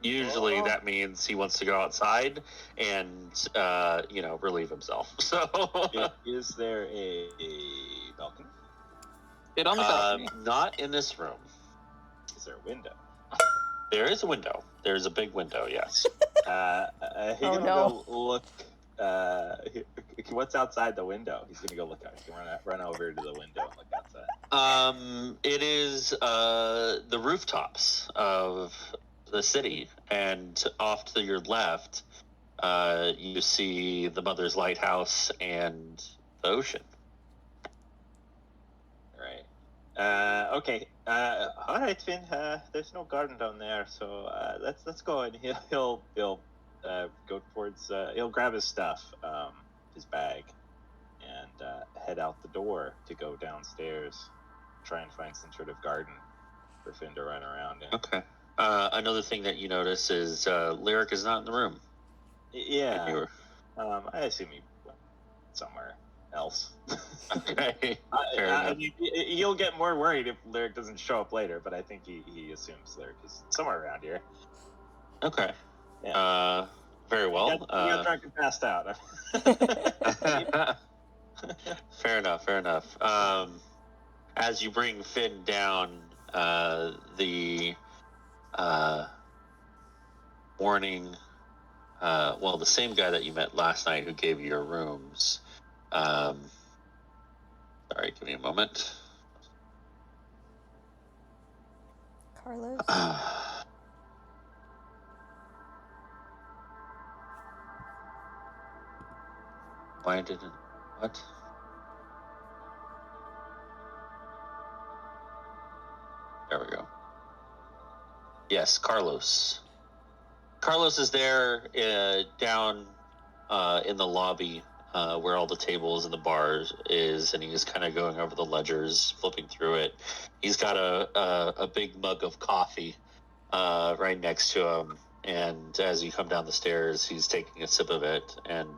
Usually that means he wants to go outside and, relieve himself. So, is there a balcony? Get on the balcony. Not in this room. Is there a window? There is a window. There's a big window, yes. He's gonna go look. What's outside the window? He's gonna go look out. He's gonna run over to the window and look outside. It is the rooftops of the city, and off to your left, you see the Mother's Lighthouse and the ocean. Right. Okay. All right, Finn. There's no garden down there, so let's go. And he'll go towards. He'll grab his stuff, his bag, and head out the door to go downstairs, try and find some sort of garden for Finn to run around in. Okay. Another thing that you notice is Lyric is not in the room. Yeah. I assume he went somewhere else. Okay. I mean, you'll get more worried if Lyric doesn't show up later, but I think he assumes Lyric is somewhere around here. Okay. Yeah. Very well. He got drunk and passed out. Fair enough. As you bring Finn down, the morning, the same guy that you met last night who gave you your rooms. Sorry, give me a moment. Carlos? Why didn't... What? There we go. Yes, Carlos. Carlos is there down in the lobby where all the tables and the bars is, and he's kind of going over the ledgers, flipping through it. He's got a big mug of coffee right next to him, and as you come down the stairs, he's taking a sip of it, and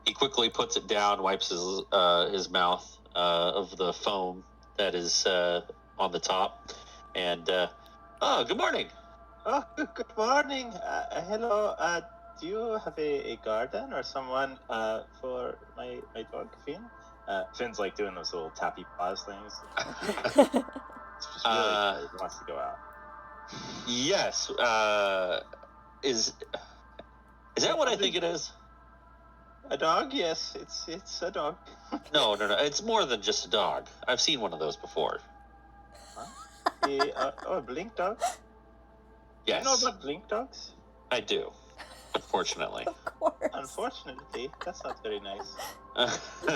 he quickly puts it down, wipes his mouth of the foam that is on the top, and good morning. Oh, good morning. Hello. Do you have a garden or someone for my dog, Finn? Finn's like doing those little tappy paws things. It's just really he wants to go out. Yes. Is that what I think it is? A dog? Yes, it's a dog. No. It's more than just a dog. I've seen one of those before. Huh? A blink dog? Yes. Do you know about blink dogs? I do. Unfortunately. Of course. Unfortunately, that's not very nice.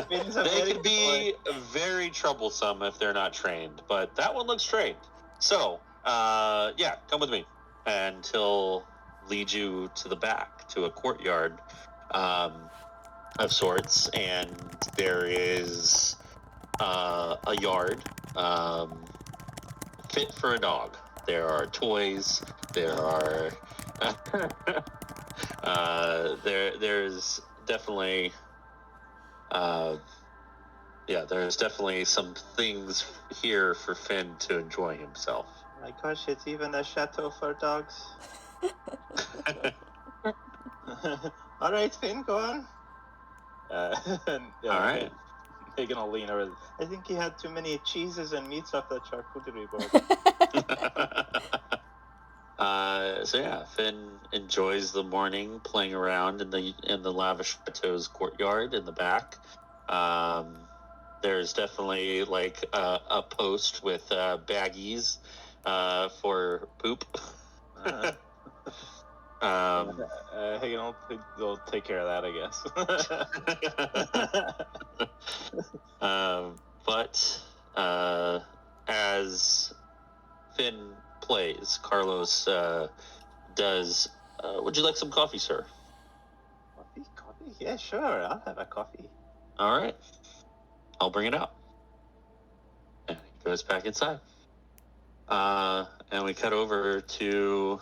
They could be very troublesome if they're not trained, but that one looks trained. So, come with me. And he'll lead you to the back, to a courtyard of sorts, and there is a yard fit for a dog. There are toys. There are there's definitely there's definitely some things here for Finn to enjoy himself. My gosh, it's even a chateau for dogs. All right, Finn, go on. All right. They're gonna lean over. I think he had too many cheeses and meats off that charcuterie board. Finn enjoys the morning playing around in the lavish chateau's courtyard in the back. There's definitely like a post with baggies for poop. They'll take care of that, I guess. But as Finn plays, Carlos does. Would you like some coffee, sir? Coffee? Yeah, sure. I'll have a coffee. All right. I'll bring it out. And he goes back inside. And we cut over to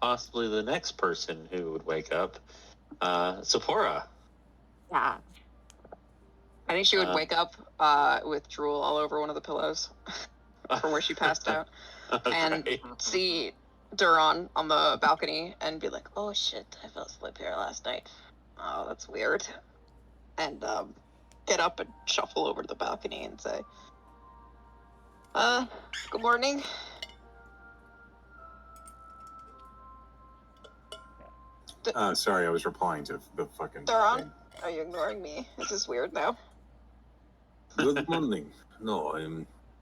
possibly the next person who would wake up, Sephora. Yeah. I think she would wake up with drool all over one of the pillows from where she passed out. Okay. And see Duron on the balcony and be like, "Oh shit, I fell asleep here last night. Oh, that's weird." And get up and shuffle over to the balcony and say, good morning." Sorry, I was replying to the fucking Duron, thing. are you ignoring me? Is this weird now? Good morning. No,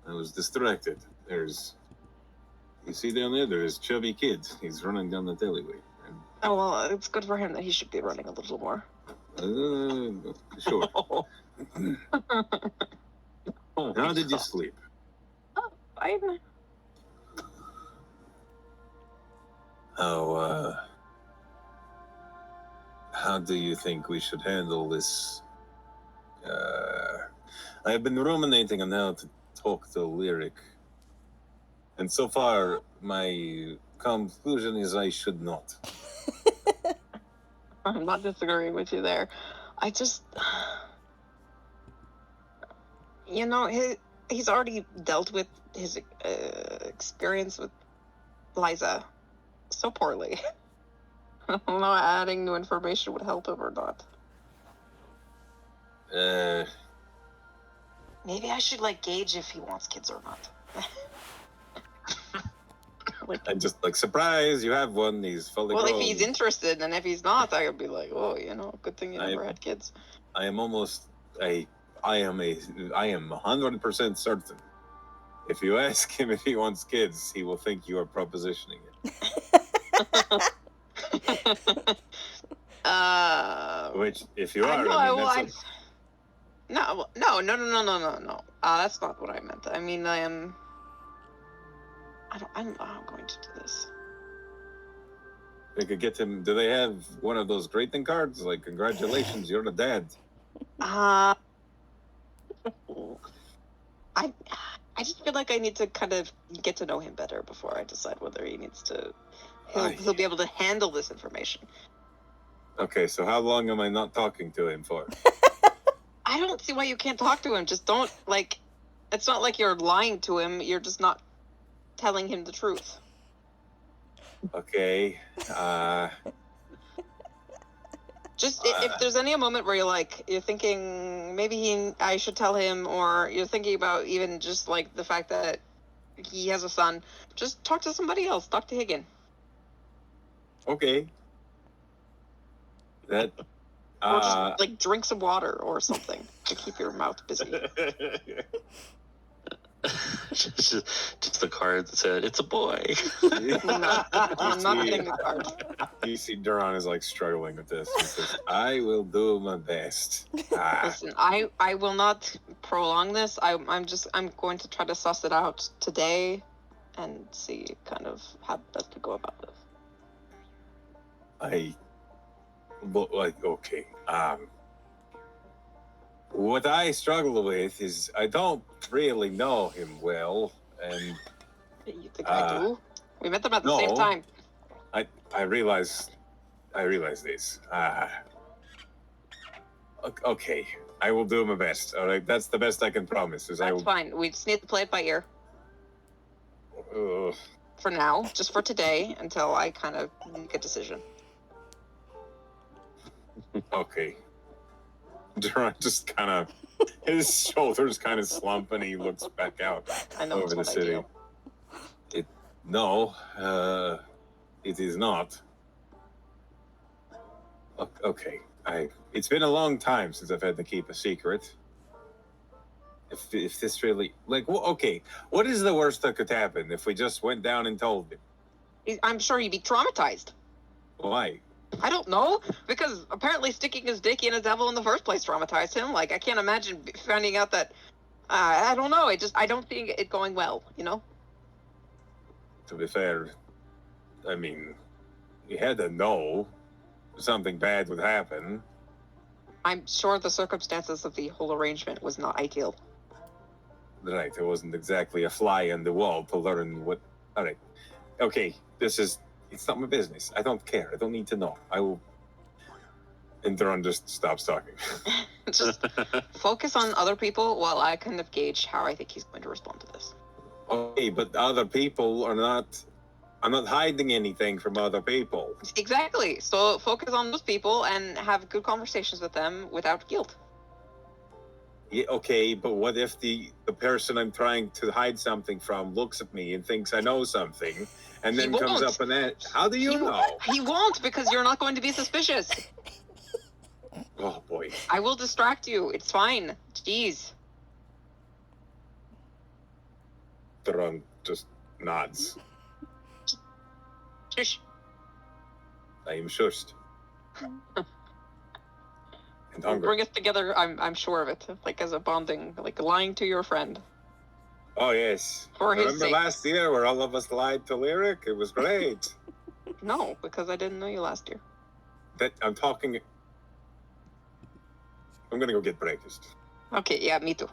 I was distracted. You see down there, there's chubby kid. He's running down the alleyway. Oh, well, it's good for him that he should be running a little more. Sure. How did you sleep? Oh, fine. How do you think we should handle this? I've been ruminating on how to talk to Lyric. And so far, my conclusion is I should not. I'm not disagreeing with you there. I just, he's already dealt with his experience with Liza so poorly. I don't know, adding new information would help him or not. Maybe I should gauge if he wants kids or not. I'm just surprise, you have one, he's fully grown. Well, if he's interested, and if he's not, I would be like, oh, good thing you never had kids. I am 100% certain. If you ask him if he wants kids, he will think you are propositioning it. Which, if you are, No. That's not what I meant. I mean, I'm going to do this. They could get him. Do they have one of those greeting cards? Congratulations, you're the dad. I just feel like I need to kind of get to know him better before I decide whether he needs to. He'll be able to handle this information. Okay, so how long am I not talking to him for? I don't see why you can't talk to him. Just don't it's not like you're lying to him. You're just not telling him the truth. Okay. Just if there's any moment where you're thinking maybe I should tell him, or you're thinking about even just the fact that he has a son, just talk to somebody else. Talk to Higgin. Okay. That. Or just drink some water or something to keep your mouth busy. just the card that said it's a boy. No, I'm not getting the card. You see Duron is struggling with this. He says, I will do my best. Listen, I will not prolong this. I'm going to try to suss it out today and see kind of how best to go about this. Okay. What I struggle with is I don't really know him well, and you think I do? We met them at the same time. I realize this. Okay, I will do my best. All right, that's the best I can promise. That's fine. We just need to play it by ear. For now, just for today, until I kind of make a decision. Okay. Duron just kind of, his shoulders kind of slump and he looks back out over the city. It is not. Okay. It's been a long time since I've had to keep a secret. If this really, okay, what is the worst that could happen if we just went down and told him? I'm sure he'd be traumatized. Why? I don't know, because apparently sticking his dick in a devil in the first place traumatized him. I can't imagine finding out that, I don't know, I don't see it going well, To be fair, I mean, he had to know something bad would happen. I'm sure the circumstances of the whole arrangement was not ideal. Right, it wasn't exactly a fly in the wall to learn what... Alright, okay, it's not my business. I don't care. I don't need to know. I will... And Duron just stops talking. Just focus on other people while I kind of gauge how I think he's going to respond to this. Okay, but other people are not... I'm not hiding anything from other people. Exactly. So focus on those people and have good conversations with them without guilt. Yeah, okay, but what if the person I'm trying to hide something from looks at me and thinks I know something, and He then comes won't. up and that? How do you know? He won't, because you're not going to be suspicious. Oh boy. I will distract you. It's fine. Jeez. Theron just nods. Shush. I am shushed. And We'll hungry. bring us together. I'm sure of it. Like as a bonding, like lying to your friend. Oh yes. For his Remember sake. last year where all of us lied to Lyric? It was great. No, because I didn't know you last year. That I'm talking. I'm gonna go get breakfast. Okay, yeah, me too.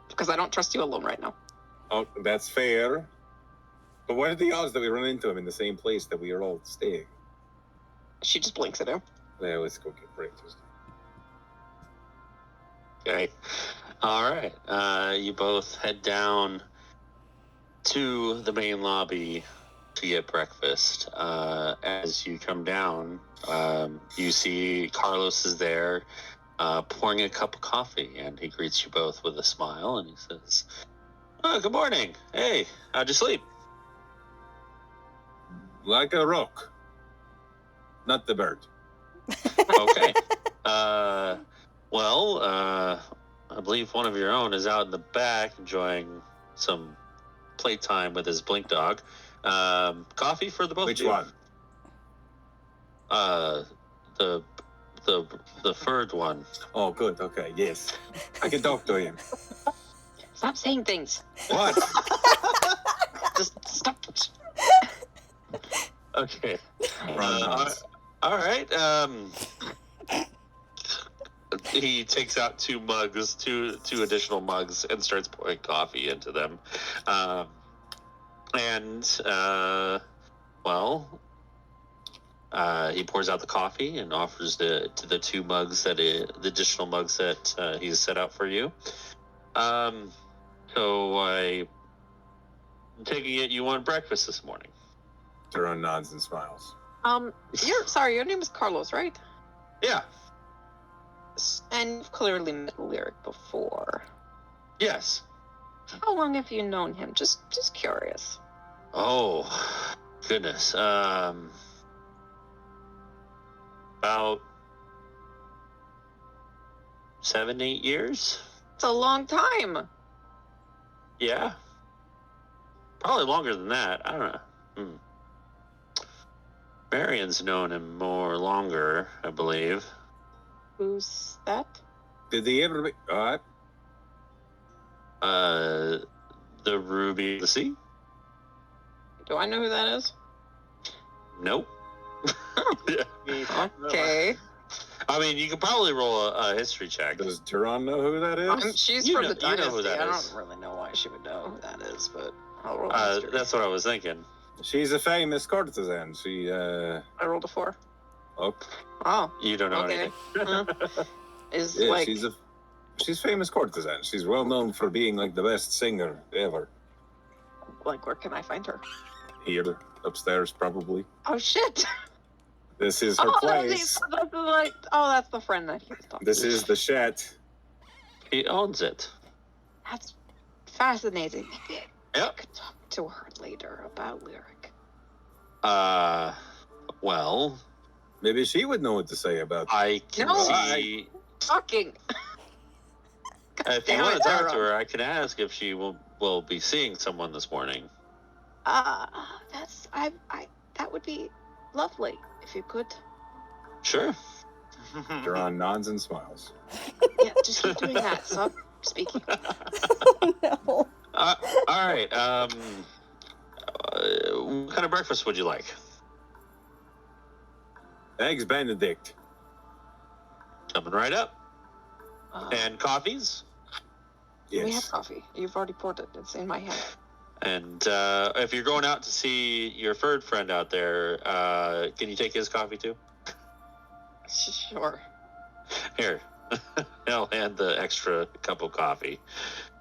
Because I don't trust you alone right now. Oh, that's fair. But what are the odds that we run into him in the same place that we are all staying? She just blinks at him. Yeah, let's go get breakfast. Okay. All right. You both head down to the main lobby to get breakfast. As you come down, you see Carlos is there pouring a cup of coffee, and he greets you both with a smile, and he says, "Oh, good morning. Hey, how'd you sleep?" Like a rock. Not the bird. Okay. I believe one of your own is out in the back enjoying some playtime with his blink dog. Coffee for the both Which of you? one? The furred one. Oh, good. Okay, yes. I can talk to him. Stop saying things. What? Just stop. Okay. Run. All right. He takes out two additional mugs, and starts pouring coffee into them. He pours out the coffee and offers to the two mugs the additional mugs that he's set out for you. So I'm taking it you want breakfast this morning. Theron nods and smiles. Your name is Carlos, right? Yeah. And you've clearly met Lyric before. Yes. How long have you known him? Just curious. Oh, goodness. About 7-8 years. It's a long time. Yeah. Probably longer than that. I don't know. Marion's known him longer, I believe. Who's that? Did he ever be... What? The Ruby of the Sea? Do I know who that is? Nope. Okay. I mean, you could probably roll a history check. Does Theron know who that is? She's You from know- the you know dynasty. who that I is. don't really know why she would know who that is, but I'll roll a history. That's what I was thinking. She's a famous courtesan. She, I rolled a 4. Oh, Oh, You don't know okay. anything. Is yeah, like she's famous courtesan. She's well known for being like the best singer ever. where can I find her? Here, upstairs, probably. Oh shit! This is her place. That's the friend that he was talking. This is the shed. He owns it. That's fascinating. Maybe I Yep. could talk to her later about Lyric. Well, Maybe she would know what to say about. I can No. see. Talking. If you Damn want it, to talk to Tara. her, I can ask if she will be seeing someone this morning. That would be lovely if you could. Sure. Theron nods and smiles. Yeah, just keep doing that. Stop speaking. No. All right. What kind of breakfast would you like? Eggs Benedict. Coming right up. Uh, And coffees. Yes. We have coffee. You've already poured it. It's in my hand. And if you're going out to see your third friend out there, can you take his coffee too? Sure. Here. I'll hand the extra cup of coffee.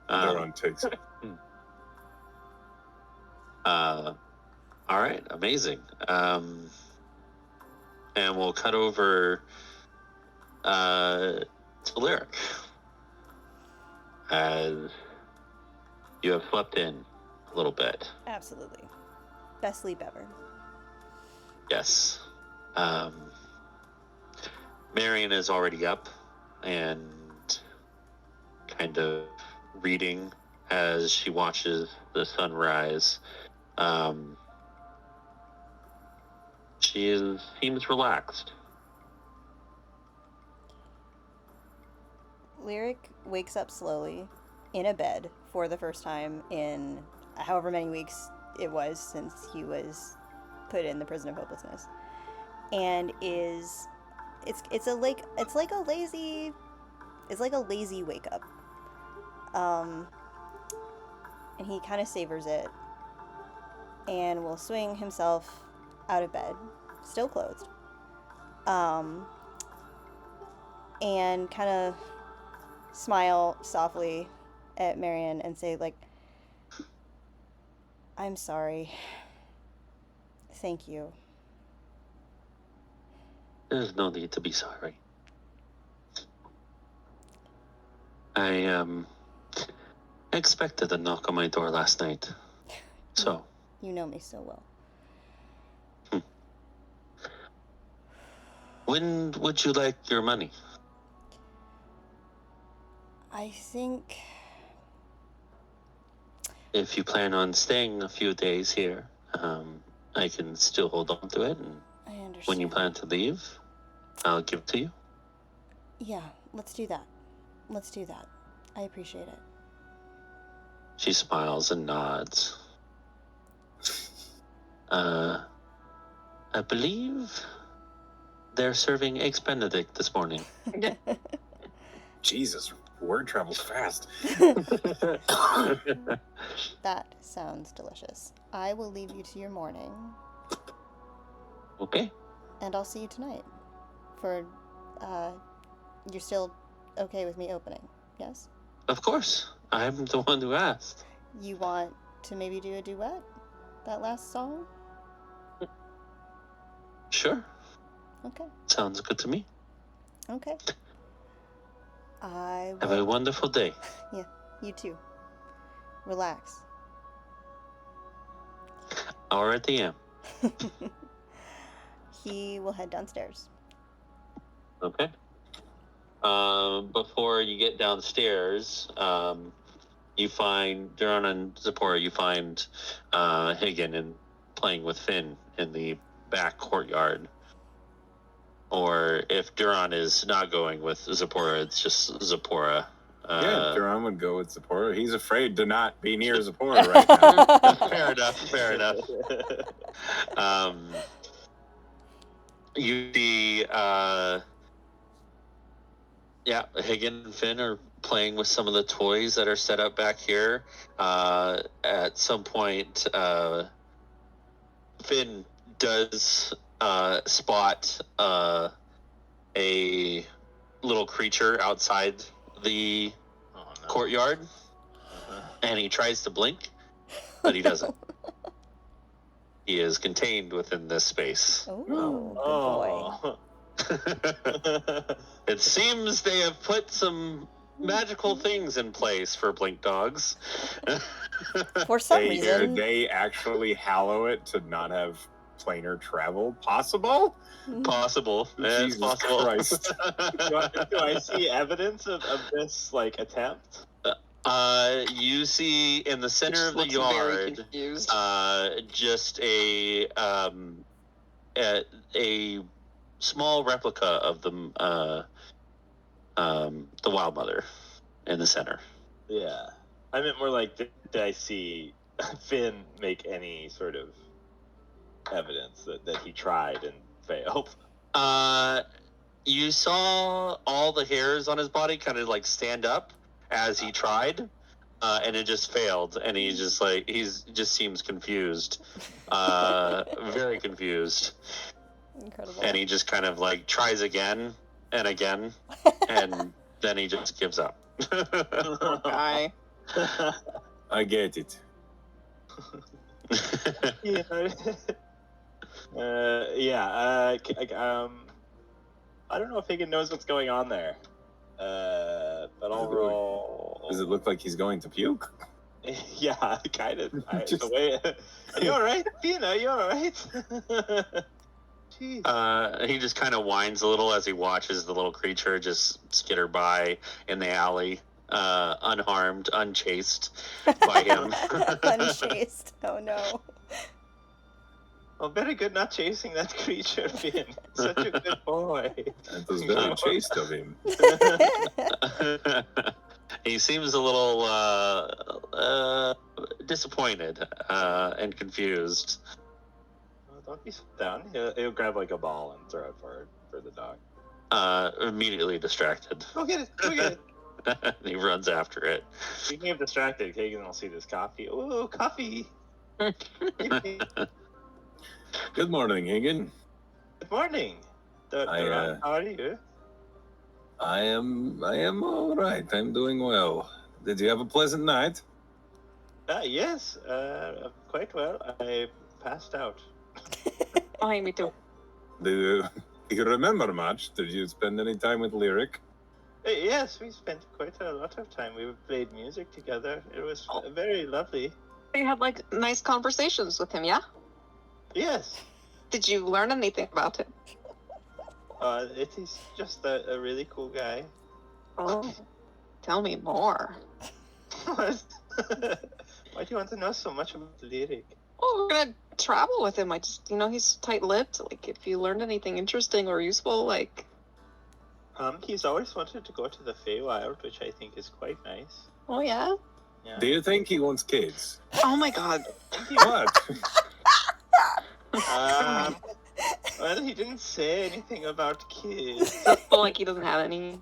Theron takes it. All All right, amazing. And we'll cut over to Lyric as you have slept in a little bit. Absolutely. Best sleep ever. Yes. Marion is already up and kind of reading as she watches the sunrise. She seems relaxed. Lyric wakes up slowly in a bed for the first time in however many weeks it was since he was put in the prison of hopelessness, and it's like a lazy wake up, and he kind of savors it, and will swing himself out of bed, still clothed, and kind of smile softly at Marion and say, like, I'm sorry. Thank you. There's no need to be sorry. I expected a knock on my door last night. So. You know me so well. When would you like your money? I think... If you plan on staying a few days here, I can still hold on to it. And I understand. when you plan to leave, I'll give it to you. Yeah, let's do that. Let's do that. I appreciate it. She smiles and nods. I believe they're serving Eggs Benedict this morning. Jesus, word travels fast. That sounds delicious. I will leave you to your morning. Okay. And I'll see you tonight. For, you're still okay with me opening, yes? Of course. I'm the one who asked. You want to maybe do a duet? That last song? Sure. Okay. Sounds good to me. Okay. I will... Have a wonderful day. Yeah, you too. Relax. Already am. He will head downstairs. Okay. Before you get downstairs, you find Duran and Zipporah. You find Hagen and playing with Finn in the back courtyard. Or if Duran is not going with Zipporah, it's just Zipporah. Yeah, Duran would go with Zipporah. He's afraid to not be near Zipporah right now. Fair enough. Fair enough. You see, Hagen and Finn are playing with some of the toys that are set up back here. At some point, Finn does spot a little creature outside the courtyard, and he tries to blink, but he doesn't. He is contained within this space. Oh, good boy. It seems they have put some magical things in place for blink dogs. For some reason. They actually hallow it to not have planar travel possible? Possible. Jesus It's possible. Christ. Do I see evidence of this attempt? You see in the center of the Looks very yard, confused. just a small replica of the Wild Mother in the center. Yeah. I meant more like, did I see Finn make any sort of evidence that he tried and failed? You saw all the hairs on his body kind of stand up as he tried, and it just failed, and he just seems confused, very confused. Incredible. And he just kind of tries again and again, and then he just gives up. Poor guy. I get it. Yeah. I don't know if Higgin knows what's going on there. But I'll roll. Does it look like he's going to puke? Yeah, kind of. Just- The way. Are you all right, Fiona? Are you all right? Jeez. He just kind of whines a little as he watches the little creature just skitter by in the alley, unharmed, unchased by him. Unchased. Oh no. Well, very good not chasing that creature, Finn. Such a good boy. That was very chaste of him. He seems a little disappointed and confused. Oh, don't be so down. He'll grab like a ball and throw it for the dog. Immediately distracted. Go get it. Go get it. He runs after it. Speaking of distracted, Kagan will see this coffee. Ooh, coffee. Good morning, Higgin. Good morning. How are you? I am all right. I'm doing well. Did you have a pleasant night? Yes, quite well. I passed out. Oh, me too. Do you remember much? Did you spend any time with Lyric? Yes, we spent quite a lot of time. We played music together. It was very lovely. You had like nice conversations with him, yeah? Yes. Did you learn anything about him? It is just a really cool guy. Oh, tell me more. What? Why do you want to know so much about the Lyric? Well, we're gonna travel with him. I just, he's tight-lipped. Like, if you learned anything interesting or useful, like... He's always wanted to go to the Feywild, which I think is quite nice. Oh, yeah? Yeah. Do you think he wants kids? Oh, my God. What? Well, he didn't say anything about kids. Well, like, he doesn't have any...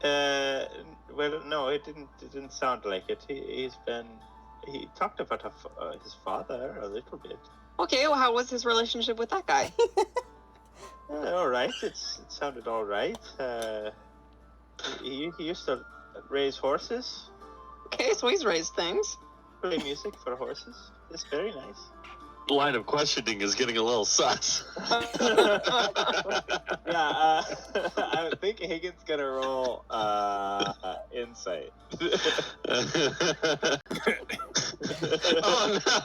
Well, no, it didn't sound like it. He talked about his father a little bit. Okay, well, how was his relationship with that guy? All right, it sounded all right. He used to raise horses, Okay, so he's raised things. play music for horses. It's very nice. The line of questioning is getting a little sus. Yeah, I think Higgins gonna roll insight. Oh no!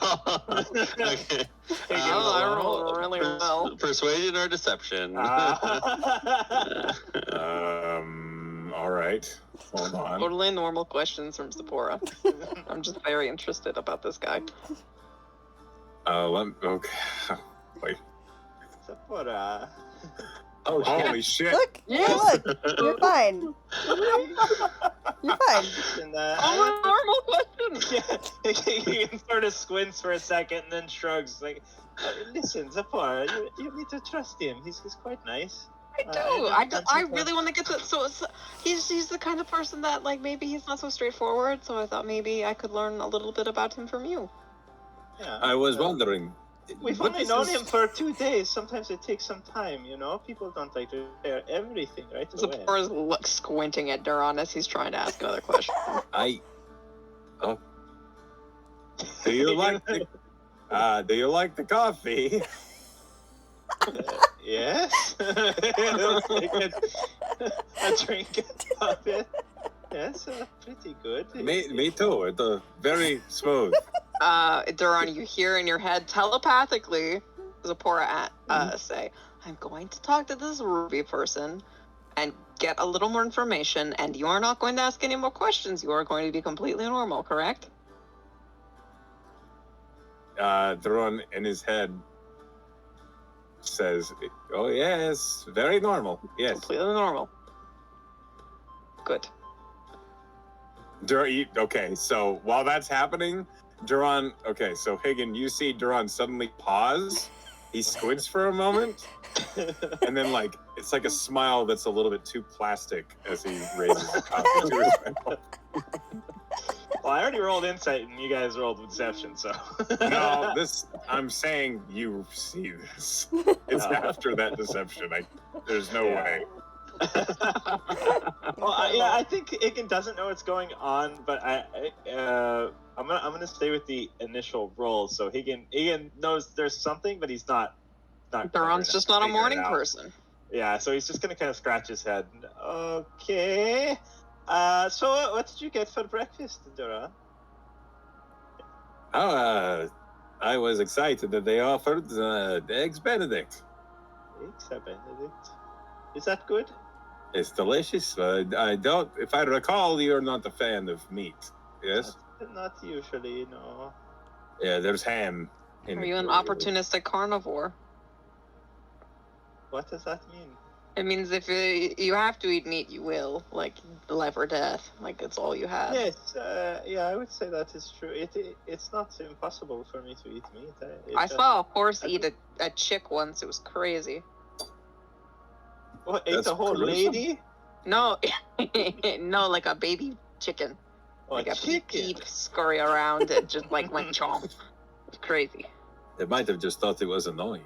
Okay. I rolled really well. Persuasion or deception? All right. Hold on. Totally normal questions from Zipporah. I'm just very interested about this guy. Okay. Wait. Sephora. Oh, holy shit! Look, Yes. look, you're fine. You're fine. And, Oh, a normal question. yeah, he sort of squints for a second and then shrugs. Like, listen, Sephora, you need to trust him. He's quite nice. I do. I really want to get to. So he's the kind of person that, like, maybe he's not so straightforward. So I thought maybe I could learn a little bit about him from you. Yeah. I was wondering. We've what only is known this- him for 2 days. Sometimes it takes some time, People don't like to share everything right away. Zipporah's squinting at Duran as he's trying to ask another question. Oh. Do you like the coffee? Yes. He'll take a drink of it. Yes, pretty good. Me too. It's very smooth. Duran, you hear in your head telepathically Zipporah say, I'm going to talk to this Ruby person and get a little more information, and you are not going to ask any more questions. You are going to be completely normal, correct? Duran in his head says, "Oh yes, very normal. Yes." Completely normal. Good. Okay, so while that's happening, Duran. Okay, so Higgin, you see Duran suddenly pause. He squints for a moment, and then it's like a smile that's a little bit too plastic as he raises the coffee to his mouth. Well, I already rolled insight, and you guys rolled deception, so. No, I'm saying you see this. It's after that deception. There's no way. Yeah, I think Igan doesn't know what's going on, but I'm gonna stay with the initial roll. So Igan knows there's something, but he's not. Duran's just not a morning person. Yeah, so he's just gonna kind of scratch his head. Okay. So what did you get for breakfast, Duran? I was excited that they offered eggs Benedict. Eggs Benedict. Is that good? It's delicious. I don't. If I recall, you're not a fan of meat. Yes. Not usually, no. Yeah, there's ham. Are you an opportunistic carnivore? What does that mean? It means if you have to eat meat, you will, like life or death. Like it's all you have. Yes, yeah, I would say that is true. It's not impossible for me to eat meat. I saw a horse eat a chick once. It was crazy. What, ate a whole lady? No, no, like a baby chicken. Like a chicken. Scurry around and just like chomp. It's crazy. They might have just thought it was annoying.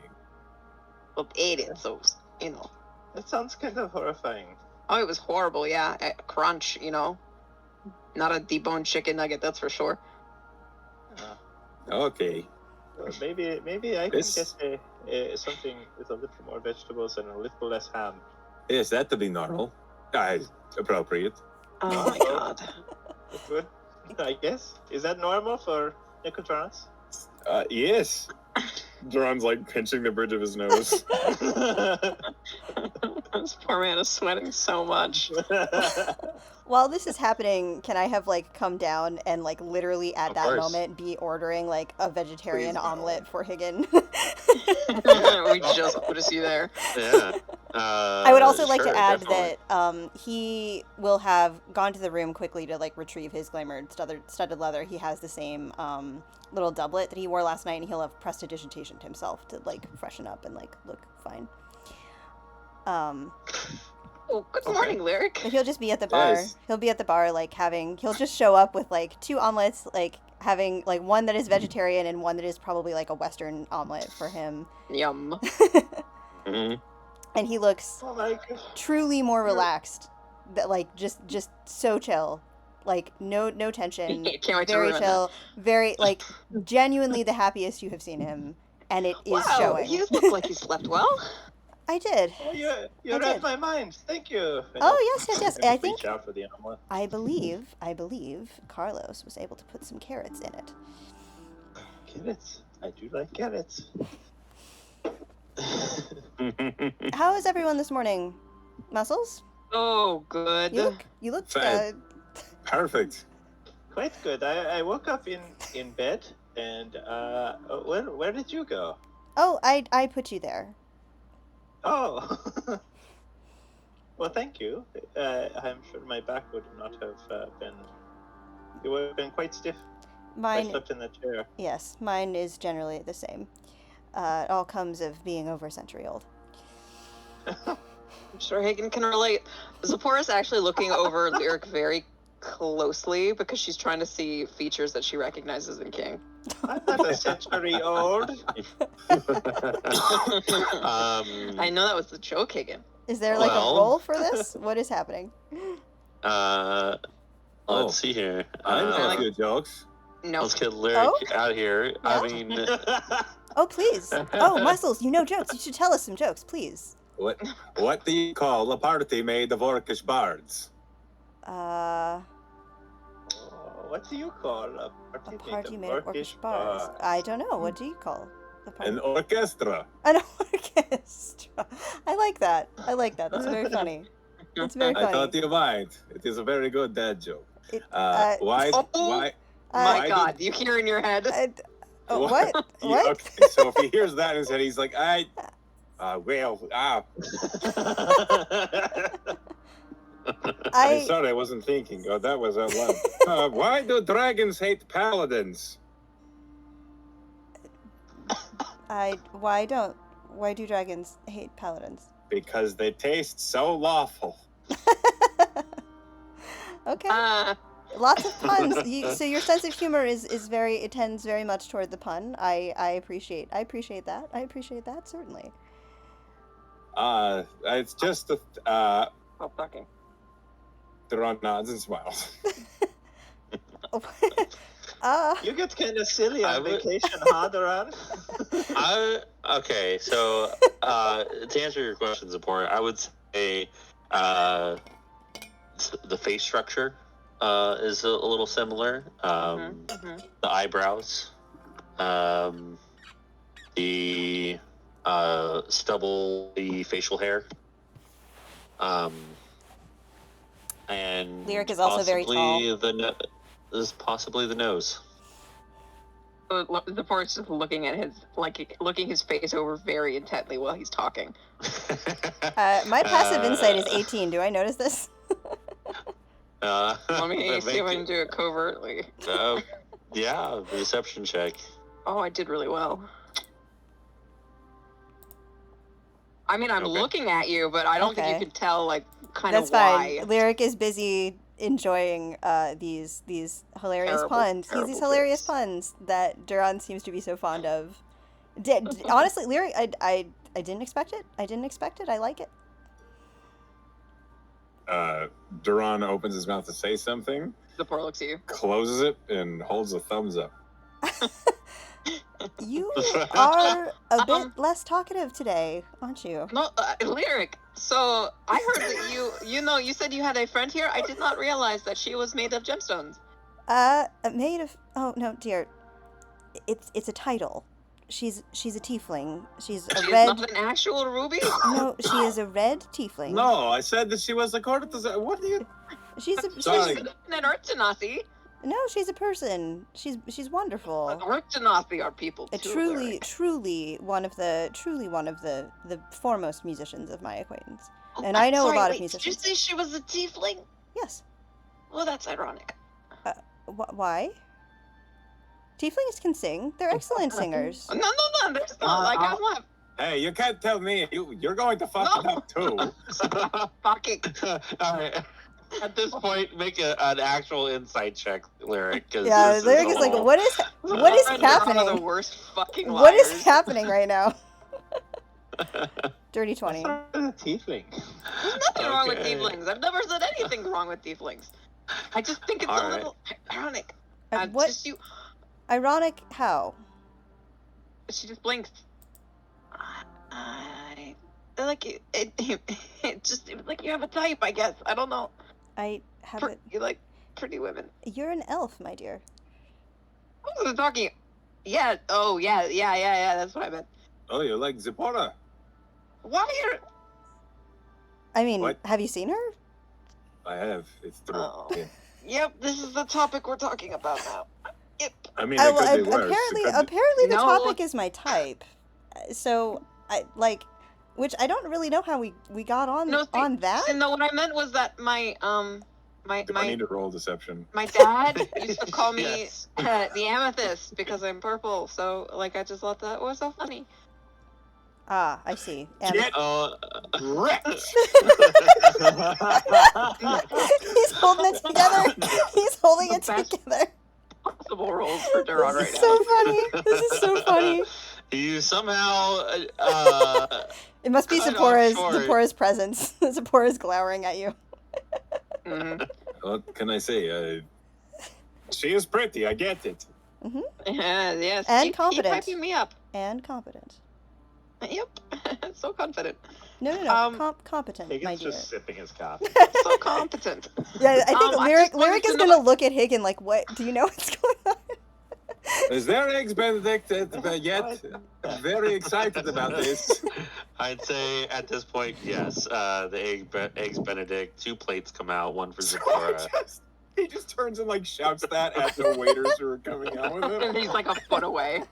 Well, ate it, so you know. That sounds kind of horrifying. Oh, it was horrible. Yeah, crunch. You know, not a deboned chicken nugget. That's for sure. Okay. Well, maybe I can get something with a little more vegetables and a little less ham. Yes, that'd be normal. Appropriate. Oh my god. That's good. I guess. Is that normal for Nicotrons? Yes. Duran's like pinching the bridge of his nose. This poor man is sweating so much. While this is happening, can I have come down and literally at that moment be ordering a vegetarian omelet for Higgin? We just put you there. Yeah. I would also like to add definitely. that he will have gone to the room quickly to retrieve his glamored studded leather. He has the same little doublet that he wore last night, and he'll have prestidigitation to himself to freshen up and look fine. Oh, good morning, Lyric. But he'll just be at the bar. Yes. He'll be at the bar he'll just show up with 2 omelets, having one that is vegetarian and one that is probably a Western omelet for him. Yum. Mhm. And he looks Oh my gosh. truly more relaxed. That just so chill. No tension. Can't wait to Very ruin chill. Very genuinely the happiest you have seen him. And it is Wow, showing. you look like you slept well. I did. Oh, you I read did. my mind. Thank you. Oh yes. I I think reach out for the omelet. I believe Carlos was able to put some carrots in it. Carrots. I do like carrots. How is everyone this morning? Muscles? Oh, good. You look Fine. Perfect. Quite good. I woke up in bed and where did you go? Oh, I put you there. Oh. Well, thank you. I'm sure my back would not have been. It would have been quite stiff. I Mine, slept in the chair. yes, mine is generally the same. It all comes of being over a century old. I'm sure Hagen can relate. Zipporah's actually looking over Lyric very closely because she's trying to see features that she recognizes in King. I'm not a century old. I know that was the joke, Hagen. Is there Well- a roll for this? What is happening? Let's see here. I know a like- few jokes. No. Let's get Lyric Oh? out here. I Yeah? mean, Oh, please. Oh, Muscles, you know jokes. You should tell us some jokes, please. What do you call a party made of orcish bards? What do you call a A party, party made made of orcish bars. I don't know. What do you call the party? An orchestra. An orchestra. I like that. That's very funny. It's very I funny. thought you might. It is a very good dad joke. It, Why? Oh, Why? My Why God, did- you hear in your head. what? Yeah, What? okay, so if he hears that instead, he's like, I'm sorry, I wasn't thinking. Oh, that was out loud. Why do dragons hate paladins? Why do dragons hate paladins? Because they taste so lawful. Okay. Lots of puns. So your sense of humor it tends very much toward the pun. I appreciate that. Certainly. It's just Stop talking. Duran nods and smiles. You get kind of silly I on would- vacation, huh, Duran? Okay, so to answer your question, Zipporah, I would say the face structure is a little similar. Mm-hmm. The eyebrows, the stubble, the facial hair, and Lyric is also very tall. Possibly the nose. The forest just looking at looking his face over very intently while he's talking. My passive insight is 18. Do I notice this? Let me see if I can do it covertly. Yeah, deception check. Oh, I did really well. I mean, I'm Okay. looking at you, but I don't think you Okay. could tell, like, kind of That's why. fine. Lyric is busy enjoying these hilarious Terrible, puns. terrible These hilarious face. puns that Duran seems to be so fond of. Honestly, Lyric, I didn't expect it. I didn't expect it. I like it. Duran opens his mouth to say something, The poor looks at you. closes it, and holds a thumbs up. You are a bit less talkative today, aren't you? No, Lyric. So I heard that you said you had a friend here. I did not realize that she was made of gemstones. Made of. Oh no, dear. It's a title. She's a tiefling. She's a She's red. not an actual ruby. No, she is a red tiefling. No, I said that she was a courtesan. What do you? She's Sorry. She's an Urtanasi. no, she's a person. She's wonderful. Urtanasi are people A too. truly one of the foremost musicians of my acquaintance. And I know a lot of musicians. Did you say she was a tiefling? Yes. Well, that's ironic. Why? Tieflings can sing. They're excellent singers. No, there's not. Like, I'm not Hey, you can't tell me. You're going to fuck it up too. fucking. All right. At this point, make an actual insight check, Lyric. Yeah, Lyric is like, what is You're one of the happening? worst fucking liars. What is happening right now? Dirty 20. What's wrong with a tiefling? There's nothing wrong with Okay. tieflings. I've never said anything wrong with tieflings. I just think it's All a right. little ironic. What? Just you. Ironic how? She just blinks. I like it just it was like you have a type, I guess. I don't know. I have it. You like pretty women. You're an elf, my dear. I was talking. Yeah. Oh, yeah. That's what I meant. Oh, you like Zipporah? Why are I mean, What? have you seen her? I have. It's true. Oh. Yeah. Yep, this is the topic we're talking about now. Yep. I mean, it could be worse. Apparently the No. topic is my type. So I like, which I don't really know how we got on No, see, on that. And no, what I meant was that my Do I need to roll deception? my dad used to call me Yes. the amethyst because I'm purple. So like I just thought that was so funny. Ah, I see. And Get wrecked! he's holding it together. He's holding it The best together. Possible roles for Duran This right is now. so funny. This is so funny. You somehow. It must be I'm sure. Zipporah's presence. Zipporah's glowering at you. Mhm. What can I say? She is pretty. I get it. Yes. And keep confident. hyping me up. And competent. Yep. So confident. No. Competent, my Higgins dear. just sipping his coffee. So competent. Yeah, I think I Lyric just wanted Lyric to is know- gonna look at Higgin like, what? Do you know what's going on? Is there eggs Benedict yet? I'm very excited about this. I'd say at this point, yes. The eggs Benedict, 2 plates come out, one for Zipporah. He just turns and like shouts that at the waiters who are coming out with And him. he's like a foot away.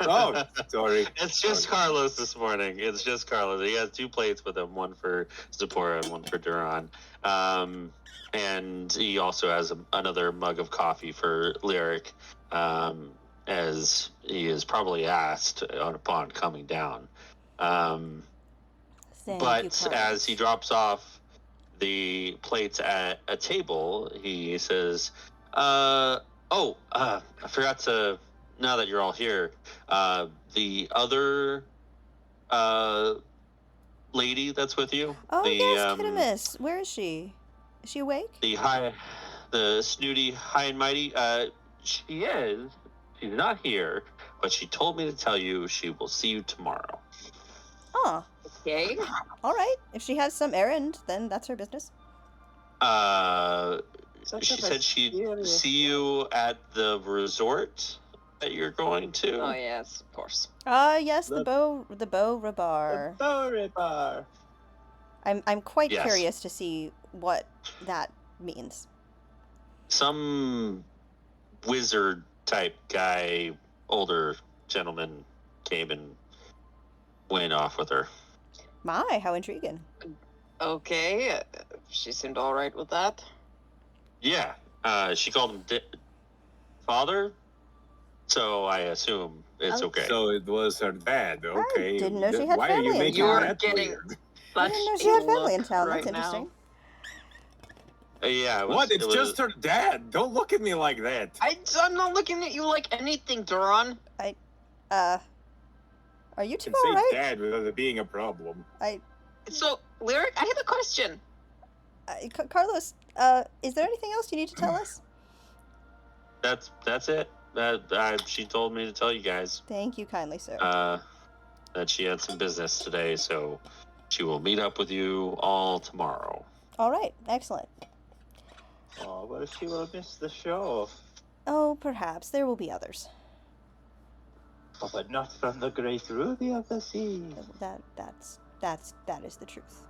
Oh, sorry. It's just Carlos this morning. It's just Carlos. He has 2 plates with him, one for Zipporah and one for Duran. And he also has another mug of coffee for Lyric, as he is probably asked upon coming down. Thank you, But Carlos. as he drops off the plates at a table, he says, I forgot to, now that you're all here, the other lady that's with you. Oh, the, yes, Kitimus. Where is she? Is she awake? The snooty high and mighty. She is. She's not here, but she told me to tell you she will see you tomorrow. Oh, Okay. all right. If she has some errand, then that's her business. She said she'd see you at the resort that you're going to. Oh yes, of course. Yes, the Beau Rebar. Bar. I'm quite Yes. curious to see what that means. Some wizard type guy, older gentleman, came and went off with her. My, how intriguing. Okay. She seemed all right with that. Yeah, she called him father, so I assume it's Oh. okay. So it was her dad. Okay. didn't know she had Why are you family in making You're that getting- weird? I didn't know she had family in town. Right That's now. interesting. Yeah, it was, What? It's it was, just her dad. Don't look at me like that. I'm not looking at you like anything, Duran. Are you You two can say all right? dad without it being a problem. So, Lyric, I have a question. Carlos, is there anything else you need to tell us? That's it. She told me to tell you guys Thank you kindly, sir. that she had some business today, so she will meet up with you all tomorrow. All right, excellent. Oh, what if she will miss the show? Oh, perhaps there will be others. Oh, but not from the great ruby of the sea. That is the truth.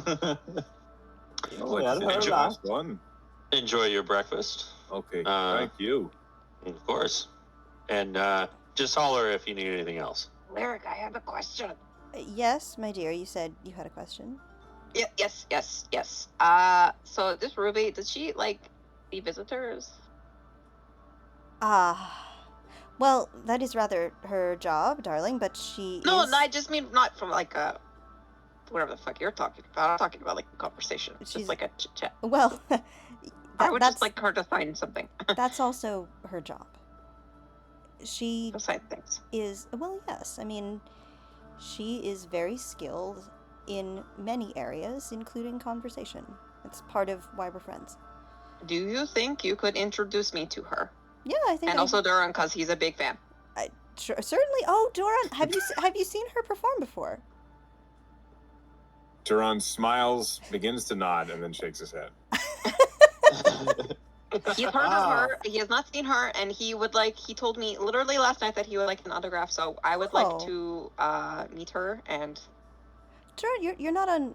Oh, Well, it's her the last last one. Enjoy your breakfast, Okay, Uh, thank you. of course, and just holler if you need anything else. Lyric, I have a question. Yes, my dear, you said you had a question. Yes. So this Ruby, does she see visitors? Well, that is rather her job, darling, but she No, is... no, I just mean not from whatever the fuck you're talking about. I'm talking about a conversation. It's She's- just like a chit chat. Well, I would that's, just like her to find something. that's also her job. She Besides things. is... Well, yes, I mean, she is very skilled in many areas, including conversation. It's part of why we're friends. Do you think you could introduce me to her? Yeah, I think And also Duran, because he's a big fan. certainly. Oh, Doran, have you seen her perform before? Duran smiles, begins to nod, and then shakes his head. He's heard of her. He has not seen her, and he would he told me literally last night that he would like an autograph. So I would like to meet her. And Doran, you're not on.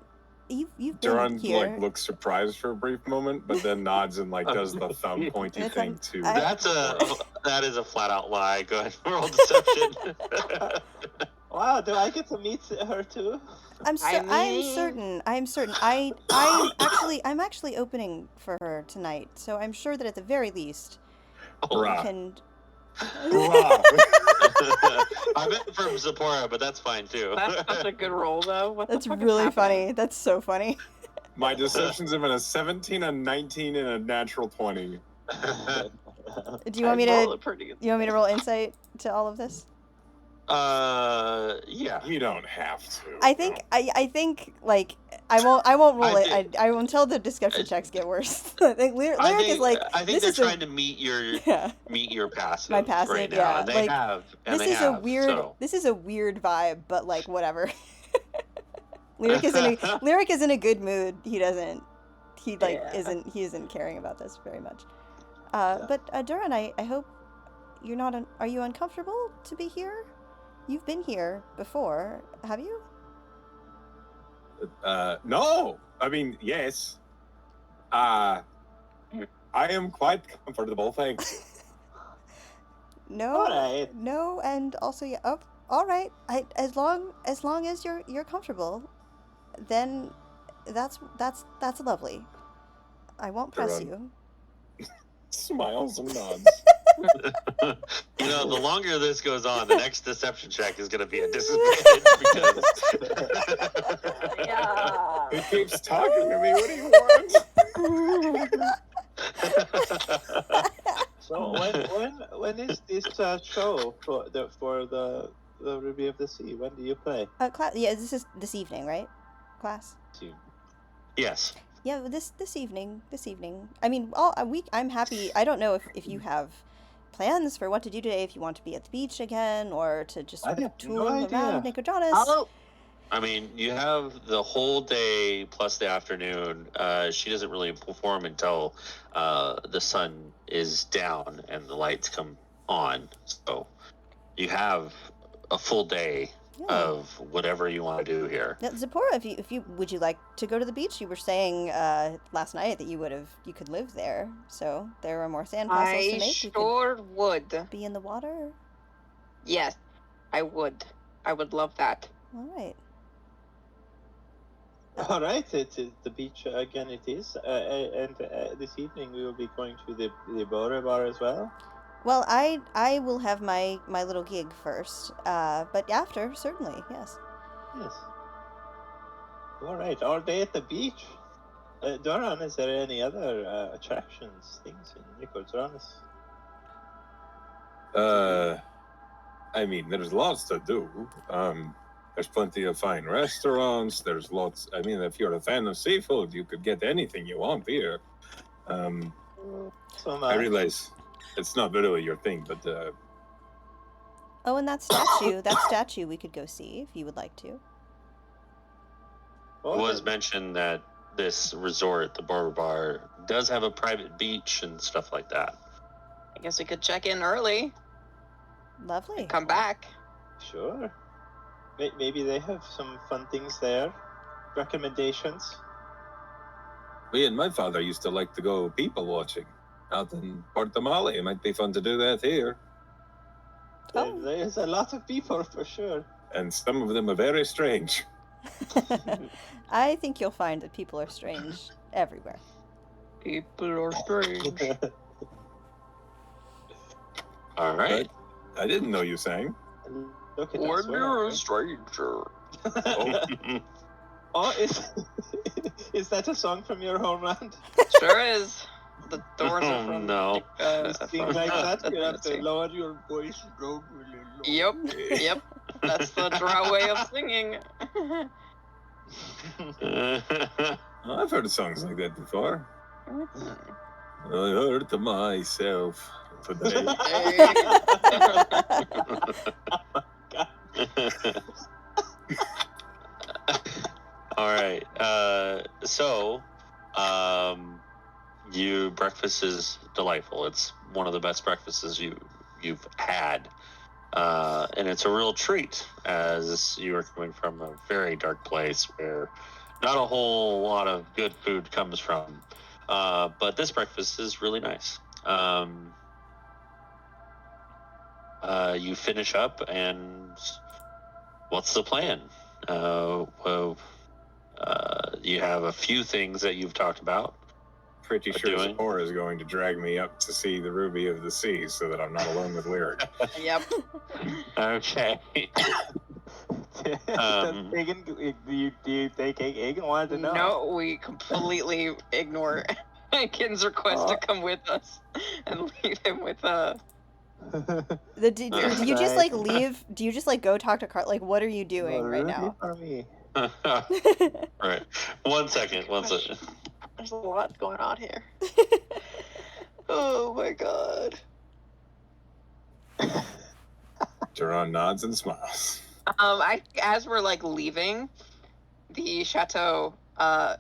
You've been Duran here. looks surprised for a brief moment, but then nods and does the thumb pointy It's thing too. That is a flat out lie. Go ahead, roll deception. Wow, do I get to meet her too? I'm mean- certain. I'm actually opening for her tonight, so I'm sure that at the very least you Hurrah. can. Hurrah. I meant from Zipporah, but that's fine too. that's such a good roll, though. What the That's fuck is really happening? funny. That's so funny. My deceptions have been a 17, a 19, and a natural 20. Do you want me I roll to? it pretty good. You want me to roll insight to all of this? Yeah. You don't have to. I think I won't roll I it. think- I until the discussion checks get worse. I think Lyric is like I think this they're is trying to meet your Yeah. passive. My passive, right now, yeah, and they like, have. And this they is have, a weird so. this is a weird vibe, but like whatever. Lyric is in a good mood. He isn't caring about this very much. But Duran, I hope you're not are you uncomfortable to be here? You've been here before, have you? No. I mean, yes. I am quite comfortable, thanks. No. Alright. No, and also yeah. Oh, all right. As long as you're comfortable, then that's lovely. I won't press Duran. you. Smiles and nods. The longer this goes on, the next deception check is going to be a disadvantage because. Yeah. He keeps talking to me. What do you want? So when is this show for the the Ruby of the Sea? When do you play? Class. Yeah, this is this evening, right? Class. Yes. Yeah, this evening. This evening. I mean, all a week. I'm happy. I don't know if you have plans for what to do today. If you want to be at the beach again, or to just sort I of have tool no around idea. Nicodranas. Oh, I mean, you have the whole day plus the afternoon. She doesn't really perform until the sun is down and the lights come on. So you have a full day Yeah. of whatever you want to do here. Now, Zipporah, if you would you like to go to the beach? You were saying last night that you could live there. So there are more sandcastles to I make. You sure would. could be in the water. Yes, I would. I would love that. All right. All right, it is the beach again. It is, and this evening we will be going to the Bora Bar as well. Well, I will have my little gig first, but after certainly, yes. Yes. All right, all day at the beach. Doran, is there any other attractions, things in Nicodranas? I mean, there's lots to do. There's plenty of fine restaurants. There's lots. I mean, if you're a fan of seafood, you could get anything you want here. So I realize it's not really your thing, but Oh, and that statue we could go see if you would like to. It was mentioned that this resort, the Barber Bar, does have a private beach and stuff like that. I guess we could check in early. Lovely. Come back. Sure. Maybe they have some fun things there. Recommendations? me and my father used to like to go people watching out in Portamale. It might be fun to do that here. Oh. There's a lot of people for sure. And some of them are very strange. I think you'll find that people are strange everywhere. People are strange. All right. I didn't know you sang. Look at Or us, you're we're- a stranger. Oh, is that a song from your homeland? Sure is. The doors are Oh, from. no. Sing like that, you have to Sing. lower your voice and go really low. Yep, yep. That's the drow way of singing. Oh, I've heard songs like that before. I heard to myself today. All right. Breakfast is delightful. It's one of the best breakfasts you've had, and it's a real treat as you are coming from a very dark place where not a whole lot of good food comes from. But this breakfast is really nice. You finish up, and what's the plan? You have a few things that you've talked about. Pretty sure Doing? Zipporah is going to drag me up to see the Ruby of the Sea so that I'm not alone with Lyric. Yep. Okay. Does Egan, do you think Egan wanted to know? No, we completely ignore Kin's request to come with us and leave him with Do you just like leave? Do you just like go talk to Carl? Like, what are you doing right now? For me. Right. One second. There's a lot going on here. Oh my god. Duran nods and smiles. As we're like leaving the chateau,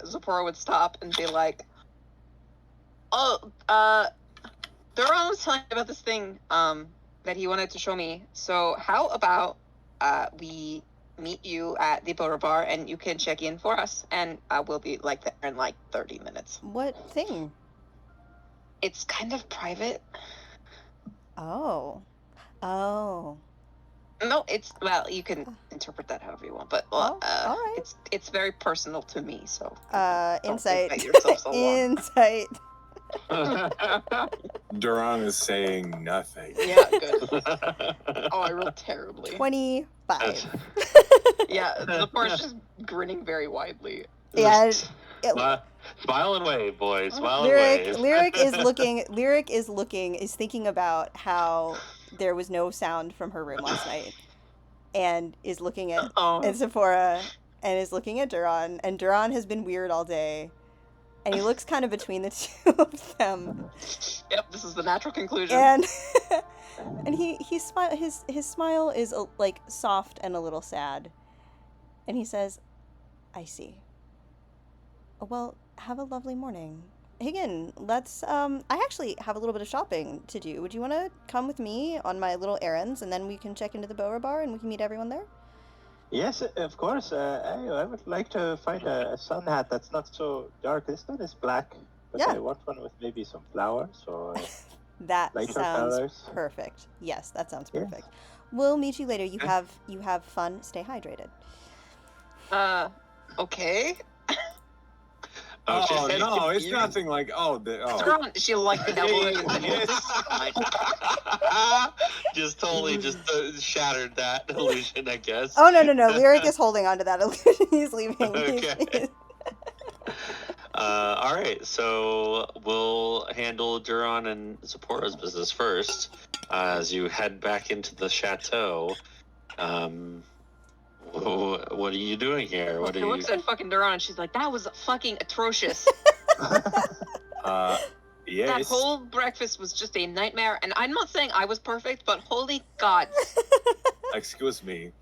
Zipporah would stop and be like, "Oh, Duran was telling me about this thing that he wanted to show me. So how about we meet you at the Bora Bar and you can check in for us, and we'll be like there in like 30 minutes. What thing? It's kind of private. Oh. No, it's you can interpret that however you want, but all right. it's very personal to me. So don't Insight. think about yourself so long. Insight. Duran is saying nothing. Yeah, good. Oh, I rolled terribly. 25. Yeah, Zipporah's just grinning very widely. Yeah. Smile and wave, boys. Smile and wave. Lyric is thinking about how there was no sound from her room last night. and is looking at Oh. and Sephora and is looking at Duran, and Duran has been weird all day, and he looks kind of between the two of them. Yep, this is the natural conclusion. And and his smile is like soft and a little sad, and he says, "I see. Well, have a lovely morning. Higgin, let's I actually have a little bit of shopping to do. Would you want to come with me on my little errands, and then we can check into the Boa Bar and we can meet everyone there?" Yes, of course. I would like to find a sun hat that's not so dark. This one is black, but Yeah. I want one with maybe some flowers or That lighter sounds colors. perfect. Yes, that sounds Yes. perfect. We'll meet you later. You Okay. have fun. Stay hydrated. Okay. Oh, she Oh said no, it's confused. nothing like She like the devil and Yes. Just totally just shattered that illusion, I guess. Oh no. Lyric is holding on to that illusion. He's leaving. Okay. All right, so we'll handle Duran and Zipporah's business first. As you head back into the chateau, what are you doing here? What are She you? looks at fucking Duran and she's like, that was fucking atrocious. Yes. That whole breakfast was just a nightmare, and I'm not saying I was perfect, but holy god. Excuse me.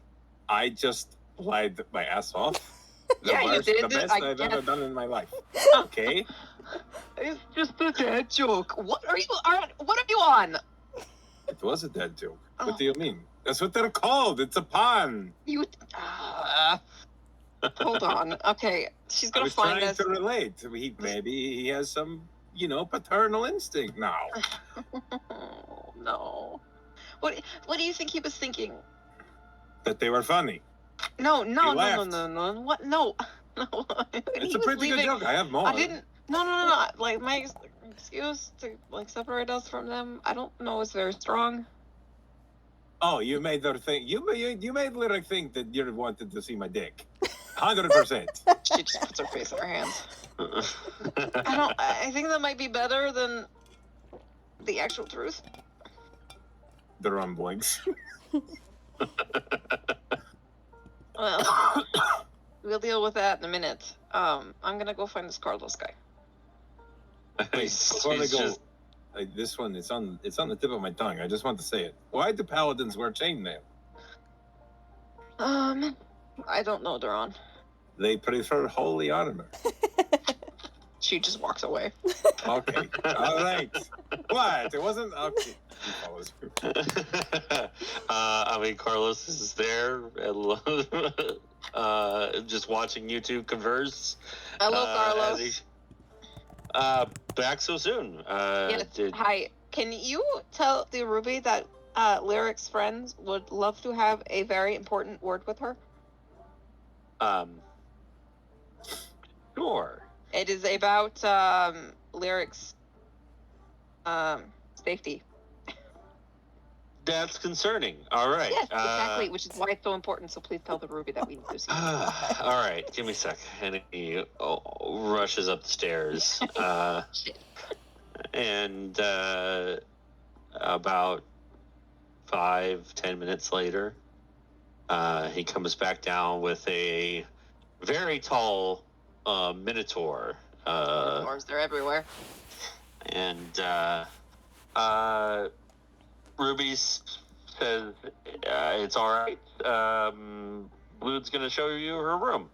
I just lied my ass off. Yeah, you did. The best I I've ever guess. done in my life. Okay. It's just a dad joke. What are you on? It was a dead joke. Oh. What do you mean? That's what they're called. It's a pun. You hold on. Okay, she's I gonna was find trying us. to relate. Maybe he has some, paternal instinct now. Oh, no. What do you think he was thinking? That they were funny. No. laughed. What? No. It's a pretty good joke. I have more. I didn't. No. Like my excuse to separate us from them. I don't know is very strong. Oh, you made her think. You made Lyric think that you wanted to see my dick. 100%. She just puts her face in her hands. I think that might be better than the actual truth. The rumblings. Well, we'll deal with that in a minute. I'm gonna go find this Carlos guy. Wait, before they He's go, just- this one, it's on the tip of my tongue. I just want to say it. Why do paladins wear chainmail? I don't know, Duran. They prefer holy armor. She just walks away. Okay. All right. What? It wasn't okay. He follows you. I mean, Carlos is there, just watching you two converse. Hello, as Carlos. he- back so soon. Yes. Hi. Can you tell the Ruby that Lyric's friends would love to have a very important word with her? Sure. It is about Lyric's safety. That's concerning. All right. Yes, exactly, which is why it's so important. So please tell the Ruby that we need to see her. All right, give me a sec. And he rushes up the stairs. Shit. And about 5-10 minutes later, he comes back down with a very tall minotaur. Minotaurs, they're everywhere. And Ruby says it's all right. Blood's going to show you her room.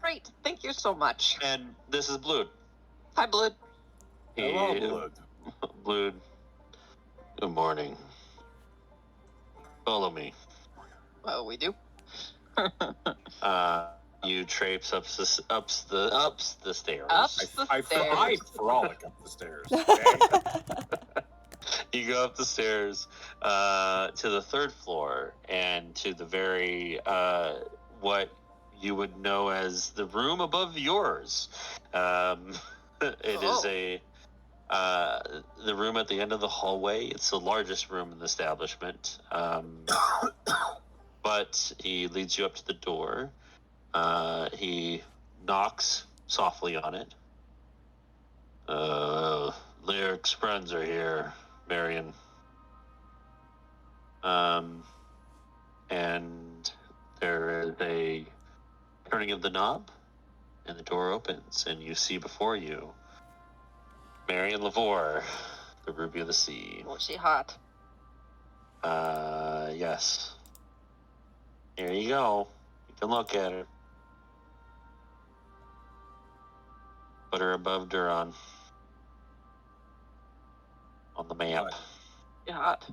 Great, thank you so much. And this is Blood. Hi, Blood. Hello, blood. Blood. Good morning. Follow me. Well, we do. You traipse up the stairs. Up the I stairs. frolic up the stairs. Okay? You go up the stairs to the third floor and to the very what you would know as the room above yours. It is the room at the end of the hallway. It's the largest room in the establishment. But he leads you up to the door. He knocks softly on it. Lyric's friends are here, Marion. And there is a turning of the knob, and the door opens, and you see before you Marion Lavore, the Ruby of the Sea. Was she hot? Yes. Here you go. You can look at her. Put her above Duran on the map. She hot.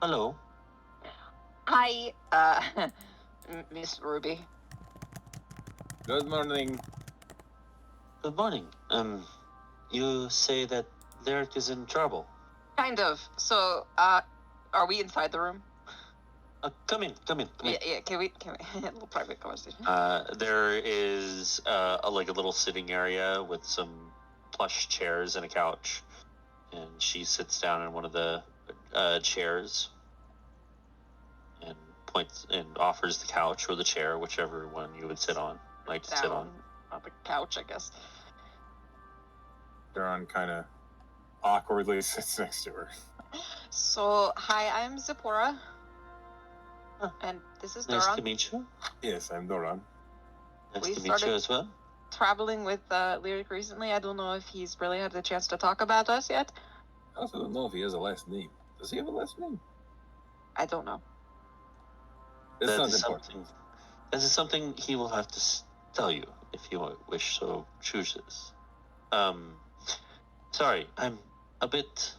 Hello. Hi, Miss Ruby. Good morning. Good morning. You say that Lyric is in trouble. Kind of. So, are we inside the room? Come in. Yeah. Can we a little private conversation? There is a little sitting area with some plush chairs and a couch, and she sits down in one of the chairs and points and offers the couch or the chair, whichever one you would sit on. Like to sit on the couch, I guess. Duran kind of awkwardly sits next to her. So, hi, I'm Zipporah. Huh. And this is Nice Duran. to meet you. Yes, I'm Duran. Nice We to meet you started- as well. Traveling with Lyric recently. I don't know if he's really had the chance to talk about us yet. I also don't know if he has a last name. Does he have a last name? I don't know. It's That not is important. This is something he will have to tell you if you wish so chooses. Sorry, I'm a bit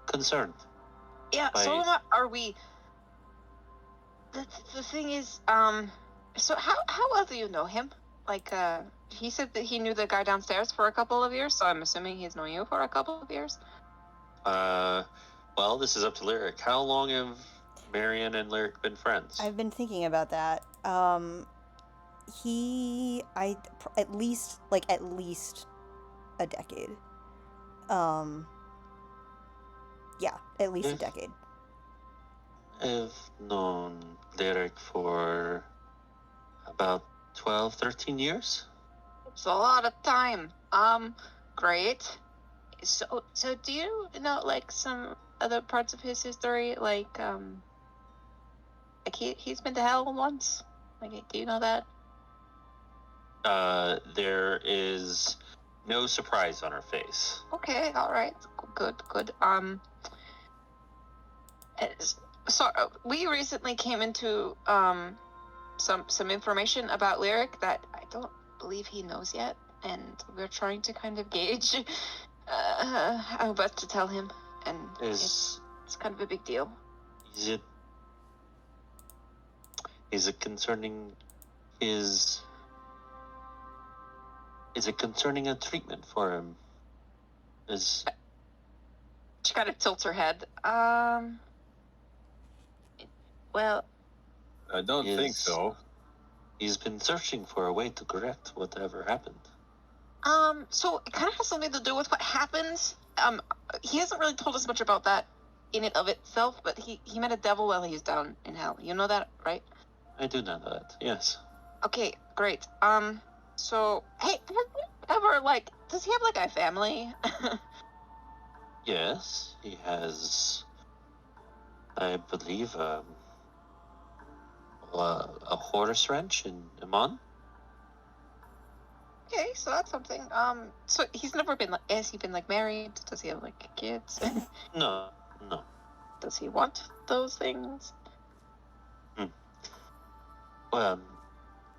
concerned. Yeah, By- so are we. The thing is, so how well do you know him? Like, he said that he knew the guy downstairs for a couple of years, so I'm assuming he's known you for a couple of years. Well, this is up to Lyric. How long have Marion and Lyric been friends? I've been thinking about that. At least a decade. Yeah, at least a decade. I've known Lyric for about 12, 13 years. It's a lot of time. Great. So do you know, like, some other parts of his history? Like he's been to hell once? Like, do you know that? There is no surprise on her face. Okay, all right. Good. So we recently came into some information about Lyric that I don't believe he knows yet, and we're trying to kind of gauge how best to tell him, and it's kind of a big deal. Is it concerning his? Is it concerning a treatment for him? She kind of tilts her head. Well, I don't think so. He's been searching for a way to correct whatever happened. so it kind of has something to do with what happens. He hasn't really told us much about that in and of itself, but he met a devil while he was down in hell. You know that, right? I do know that, yes. Okay, great. So, hey, have you ever, does he have, a family? Yes, he has, I believe, a horse ranch in Iman. Okay, so that's something. So he's never been, has he been, married? Does he have, kids? No. Does he want those things? Well,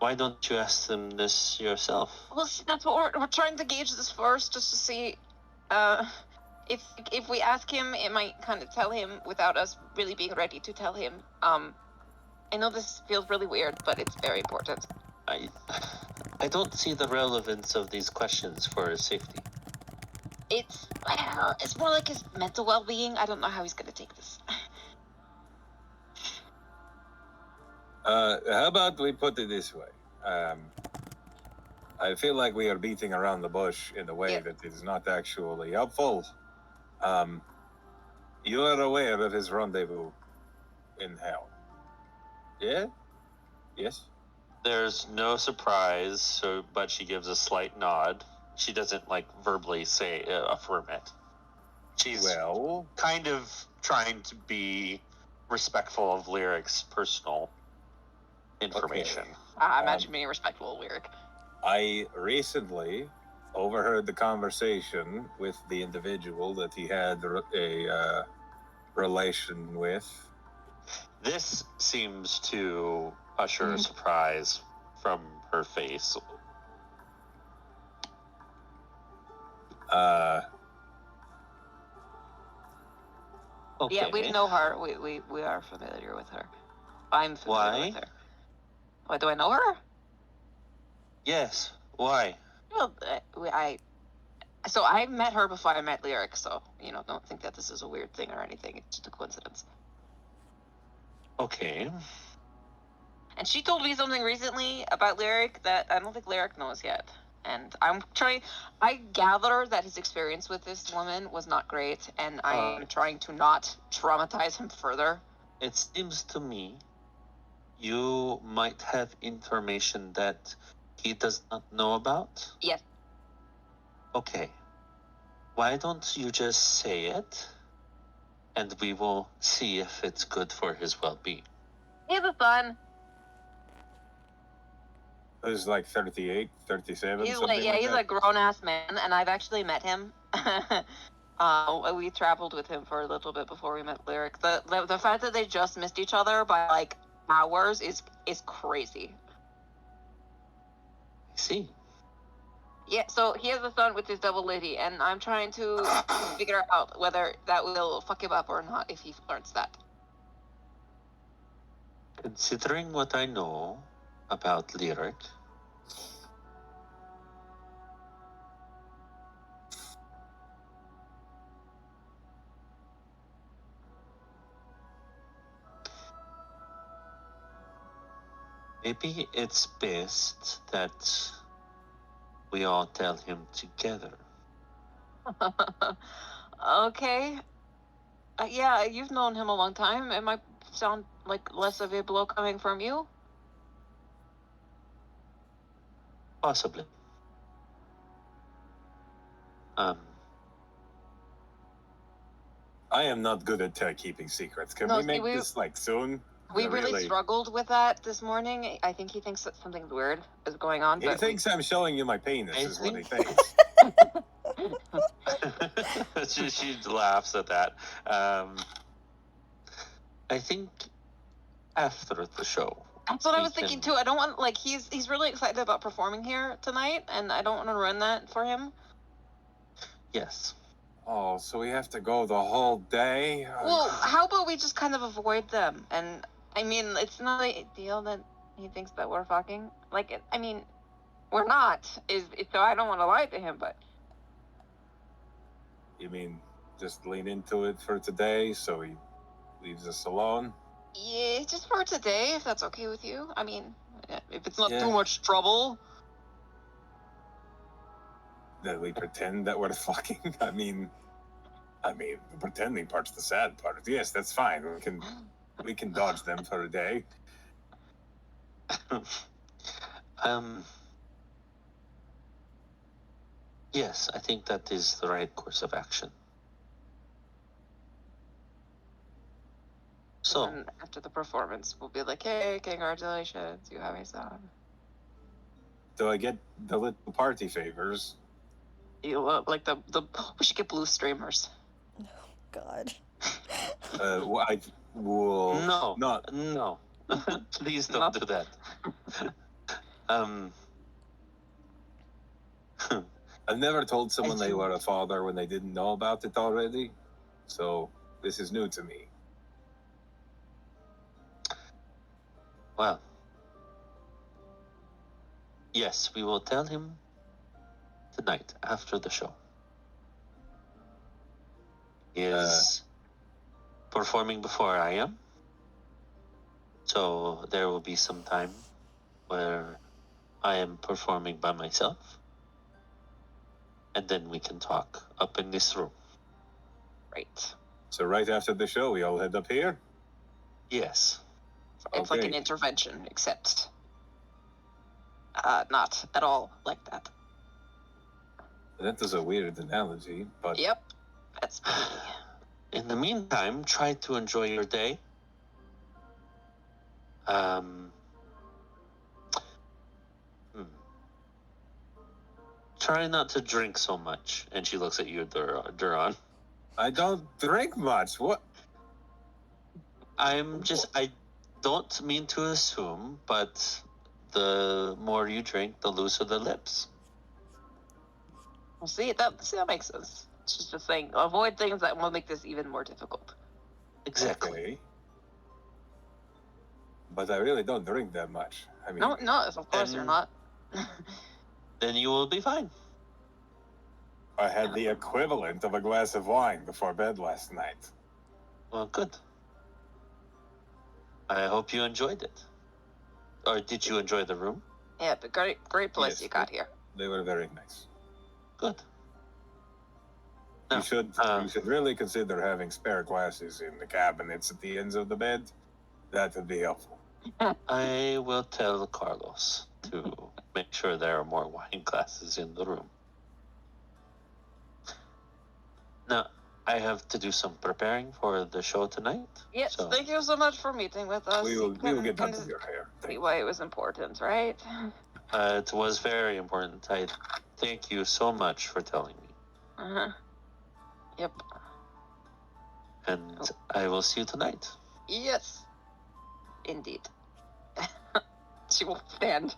why don't you ask them this yourself? Well, see, that's what we're trying to gauge this first, just to see, if we ask him, it might kind of tell him without us really being ready to tell him. I know this feels really weird, but it's very important. I don't see the relevance of these questions for his safety. It's more like his mental well-being. I don't know how he's gonna take this. How about we put it this way? I feel like we are beating around the bush in a way that is not actually helpful. You are aware of his rendezvous in hell. Yeah? Yes? There's no surprise, but she gives a slight nod. She doesn't verbally say affirm it. She's kind of trying to be respectful of Lyric's personal information. I imagine being respectful, Lyric. I recently overheard the conversation with the individual that he had a relation with. This seems to usher a surprise from her face. Okay. Yeah, we know her. We are familiar with her. I'm familiar with her. Why do I know her? Yes. Why? Well, so I met her before I met Lyric, so, don't think that this is a weird thing or anything. It's just a coincidence. Okay. And she told me something recently about Lyric that I don't think Lyric knows yet. And I gather that his experience with this woman was not great, and I'm trying to not traumatize him further. It seems to me you might have information that he does not know about? Yes. Okay. Why don't you just say it, and we will see if it's good for his well-being. He has a son. He's like 38, 37, He's something like he's that. a grown-ass man, and I've actually met him. We traveled with him for a little bit before we met Lyric. The fact that they just missed each other by, like, hours is crazy. I see. Yeah, so he has a son with his double lady, and I'm trying to figure out whether that will fuck him up or not if he learns that. Considering what I know about Lyric, maybe it's best that we all tell him together. Okay. Yeah, you've known him a long time. It might sound like less of a blow coming from you. Possibly. I am not good at keeping secrets. Can No, we see, make this soon? We really struggled with that this morning. I think he thinks that something weird is going on. He thinks I'm showing you my penis, is what he thinks. she laughs at that. I think after the show. That's what I was thinking too. I don't want he's really excited about performing here tonight, and I don't want to ruin that for him. Yes. Oh, so we have to go the whole day? Well, how about we just kind of avoid them? And I mean, it's not a deal that he thinks that we're fucking. We're not. So I don't want to lie to him, but. You mean just lean into it for today so he leaves us alone? Yeah, just for today, if that's okay with you. I mean, if it's not too much trouble. That we pretend that we're fucking? I mean, the pretending part's the sad part. Yes, that's fine. We can dodge them for a day. Yes, I think that is the right course of action. So and after the performance, we'll be like, "Hey, congratulations, you have a son." Do I get the little party favors? You look like the we should get blue streamers. Oh God. I will no. Please don't do that. I've never told someone they were a father when they didn't know about it already, so this is new to me. Well, yes, we will tell him tonight after the show. He is performing before I am, so there will be some time where I am performing by myself, and then we can talk up in this room. Right. So right after the show, we all head up here? Yes. It's like an intervention, except not at all like that. That is a weird analogy, but... Yep. That's in the meantime, try to enjoy your day. Try not to drink so much. And she looks at you, Duran. I don't drink much. What? I don't mean to assume, but the more you drink, the looser the lips. Well, see, that makes sense. She's just saying, avoid things that will make this even more difficult. Exactly. Okay. But I really don't drink that much. I mean, No, of course you're not. Then you will be fine. I had the equivalent of a glass of wine before bed last night. Well, good. I hope you enjoyed it. Or did you enjoy the room? Yeah, but great place Yes, you got here. They were very nice. Good. No, You should really consider having spare glasses in the cabinets at the ends of the bed. That would be helpful. I will tell Carlos to make sure there are more wine glasses in the room. Now, I have to do some preparing for the show tonight. Yes, so thank you so much for meeting with us. We will get done with your hair. See why it was important, right? it was very important. I thank you so much for telling me. Uh-huh. Yep. And I will see you tonight. Yes. Indeed. She will stand.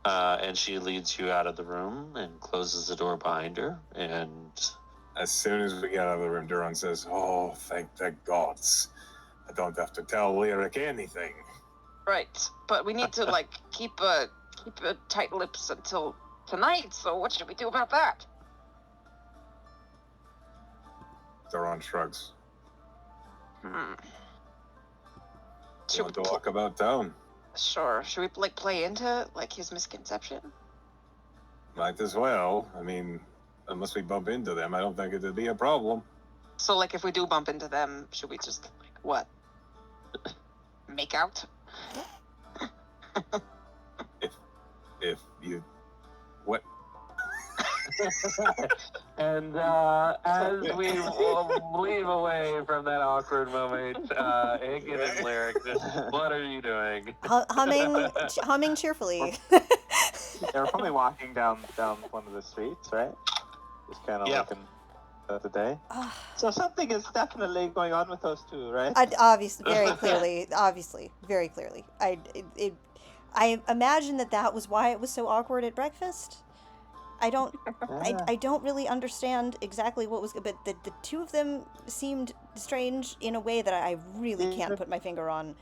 And she leads you out of the room and closes the door behind her. And As soon as we get out of the room, Duran says, "Oh, thank the gods. I don't have to tell Lyric anything." Right, but we need to keep tight lips until tonight. So what should we do about that? Duran shrugs. Hmm. You Should want we to walk about town? Sure. Should we play into his misconception? Might as well. I mean, unless we bump into them, I don't think it would be a problem. So if we do bump into them, should we just what? Make out? If you... What? And as we leave away from that awkward moment, Higgin and Lyric, what are you doing? Humming cheerfully. They're probably walking down one of the streets, right? Just kind of looking at the day. So something is definitely going on with those two, right? Obviously, very clearly. I imagine that was why it was so awkward at breakfast. I don't really understand exactly what was, but the two of them seemed strange in a way that I really can't put my finger on.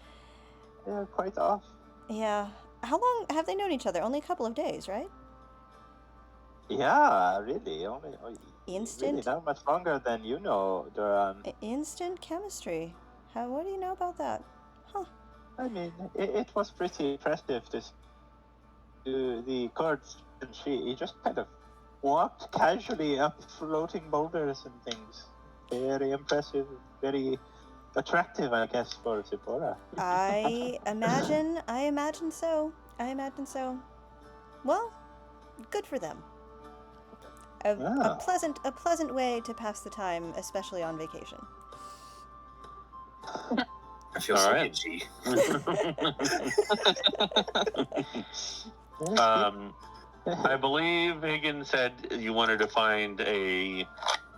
Yeah, quite off. Yeah. How long have they known each other? Only a couple of days, right? Yeah, really. Instant? Really not much longer than you know, Duran. Instant chemistry. What do you know about that? Huh. I mean, it was pretty impressive to the cards, and he just kind of walked casually up floating boulders and things. Very impressive, very attractive, I guess, for Zipporah. I imagine so. Well, good for them. A pleasant way to pass the time, especially on vacation. I feel so itchy. I believe Higgins said you wanted to find a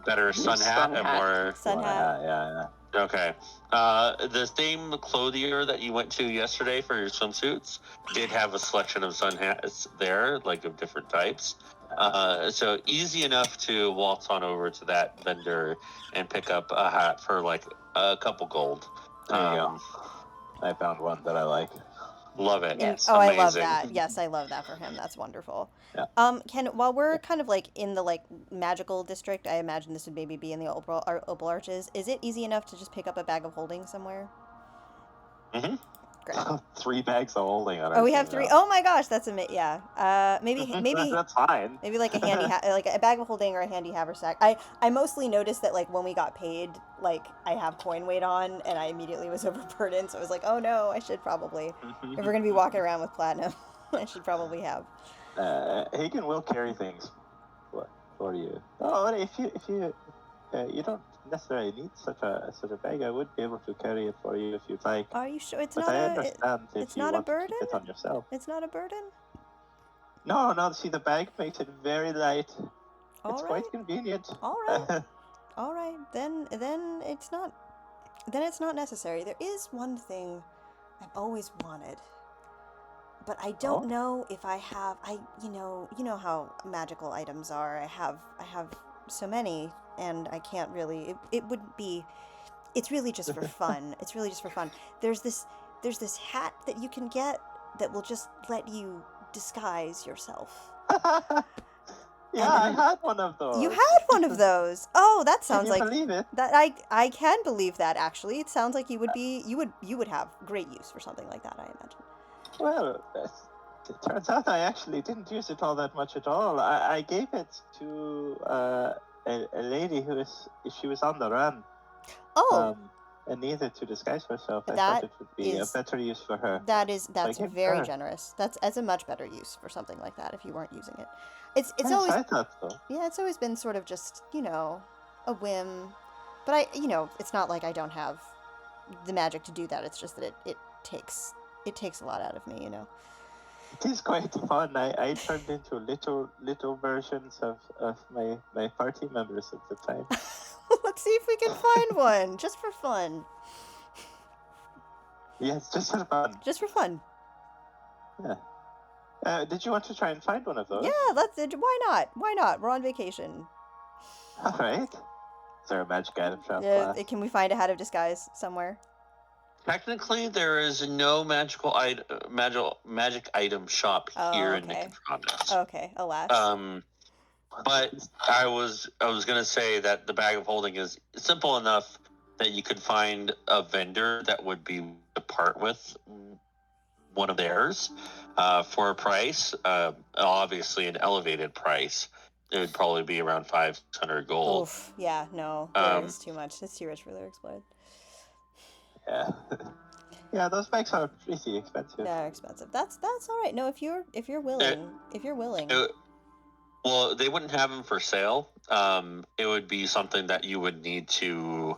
better sun hat and more. Sun hat. Yeah. Okay. The same clothier that you went to yesterday for your swimsuits did have a selection of sun hats there, of different types. So easy enough to waltz on over to that vendor and pick up a hat for a couple gold. There you go. I found one that I like. Love it. Yes. Oh, Amazing. I love that. Yes, I love that for him. That's wonderful. Yeah. While we're kind of in the magical district, I imagine this would maybe be in the Opal Arches. Is it easy enough to just pick up a bag of holding somewhere? Mm-hmm. Great. 3 bags of holding on. Oh, we have 3. Oh my gosh, that's yeah. Maybe that's fine. Maybe a handy a bag of holding or a handy haversack. I mostly noticed that when we got paid, I have coin weight on, and I immediately was overburdened. So I was like, oh no, I should probably, if we're gonna be walking around with platinum, I should probably have. Hagen will carry things for you. Oh, if you don't necessarily need such a bag. I would be able to carry it for you if you'd like. Are you sure it's But not I a? understand if it's you not a want to keep burden? it on yourself. It's not a burden. No. See, the bag makes it very light. All It's right. quite convenient. All right. All right. Then it's not. Then it's not necessary. There is one thing I've always wanted, but I don't Oh? know if I have. You know how magical items are. I have so many, and I can't really. It would be. It's really just for fun. It's really just for fun. There's this hat that you can get that will just let you disguise yourself. Yeah, And- I had one of those. You had one of those. Oh, that Can sounds you like believe it? that. I can believe that actually. It sounds like you would have great use for something like that. I imagine. Well, it turns out I actually didn't use it all that much at all. I gave it to a lady she was on the run. Oh, And needed to disguise herself. I That thought it would be a is- better use for her. that's gave it very her. generous. That's a much better use for something like that if you weren't using it. It's Yes, always I thought so. yeah, it's always been sort of just, a whim. But it's not like I don't have the magic to do that. It's just that it takes a lot out of me, It is quite fun. I turned into little versions of my party members at the time. Let's see if we can find one just for fun. Yes, just for fun. Just for fun. Yeah. Did you want to try and find one of those? Yeah, why not? Why not? We're on vacation. All right. Is there a magic item shop? Can we find a hat of disguise somewhere? Technically, there is no magic item shop Oh, here in okay. Nicotronis. Okay, alas. But I was gonna say that the bag of holding is simple enough that you could find a vendor that would be to part with one of theirs for a price, obviously an elevated price. It would probably be around 500 gold. Oof, yeah, no, there's too much. It's too rich for their explode. Yeah. Yeah, those bags are pretty expensive. They're expensive. That's all right. No, if you're willing, Well, they wouldn't have them for sale. It would be something that you would need to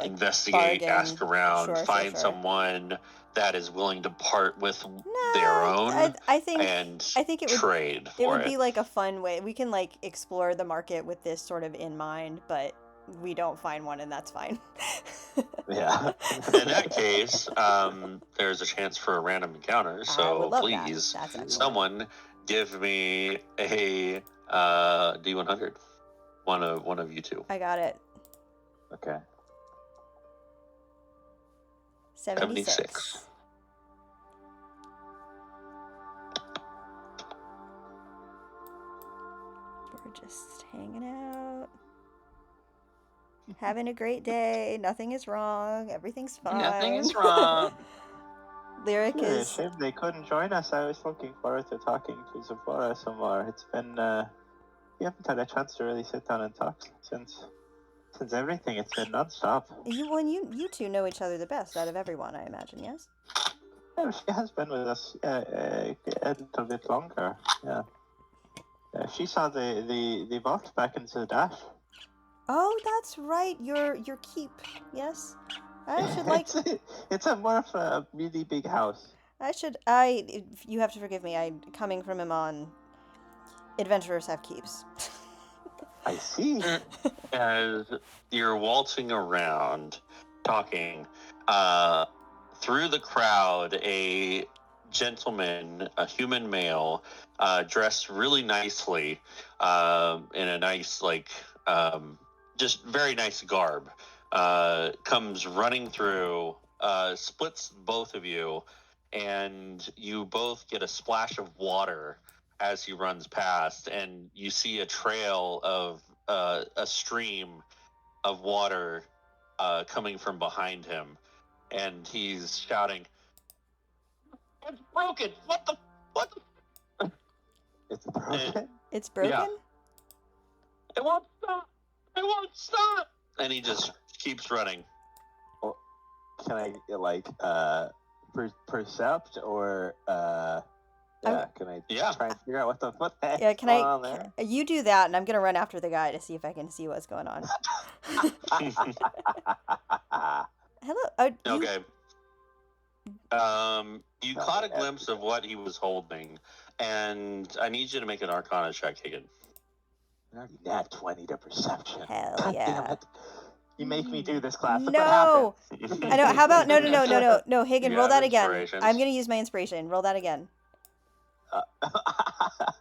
investigate, bargain. ask around, Sure, find sure. someone that is willing to part with No, their own I think and it would trade for it would be like a fun way. We can explore the market with this sort of in mind, but we don't find one, and that's fine. Yeah. In that case, there's a chance for a random encounter. I would So love please, that. That's excellent. someone give me a D100. One of you two. I got it. Okay. 76. We're just hanging out. Having a great day. Nothing is wrong. Everything's fine. Nothing is wrong. Lyric Sure, is shame they couldn't join us. I was looking forward to talking to Zafora some more. It's been we haven't had a chance to really sit down and talk since everything. It's been nonstop. you two know each other the best out of everyone, I imagine, yes? Yeah, she has been with us a little bit longer. Yeah. She saw the vault back in the dash. Oh, that's right. Your keep. Yes. I should like It's a more of a really big house. you have to forgive me. I'm coming from Iman. Adventurers have keeps. I see. As you're waltzing around, talking, through the crowd, a gentleman, a human male, dressed really nicely, in a nice, just very nice garb, comes running through, splits both of you, and you both get a splash of water as he runs past, and you see a trail of a stream of water coming from behind him, and he's shouting, "It's broken! What the? It's broken. It's broken? Yeah. It won't stop! It won't stop!" And he just keeps running. Can I percept or Can I Yeah. try and figure out what the heck Yeah, is going on there? you do that, and I'm gonna run after the guy to see if I can see what's going on. Hello. Okay. You caught a glimpse of what he was holding, and I need you to make an Arcana check, Higgin. Nat 20 to perception. Hell God yeah. damn it. You make me do this class. Look No. what happens. I know. How about no, Hagen, You roll have that again. inspirations. I'm gonna use my inspiration. Roll that again.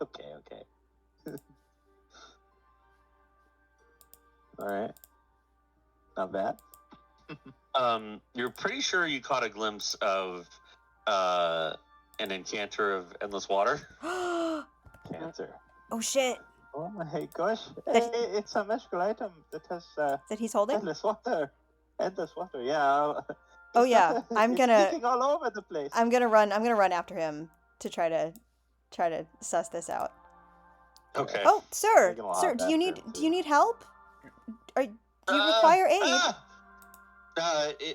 Okay. All right. Not bad. You're pretty sure you caught a glimpse of an incanter of endless water. Cancer. Oh shit. Oh my gosh. That- It's a magical item that has That he's holding? endless water. Endless water, yeah. Oh yeah. I'm It's gonna leaking all over the place. I'm gonna run after him to try to suss this out. Okay. Oh, sir. Taking a lot Sir, of do you that need too. do you need help? Do you require aid?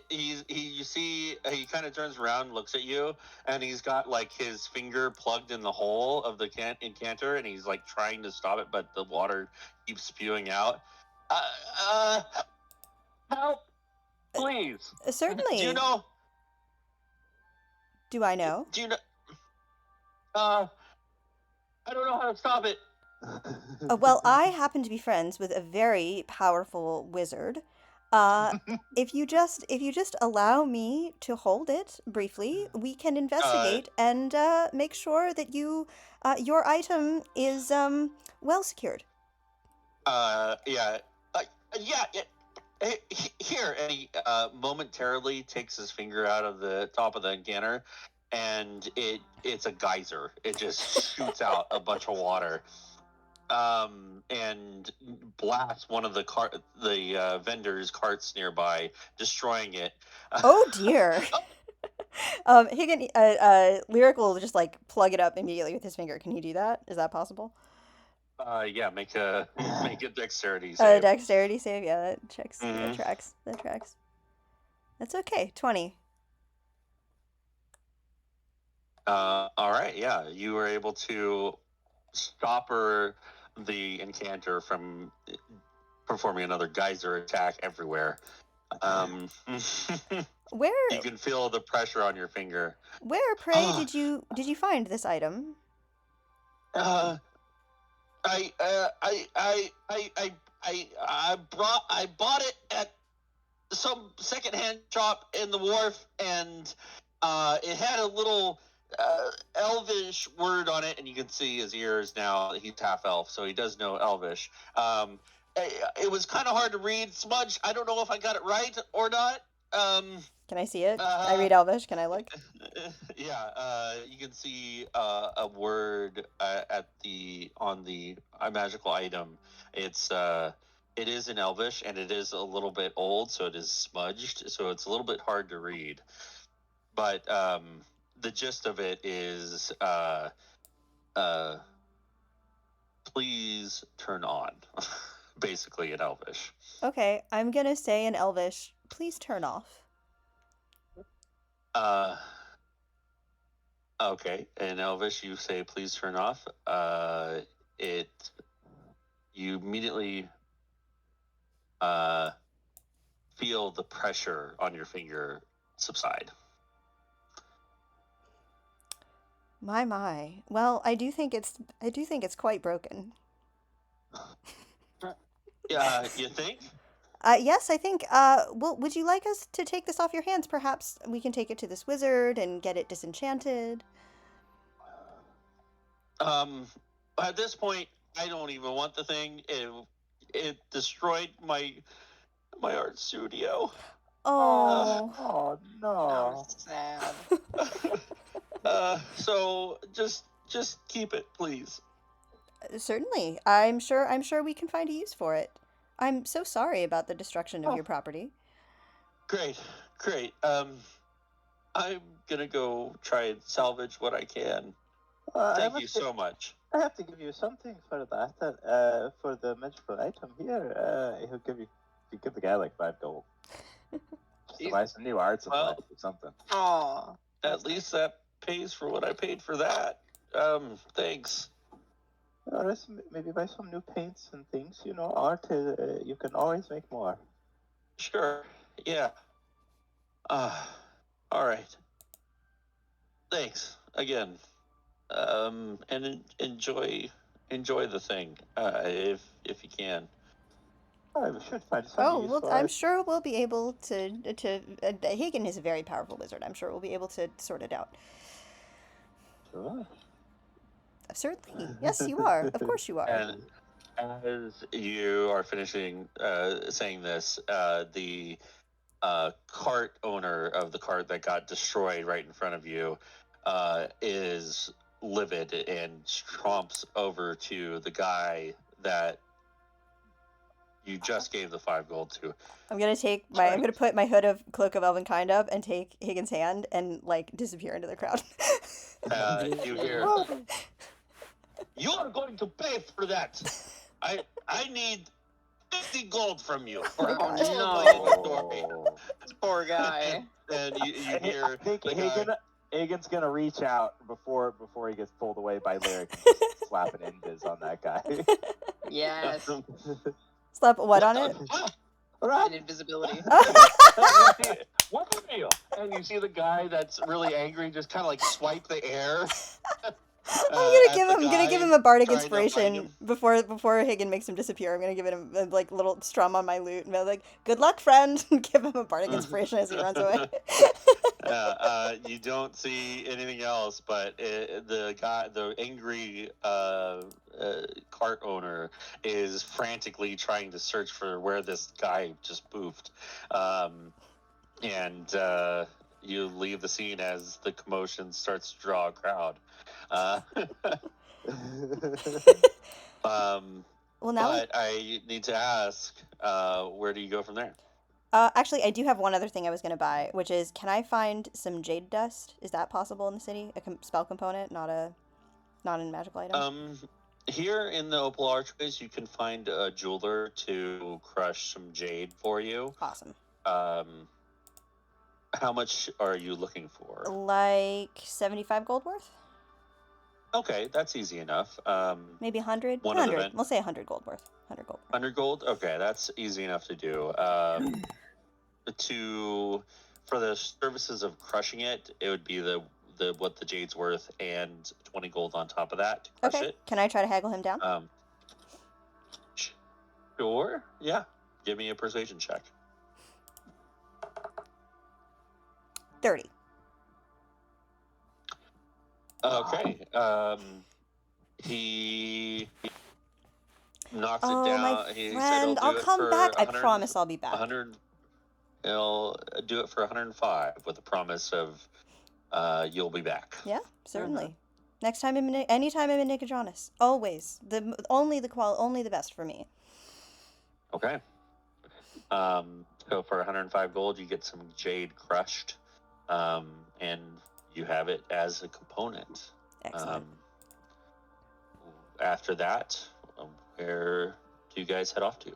You see, he kind of turns around, looks at you, and he's got like his finger plugged in the hole of the incanter, and he's like trying to stop it, but the water keeps spewing out. Help, please. Certainly. Do you know? Do I know? Do you know? I don't know how to stop it. Well, I happen to be friends with a very powerful wizard. If you just allow me to hold it briefly, we can investigate and make sure that your item is well secured. Yeah. Here, and he momentarily takes his finger out of the top of the incanter, and it's a geyser. It just shoots out a bunch of water. And blasts one of the vendor's carts nearby, destroying it. Oh dear. Higgin, Lyric will just like plug it up immediately with his finger. Can he do that? Is that possible? Yeah, make a dexterity save. Dexterity save. Yeah, that checks. Mhm. That tracks. That tracks. That's okay. 20. All right, yeah, you were able to stop the incanter from performing another geyser attack everywhere. Where You can feel the pressure on your finger. pray did you find this item? I bought it at some secondhand shop in the wharf, and it had a little elvish word on it, and you can see his ears now. He's half elf, so he does know elvish. It was kind of hard to read. Smudge, I don't know if I got it right or not. Can I see it? I read Elvish. Can I look? Yeah, you can see a word on the magical item. It is in Elvish, and it is a little bit old, so it is smudged, so it's a little bit hard to read. But the gist of it is, please turn on, basically in Elvish. Okay, I'm gonna say in Elvish, please turn off. Okay, in Elvish you say please turn off. You immediately feel the pressure on your finger subside. My. Well, I do think it's quite broken. Yeah, you think? Yes, I think. Well, would you like us to take this off your hands? Perhaps we can take it to this wizard and get it disenchanted. At this point, I don't even want the thing. It destroyed my art studio. Oh. Oh no. Sad. So just keep it, please. Certainly. I'm sure we can find a use for it. I'm so sorry about the destruction of your property. Great. I'm gonna go try and salvage what I can. Thank you so much. I have to give you something for that. For the magical item here, he'll give the guy like 5 gold. Just to buy some new art supplies or something. Aw. At least that pays for what I paid for that. Thanks. Let's maybe buy some new paints and things. You know, art. You can always make more. Sure. Yeah. All right. Thanks again. Enjoy the thing. If you can. Oh, we should find some Oh, use well, for I'm it. sure we'll be able to. Hagen is a very powerful wizard. I'm sure we'll be able to sort it out. Sure. Certainly. Yes, you are. Of course you are. And as you are finishing saying this, the cart owner of the cart that got destroyed right in front of you is livid and tromps over to the guy that you just gave the 5 gold to. I'm gonna put my hood of cloak of elven kind up and take Higgins' hand and like disappear into the crowd. You hear, you are going to pay for that. I need 50 gold from you for Oh, all God. of my inventory. Poor guy. And you hear I think the guy, Hagen's gonna reach out before he gets pulled away by Lyric and just slap an invis on that guy. Yes. Slap what on it? And invisibility. What's the deal? And you see the guy that's really angry just kind of like swipe the air. I'm gonna give him a bardic trying to find inspiration him. before Hagen makes him disappear. I'm gonna give him a like little strum on my lute and be like, "Good luck, friend." And give him a bardic inspiration as he runs away. You don't see anything else, but the angry cart owner is frantically trying to search for where this guy just poofed. And you leave the scene as the commotion starts to draw a crowd. Well, now But I need to ask, where do you go from there? actually, I do have one other thing I was gonna buy, which is, can I find some jade dust? Is that possible in the city? A spell component, not a magical item. Here in the Opal Archways, you can find a jeweler to crush some jade for you. Awesome. How much are you looking for? Like 75 gold worth? Okay, that's easy enough. Maybe 100? One of the 100. men- We'll say 100 gold worth. 100 gold worth. 100 gold? Okay, that's easy enough to do. For the services of crushing it, it would be the what the jade's worth and 20 gold on top of that to crush Okay. it. Can I try to haggle him down? Sure. Yeah. Give me a persuasion check. 30. Okay. He knocks it Oh, down. my He said friend, he'll do I'll it come for back. I 100 promise I'll be back. 100. He'll do it for 105 with the promise of you'll be back. Yeah, certainly. Next time anytime I'm in Nicodranas. Always. Only the best for me. Okay. So for 105 gold, you get some jade crushed, and you have it as a component. Excellent. After that, where do you guys head off to?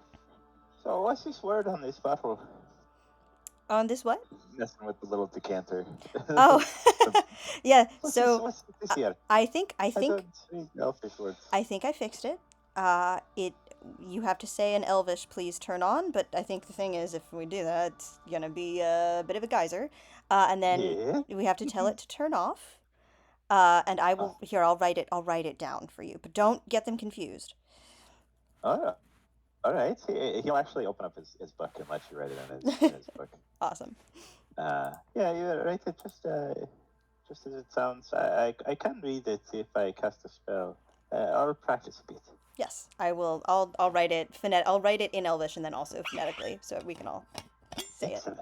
So what's his word on this bottle? On this what? Messing with the little decanter. Oh, yeah. So what's this here? I think I don't read Elfish words. I fixed it. You have to say in Elvish, please turn on. But I think the thing is, if we do that, it's gonna be a bit of a geyser. And then we have to tell it to turn off. And I will here. I'll write it down for you. But don't get them confused. Oh, all right. He'll actually open up his book and let you write it in his book. Awesome. Yeah, you write it just as it sounds. I can read it if I cast a spell. I'll practice a bit. Yes, I will. I'll write it I'll write it in Elvish and then also phonetically, so we can all say Excellent.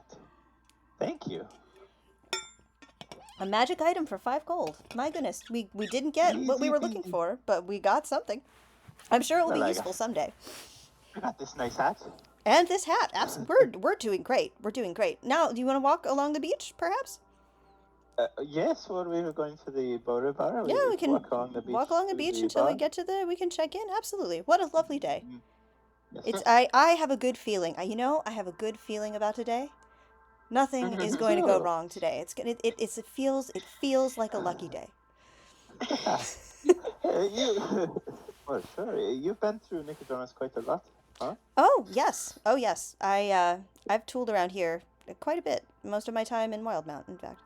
Thank you. it. A magic item for 5 gold. My goodness, we didn't get what we were looking for, but we got something. I'm sure it will be useful someday. I got this nice hat. And this hat, absolutely. We're doing great. We're doing great. Now, do you want to walk along the beach, perhaps? Yes, when we were going to the Boda Bar. Yeah, we can walk along the beach. Walk along the beach until we get to we can check in. Absolutely. What a lovely day. Yes, It's sir. I have a good feeling. I have a good feeling about today. Nothing is going to go Sure. wrong today. It feels like a lucky day. You, well, sure. You've been through Nicodemus quite a lot, huh? Oh yes, oh yes. I've tooled around here quite a bit. Most of my time in Wildmount, in fact.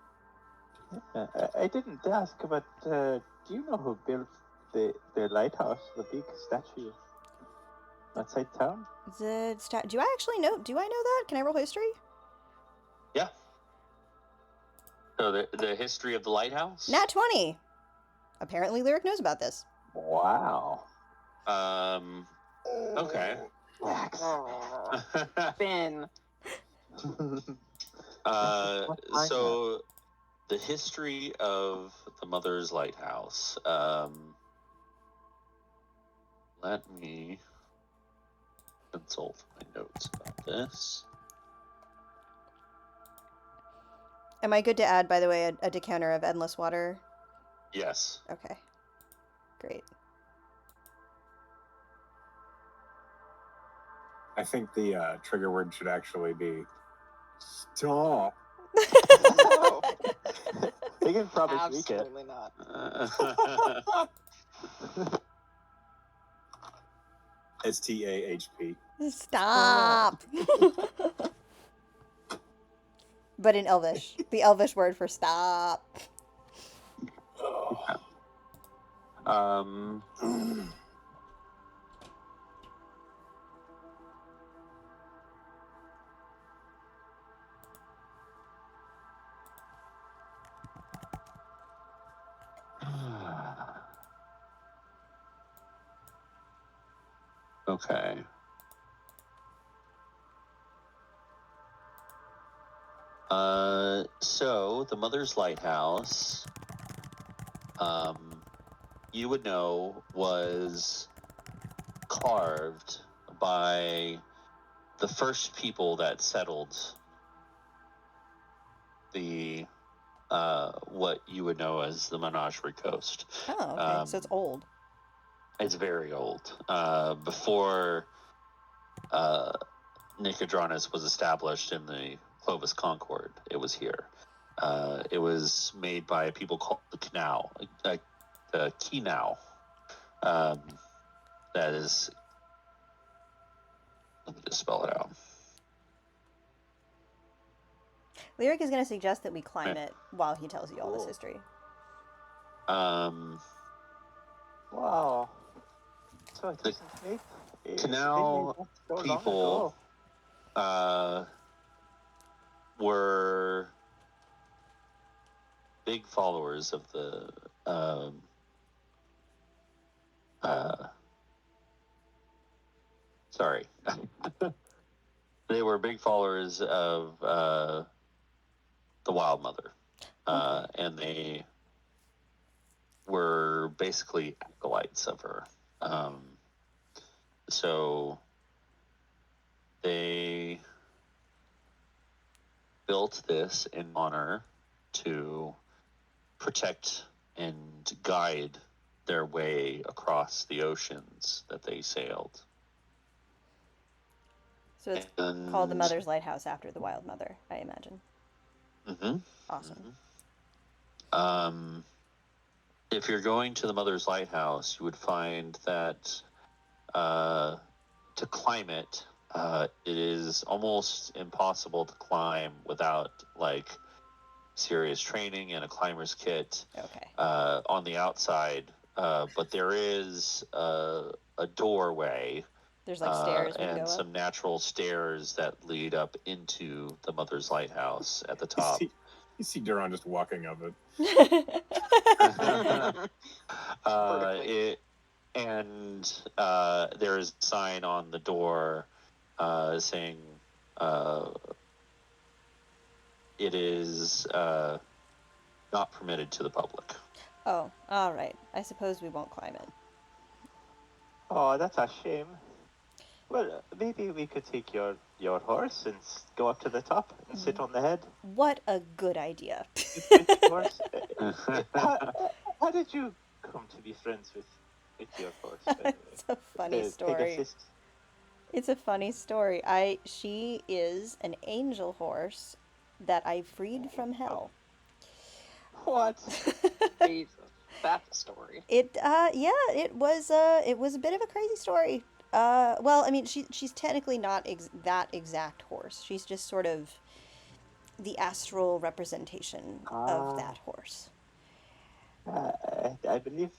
I didn't ask, but do you know who built the lighthouse, the big statue outside town? Do I actually know? Do I know that? Can I roll history? Yeah. So the history of the lighthouse. Nat 20. Apparently, Lyric knows about this. Wow. Okay. Finn. So the history of the Mother's Lighthouse. Let me consult my notes about this. Am I good to add, by the way, a decanter of endless water? Yes. Okay. Great. I think the trigger word should actually be stop. No. They can probably tweak it. Absolutely not. STAHP. Stop! But in Elvish. The Elvish word for stop. um. Okay. So the Mother's Lighthouse, you would know, was carved by the first people that settled the what you would know as the Menagerie Coast. Oh, okay. So it's old. It's very old. Before Nicodranus was established in the Clovis Concord, it was here. It was made by a people called the Canal, the Kinau. That is, let me just spell it out. Lyric is going to suggest that we climb it while he tells you all this history. Wow. So The Canal people were big followers of the sorry. They were big followers of the Wild Mother. And they were basically acolytes of her. So they built this in honor to protect and guide their way across the oceans that they sailed. So it's called the Mother's Lighthouse after the Wild Mother, I imagine. Mm-hmm. Awesome. Mm-hmm. If you're going to the Mother's Lighthouse, you would find that to climb it, it is almost impossible to climb without like serious training and a climber's kit. Okay. On the outside, but there is a doorway. There's like stairs we and go up. some natural stairs that lead up into the Mother's Lighthouse at the top. You see Duran just walking up it. There is a sign on the door saying it is not permitted to the public. Oh, all right. I suppose we won't climb it. Oh, that's a shame. Well, maybe we could take your horse and go up to the top and sit on the head. What a good idea. Horse. How did you come to be friends with your horse? It's a funny story. It's a funny story. She is an angel horse that I freed from hell. What? That story. It it was a bit of a crazy story. Well, I mean, she's technically not that exact horse. She's just sort of the astral representation of Ah, that horse. I believe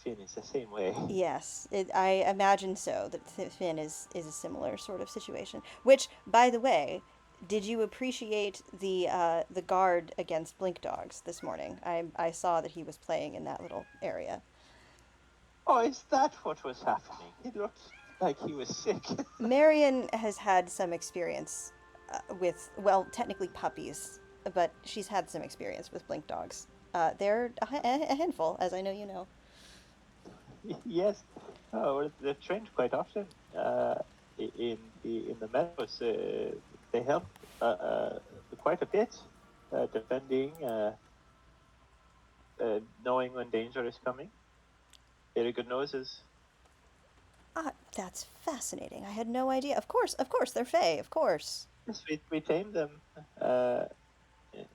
Finn is the same way. Yes, I imagine so. That Finn is a similar sort of situation. Which, by the way, did you appreciate the guard against blink dogs this morning? I saw that he was playing in that little area. Oh, is that what was happening? He looked like he was sick. Marion has had some experience with, well, technically puppies, but she's had some experience with blink dogs. They're a handful, as I know you know. Yes. Oh, well, they're trained quite often. In the meadows, they help quite a bit, defending, knowing when danger is coming. Very good noses. Ah, that's fascinating. I had no idea. Of course, they're Fae, of course. Yes, we tame them.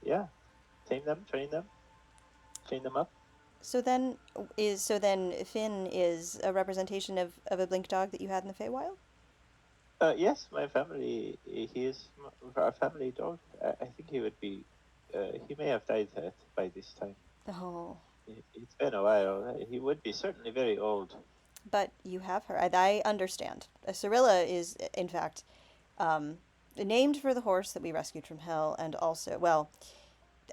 Yeah, tame them, train them up. So then, Finn is a representation of a blink dog that you had in the Feywild? Yes, my family. He is our family dog. I think he would be. He may have died by this time. Oh, It's been a while. He would be certainly very old. but you have her. I understand. Cyrilla is, in fact, named for the horse that we rescued from hell, and also, well,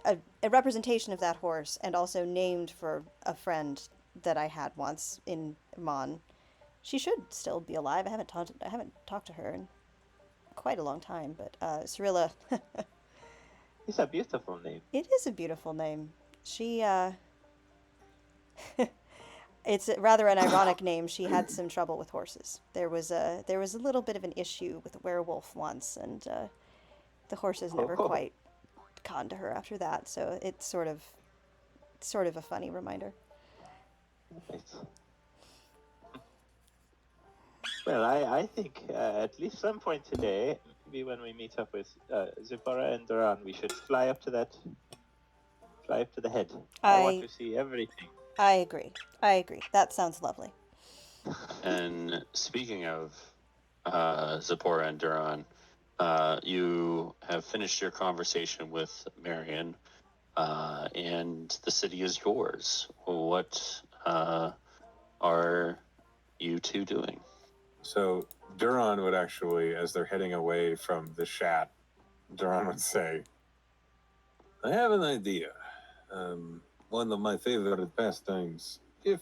a representation of that horse, and also named for a friend that I had once in Mon. She should still be alive. I haven't talked to her in quite a long time, but Cyrilla, It's a beautiful name. it is a beautiful name. She it's rather an ironic name. She had some trouble with horses. There was a little bit of an issue with a werewolf once, and the horses never Oh. quite conned to her after that. So it's sort of a funny reminder. Right. Well, I think at least some point today, maybe when we meet up with Zipporah and Duran, we should fly up to the head. I want to see everything. I agree. That sounds lovely. And speaking of Zipporah and Duran, you have finished your conversation with Marion, and the city is yours. What are you two doing? So Duran would actually, as they're heading away from the shat, Duran would say, I have an idea. One of my favorite pastimes, if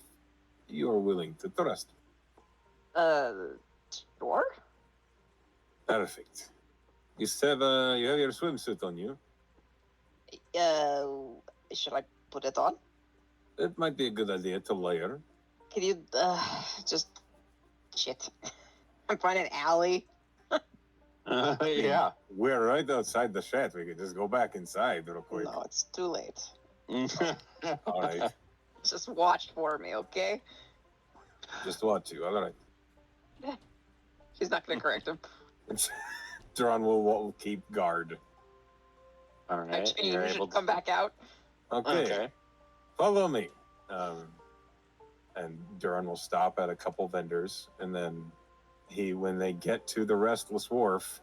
you're willing to trust. Sure. Perfect. You have your swimsuit on you. Should I put it on? It might be a good idea to layer. Can you, just... Shit. I'm finding an alley. Yeah. We're right outside the shed. We could just go back inside real quick. No, it's too late. All right. Just watch for me, okay? Just watch you. All right. She's not gonna correct him. Duran will keep guard. All I right. change You're and able come back out. Okay. Follow me. And Duran will stop at a couple vendors, and then when they get to the Restless Wharf,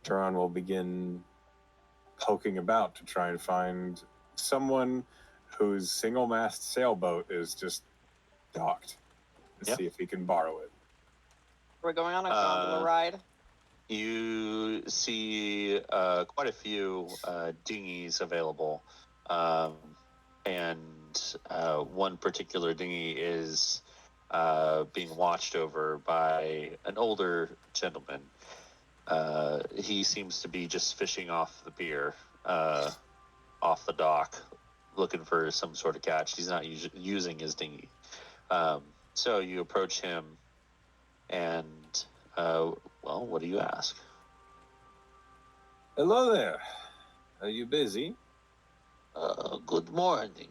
Duran will begin poking about to try and find someone whose single-mast sailboat is just docked, and Yep. see if he can borrow it. We're going on a gondola ride. You see quite a few dinghies available, and one particular dinghy is being watched over by an older gentleman. He seems to be just fishing off the pier, off the dock, looking for some sort of catch. He's not using his dinghy. So you approach him, and well, what do you ask? Hello there. Are you busy? Good morning.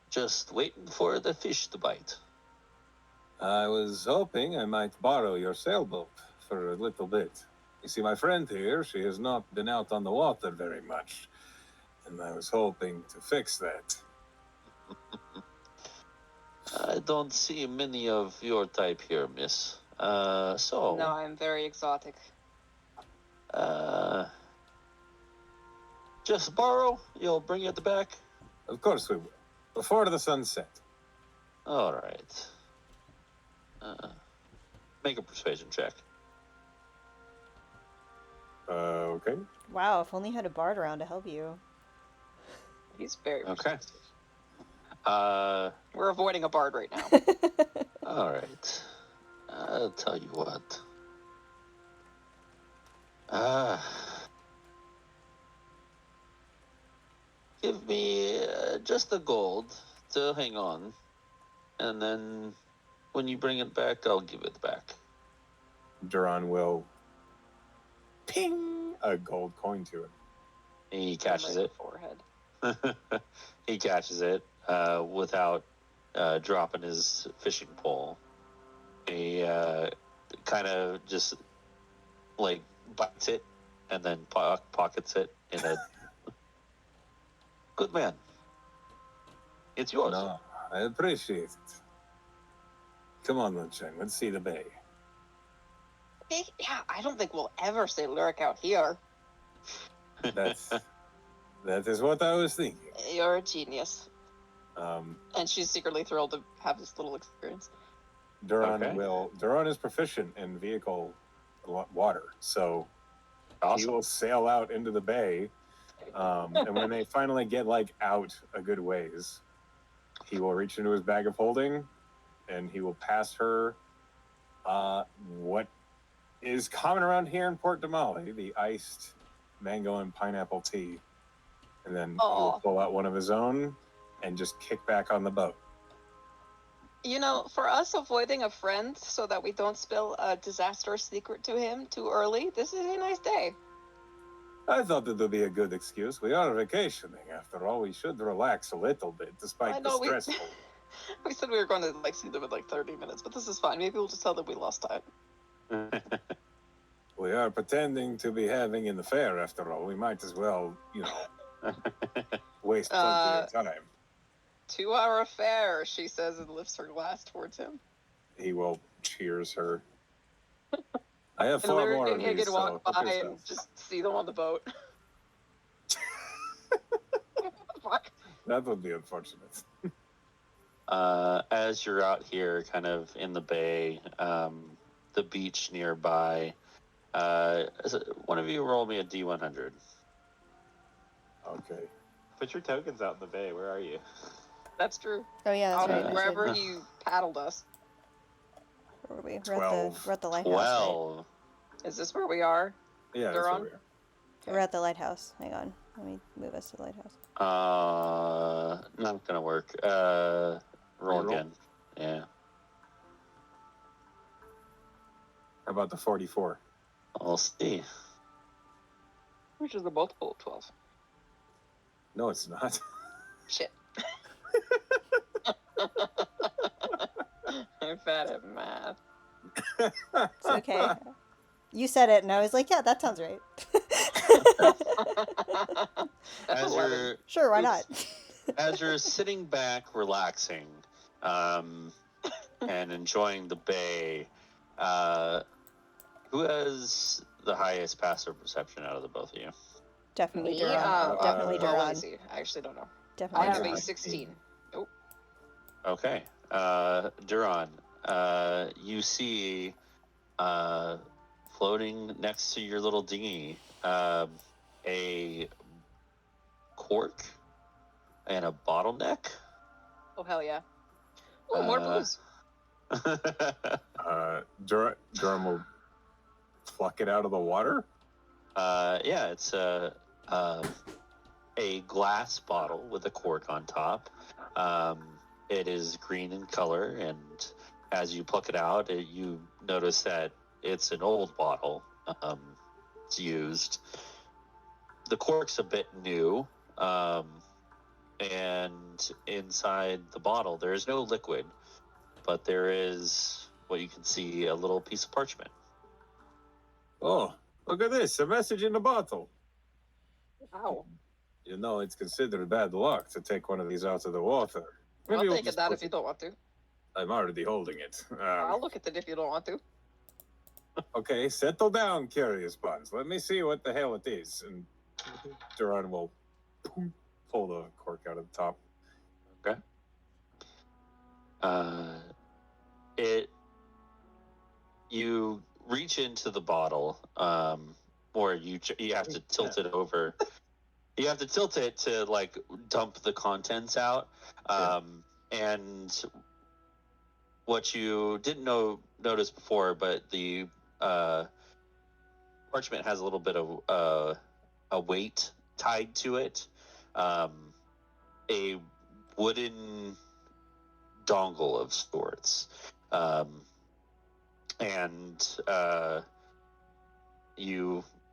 Just waiting for the fish to bite. I was hoping I might borrow your sailboat for a little bit. You see, my friend here, she has not been out on the water very much. and I was hoping to fix that. I don't see many of your type here, miss. So... No, I'm very exotic. Just borrow? You'll bring it back? Of course we will. Before the sunset. All right. Make a persuasion check. Okay. Wow, if only you had a bard around to help you. He's very Okay. We're avoiding a bard right now. All right. I'll tell you what. Give me just the gold to hang on, and then when you bring it back, I'll give it back. Duran will ping a gold coin to him. He catches Right it. Forehead. He catches it without dropping his fishing pole. He kind of just like bites it and then pockets it in a. Good man. It's yours. No, I appreciate it. Come on, Lunchang, let's see the bay. Yeah, I don't think we'll ever say lyric out here. That is what I was thinking. You're a genius. Um, And she's secretly thrilled to have this little experience. Duran is proficient in vehicle water, so he Awesome. will sail out into the bay. And when they finally get out a good ways, he will reach into his bag of holding and he will pass her what is common around here in Port Damali, the iced mango and pineapple tea. And then he will pull out one of his own and just kick back on the boat. You know, for us avoiding a friend so that we don't spill a disastrous secret to him too early, this is a nice day. I thought that would be a good excuse. We are vacationing. After all, we should relax a little bit, despite the stressful. We said we were going to see them in 30 minutes, but this is fine. Maybe we'll just tell them we lost time. We are pretending to be having an affair, after all. We might as well, waste plenty of time. 2-hour affair, she says, and lifts her glass towards him. He will cheers her. I have And 4 Lyric more and of he these, could so walk help by yourself. and just see them on the boat. What the fuck? That would be unfortunate. As you're out here, kind of in the bay, the beach nearby, one of you roll me a D100. Okay. Put your tokens out in the bay. Where are you? That's true. Oh yeah, that's right. I Wherever should- you paddled us. Where were we? 12. We're at the lighthouse. 12. Is this where we are? Yeah, that's Duran? what we are. Right? We're at the lighthouse. Hang on. Let me move us to the lighthouse. Not gonna work. Roll again. Yeah. How about the 44? I'll see. Which is a multiple of 12. No, it's not. Shit. I'm bad at math. It's okay. You said it, and I was like, yeah, that sounds right. That's As 11. you're Sure, why not? as you're sitting back, relaxing, and enjoying the bay, who has the highest passive perception out of the both of you? Definitely Me? Duran. Definitely Well, Duran. let's see. I actually don't know. Definitely I have Duran. a 16. Okay. Duran, you see floating next to your little dinghy a cork and a bottleneck. Oh, hell yeah. Oh, more booze. Durham will pluck it out of the water. Yeah, it's a glass bottle with a cork on top. It is green in color, and as you pluck it out, you notice that it's an old bottle. It's used. The cork's a bit new, and inside the bottle there is no liquid, but there is what you can see, a little piece of parchment. Oh, look at this! A message in the bottle. Wow. You know, it's considered bad luck to take one of these out of the water. I'll we'll take it just down put if you don't want to. I'm already holding it. I'll look at it if you don't want to. Okay, settle down, Curious Buns. Let me see what the hell it is. And Duran will pull the cork out of the top. Okay. You reach into the bottle, or you have to tilt it over. You have to tilt it to like dump the contents out. And what you didn't notice before, but the parchment has a little bit of a weight tied to it. A wooden dongle of sorts.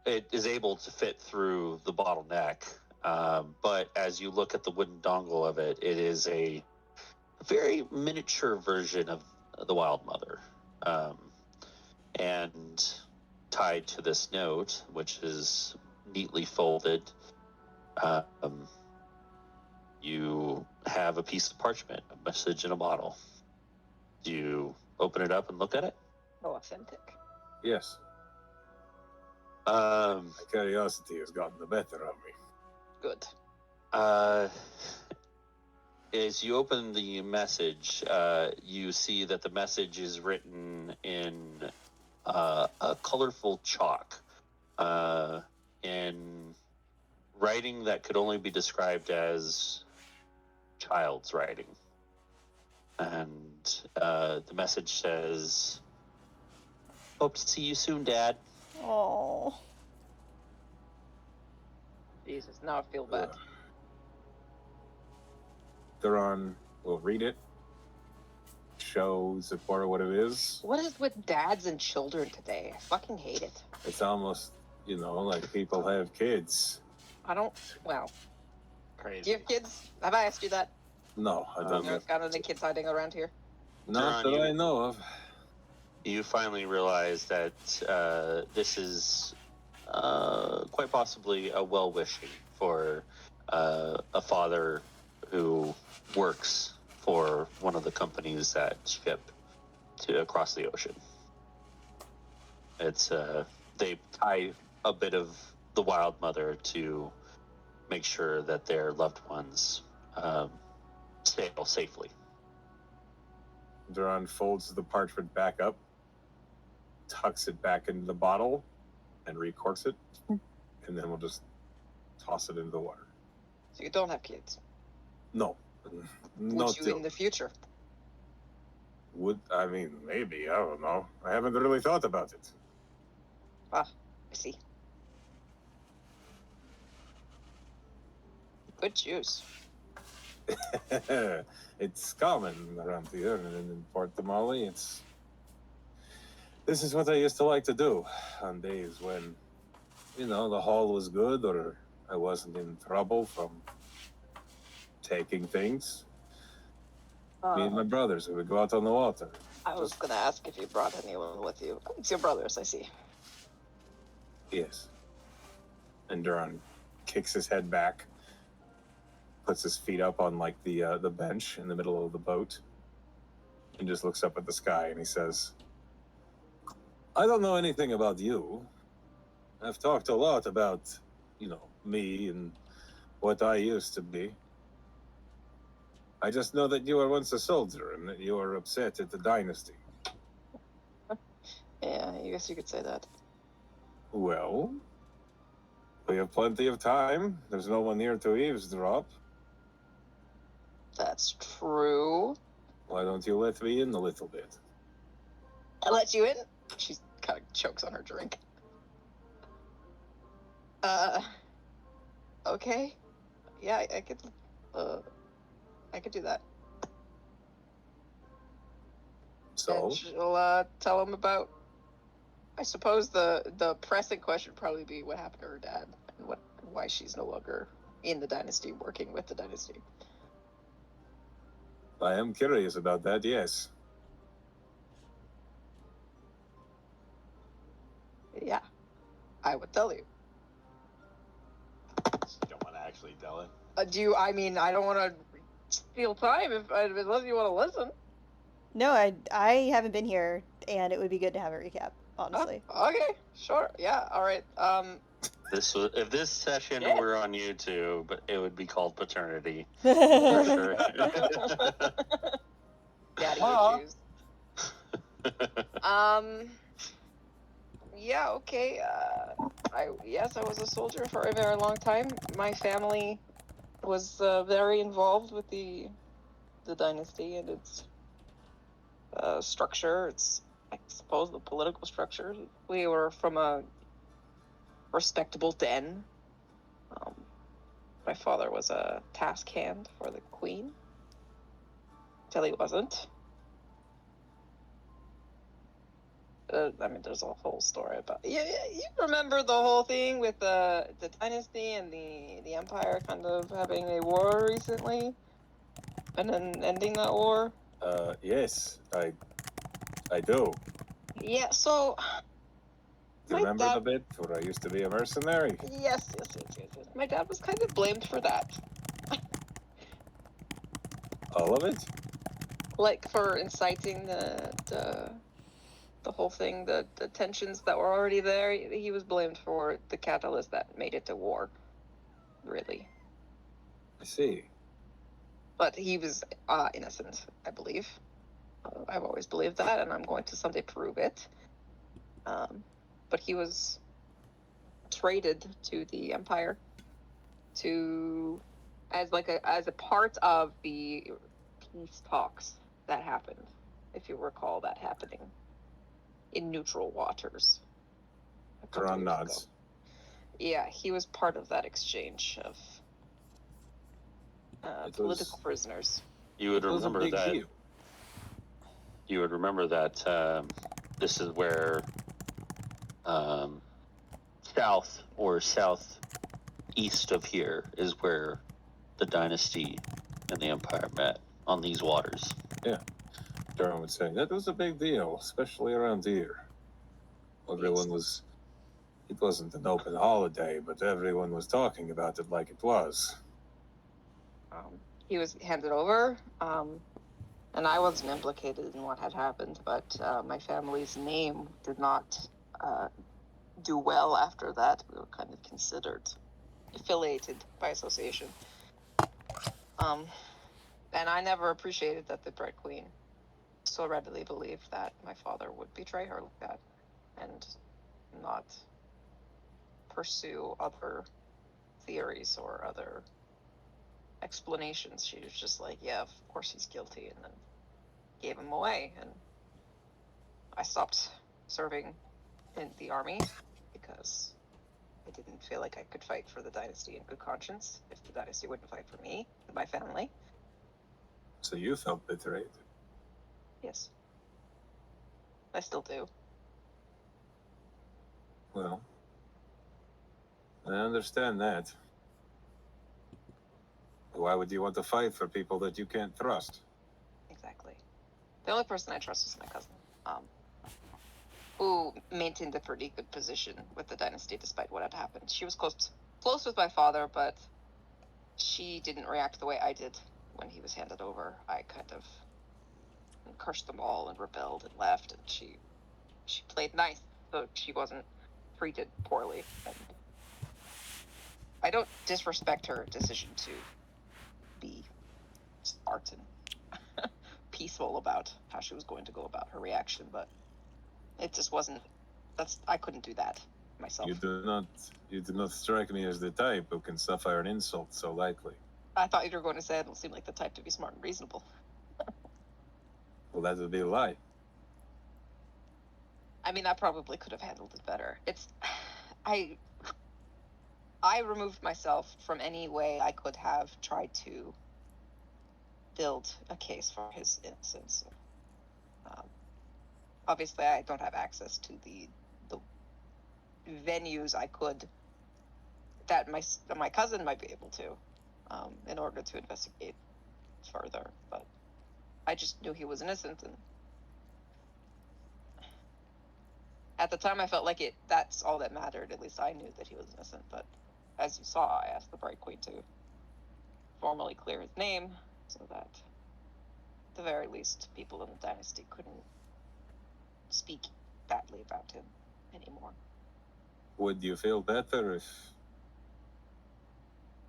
It is able to fit through the bottleneck, but as you look at the wooden dongle of it, it is a very miniature version of the Wild Mother, and tied to this note, which is neatly folded. You have a piece of parchment, a message in a bottle. Do you open it up and look at it? Oh, authentic. Yes. My My curiosity has gotten the better of me. Good. As you open the message, you see that the message is written in a colorful chalk, in writing that could only be described as child's writing. And the message says, "Hope to see you soon, Dad." Oh. Jesus, now I feel bad. Duran will read it, show Zipporah what it is. What is with dads and children today? I fucking hate it. It's almost, like people have kids. I don't. Well, Crazy. do you have kids? Have I asked you that? No, I don't You have. got any kids hiding around here? Not Duran, that I know of. You finally realize that this is quite possibly a well-wishing for a father who works for one of the companies that ship to across the ocean. It's they tie a bit of the Wild Mother to make sure that their loved ones sail safely. Duran folds the parchment back up, tucks it back into the bottle, and recorks it, and then we'll just toss it into the water. So you don't have kids? No. Would Not you till. in the future? Maybe, I don't know. I haven't really thought about it. I see. Good juice. It's common around here, and in Port Tamale, this is what I used to like to do on days when, the haul was good or I wasn't in trouble from taking things. Me and my brothers, we would go out on the water. I was gonna ask if you brought anyone with you. It's your brothers, I see. Yes. And Duran kicks his head back, puts his feet up on the bench in the middle of the boat, and just looks up at the sky and he says, "I don't know anything about you. I've talked a lot about, me and what I used to be. I just know that you were once a soldier and that you were upset at the dynasty." Yeah, I guess you could say that. Well, we have plenty of time. There's no one here to eavesdrop. That's true. Why don't you let me in a little bit? I let you in? She kind of chokes on her drink. Okay. Yeah, I could do that. So, And she'll tell him about. I suppose the pressing question would probably be what happened to her dad and why she's no longer in the dynasty, working with the dynasty. I am curious about that, yes. Yeah, I would tell you. Don't want to actually actually, Dylan. Do you? I mean, I don't want to steal time unless you want to listen. No, I haven't been here, and it would be good to have a recap, honestly. Okay, sure, yeah, all right. If this session Yeah. were on YouTube, it would be called paternity. For For sure. Daddy Aw. issues. Yeah, okay. I was a soldier for a very long time. My family was very involved with the dynasty and its structure. Its, I suppose, the political structure. We were from a respectable den. My father was a task hand for the queen. Till he wasn't. I mean, there's a whole story about. Yeah, you remember the whole thing with the dynasty and the empire kind of having a war recently, and then ending that war. Yes, I do. Yeah. So. Do you remember the bit where I used to be a mercenary? Yes. My dad was kind of blamed for that. All of it? Like for inciting the whole thing, the tensions that were already there. He was blamed for the catalyst that made it to war. Really. I see. But he was innocent, I believe. I've always believed that, and I'm going to someday prove it. But he was traded to the Empire as a part of the peace talks that happened, if you recall that happening in neutral waters. Karan nods. Yeah, he was part of that exchange of political prisoners. You would remember that. Deal. You would remember that this is where south or southeast of here is where the dynasty and the empire met on these waters. Yeah, Durham would say that was a big deal, especially around here. Everyone was. It wasn't an open holiday, but everyone was talking about it like it was. He was handed over, and I wasn't implicated in what had happened, but my family's name did not do well after that. We were kind of considered affiliated by association. And I never appreciated that the Bright Queen so readily believed that my father would betray her like that and not pursue other theories or other explanations. She was just like, yeah, of course he's guilty, and then gave him away. And I stopped serving in the army because I didn't feel like I could fight for the dynasty in good conscience if the dynasty wouldn't fight for me and my family. So you felt betrayed? Yes. I still do. Well, I understand that. Why would you want to fight for people that you can't trust? Exactly. The only person I trust is my cousin, who maintained a pretty good position with the dynasty despite what had happened. She was close with my father, but she didn't react the way I did when he was handed over. I kind of cursed them all and rebelled and left, and she played nice, so she wasn't treated poorly. And I don't disrespect her decision to be smart and peaceful about how she was going to go about her reaction, but it just wasn't. I couldn't do that myself. You do not strike me as the type who can suffer an insult so lightly. I thought you were going to say I don't seem like the type to be smart and reasonable. Well, that would be a lie. I mean, I probably could have handled it better. I removed myself from any way I could have tried to build a case for his innocence. Obviously, I don't have access to the venues I could that my cousin might be able to in order to investigate further. But I just knew he was innocent, and at the time I felt like that's all that mattered. At least I knew that he was innocent, but as you saw, I asked the Bright Queen to formally clear his name so that, at the very least, people in the dynasty couldn't speak badly about him anymore. Would you feel better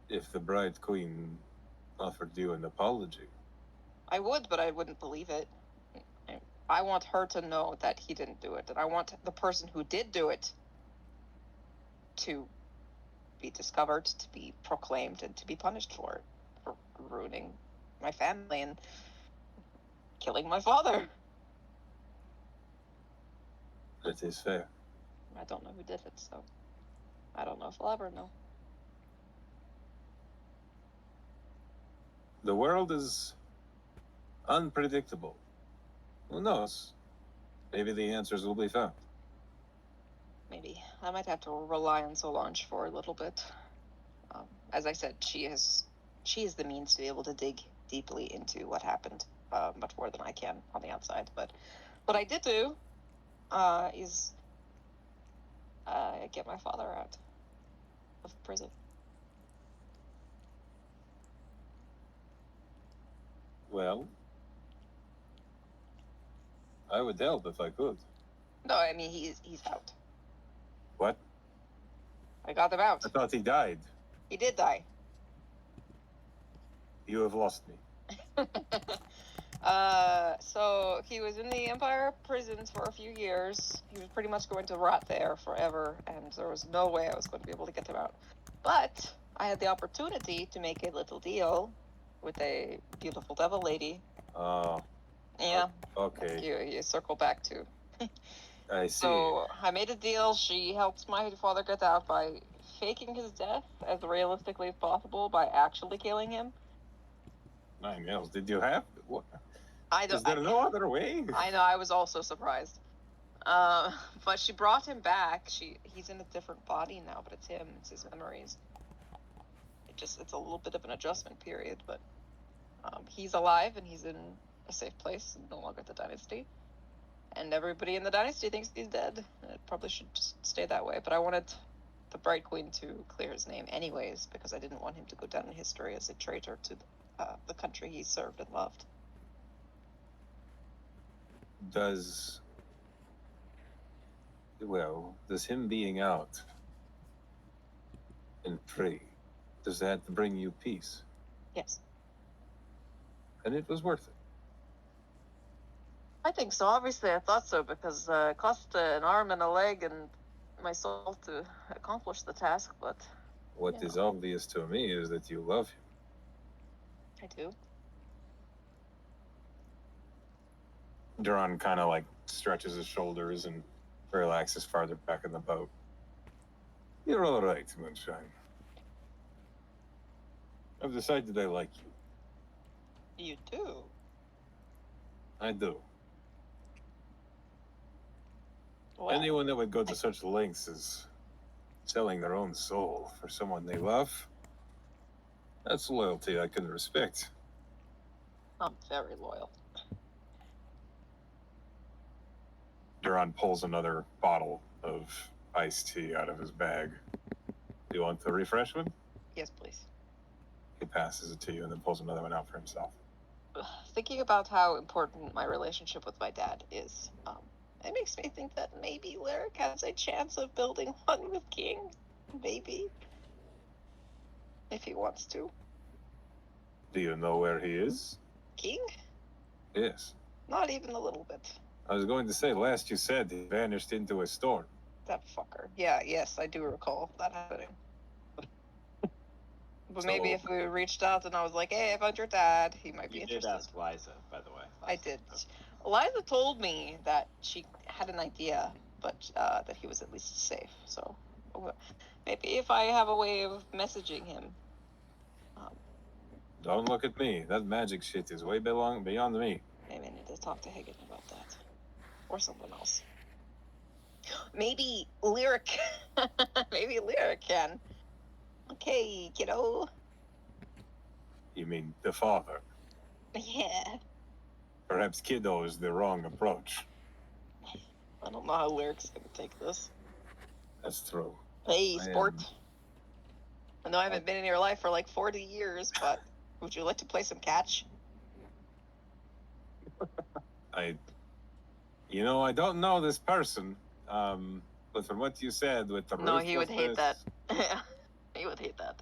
if the Bright Queen offered you an apology? I would, but I wouldn't believe it. I want her to know that he didn't do it, and I want the person who did do it to be discovered, to be proclaimed, and to be punished for it, for ruining my family and killing my father. That is fair. I don't know who did it, so I don't know if I'll ever know. The world is unpredictable. Who knows? Maybe the answers will be found. Maybe. I might have to rely on Solange for a little bit. As I said, she is the means to be able to dig deeply into what happened, much more than I can on the outside. But what I did do is get my father out of prison. Well, I would help if I could. No, I mean he's out. What? I got him out. I thought he died. He did die. You have lost me. So he was in the Empire prisons for a few years. He was pretty much going to rot there forever, and there was no way I was going to be able to get him out. But I had the opportunity to make a little deal with a beautiful devil lady. Oh. Yeah. Okay. You circle back to. I see. So I made a deal. She helped my father get out by faking his death as realistically as possible by actually killing him. 9 nails. Did you have? What? Is there no other way? I know. I was also surprised. But she brought him back. He's in a different body now, but it's him. It's his memories. It's a little bit of an adjustment period, but he's alive and he's in a safe place, no longer the dynasty. And everybody in the dynasty thinks he's dead. It probably should just stay that way. But I wanted the Bright Queen to clear his name anyways, because I didn't want him to go down in history as a traitor to the country he served and loved. Does him being out and free, does that bring you peace? Yes. And it was worth it. I think so. Obviously, I thought so, because it cost an arm and a leg and my soul to accomplish the task, but... What is obvious to me is that you love him. I do. Duran kind of like stretches his shoulders and relaxes farther back in the boat. You're all right, Moonshine. I've decided I like you. You do? I do. Well, Anyone that would go to such lengths as selling their own soul for someone they love, that's loyalty I can respect. I'm very loyal. Duran pulls another bottle of iced tea out of his bag. Do you want the refreshment? Yes, please. He passes it to you and then pulls another one out for himself. Thinking about how important my relationship with my dad is, it makes me think that maybe Lyric has a chance of building one with King. Maybe. If he wants to. Do you know where he is? King? Yes. Not even a little bit. I was going to say, last you said he vanished into a storm. That fucker. Yes, I do recall that happening. But maybe if we reached out and I was like, hey, I found your dad, he might be interested. You did ask Liza, by the way. I did. Eliza told me that she had an idea, but that he was at least safe. So maybe if I have a way of messaging him. Don't look at me. That magic shit is way beyond me. Maybe I need to talk to Hagen about that. Or someone else. Maybe Lyric. Maybe Lyric can. Okay, kiddo. You mean the father? Yeah. Perhaps kiddo is the wrong approach. I don't know how Lyric's gonna take this. That's true. Hey, sport. I know I haven't been in your life for like 40 years, but would you like to play some catch? I don't know this person, but from what you said with the No, he would hate that. ruthlessness- He would hate that.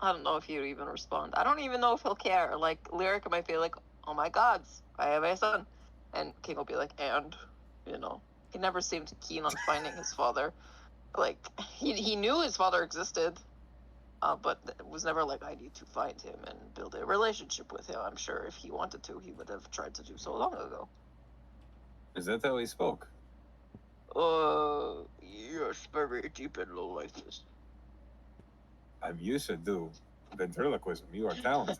I don't know if he would even respond. I don't even know if he'll care. Like, Lyric might be like, oh my gods, I have a son. And King will be like, and, he never seemed keen on finding his father. Like, he knew his father existed, but it was never like, I need to find him and build a relationship with him. I'm sure if he wanted to, he would have tried to do so long ago. Is that how he spoke? Yes, very deep and low like this. You should do ventriloquism. You are talented.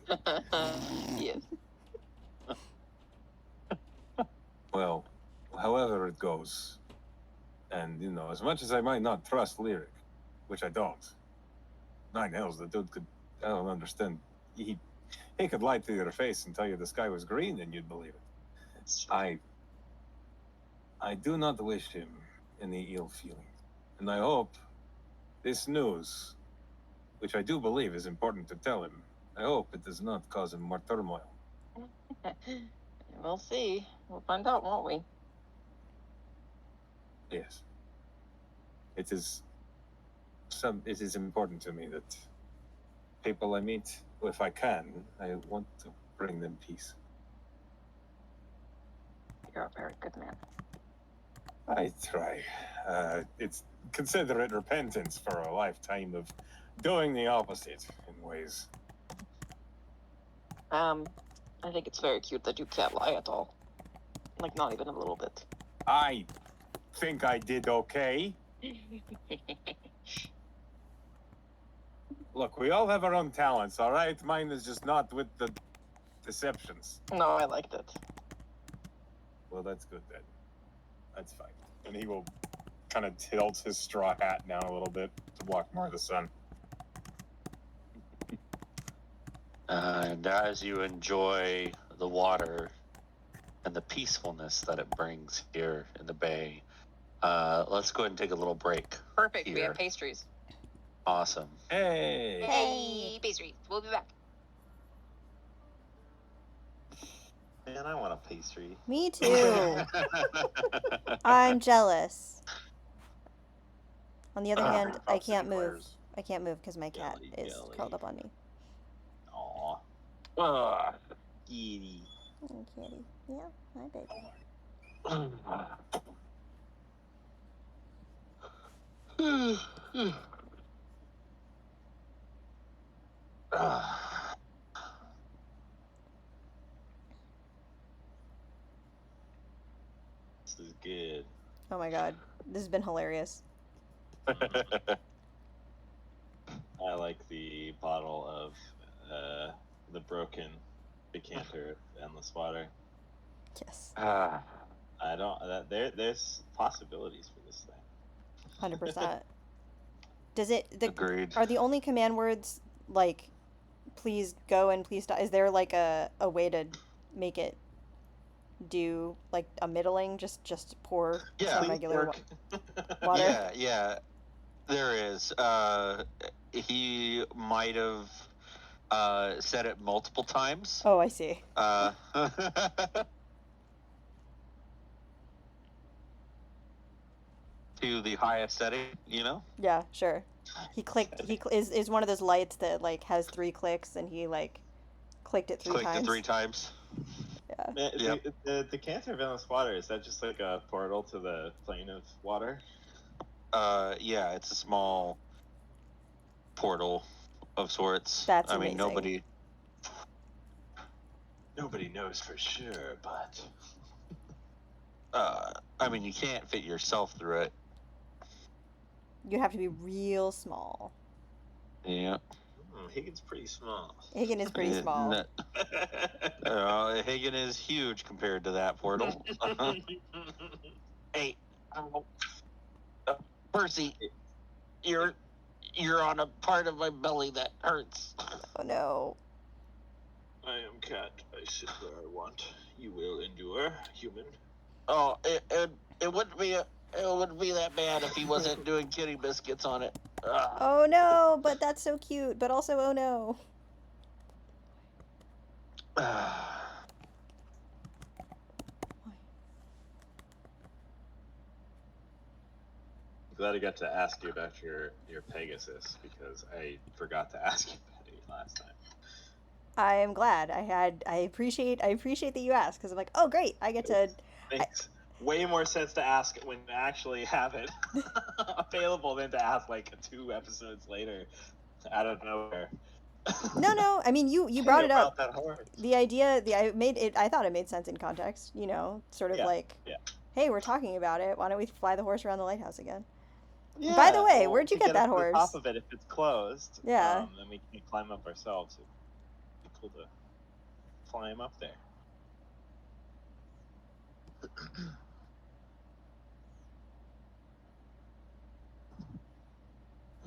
Yes. Well, however it goes, and as much as I might not trust Lyric, which I don't, 9 hells, the dude could. I don't understand. He could lie to your face and tell you the sky was green, and you'd believe it. That's true. I do not wish him any ill feeling, and I hope this news, which I do believe is important to tell him, I hope it does not cause him more turmoil. We'll see. We'll find out, won't we? Yes. It is important to me that people I meet, if I can, I want to bring them peace. You're a very good man. I try. Consider it repentance for a lifetime of doing the opposite in ways. I think it's very cute that you can't lie at all. Like, not even a little bit. I think I did okay. Look, we all have our own talents, all right? Mine is just not with the deceptions. No, I liked it. Well, that's good then. That's fine. And he will kind of tilt his straw hat down a little bit to block more of the sun. And as you enjoy the water and the peacefulness that it brings here in the bay, let's go ahead and take a little break. Perfect. We Here. have pastries. Awesome. Hey! Hey, pastries. We'll be back. Man, I want a pastry. Me too. I'm jealous. On the other hand, I Props to can't the move. Claires. I can't move because my cat Jelly, is jelly. curled up on me. Aw, Ah. kitty. Oh, kitty. Yeah, hi, baby. Ah. This is good. Oh my god. This has been hilarious. I like the bottle of the broken decanter of endless water. Yes. Ah. I don't. There's possibilities for this thing. 100%. Does it... Agreed. Are the only command words, like, please go and please stop? Is there, like, a way to make it do, like, a middling? Just pour Yeah. some regular Work. water? Yeah, there is. He might have said it multiple times. Oh, I see. To the highest setting, Yeah, sure. He clicked... is one of those lights that, like, has 3 clicks, and he, like, clicked it 3 Clicked times. it 3 times. Yeah. Man, Yep. the decanter of endless water, is that just like a portal to the plane of water? Yeah, it's a small portal of sorts. That's I mean, amazing. Nobody knows for sure, but I mean, you can't fit yourself through it. You have to be real small. Yeah. Higgins pretty small. Hagen is pretty small. Hagen is huge compared to that portal. Hey, Percy, you're on a part of my belly that hurts. Oh no. I am cat. I sit where I want. You will endure, human. Oh, it wouldn't be It wouldn't be that bad if he wasn't doing kitty biscuits on it. Ugh. Oh no, but that's so cute. But also, oh no. Glad I got to ask you about your Pegasus because I forgot to ask you about it last time. I am glad. I appreciate that you asked because I'm like, oh great, I get to. Makes way more sense to ask when I actually have it available than to ask like 2 episodes later out of nowhere. No. I mean, you brought it up. That horse. The idea, I thought it made sense in context. You know, sort of like, hey, we're talking about it. Why don't we fly the horse around the lighthouse again? Yeah, By the way, well, where'd you get that up to horse? the top of it if it's closed. Yeah. Then we can climb up ourselves. It'd be cool to fly him up there.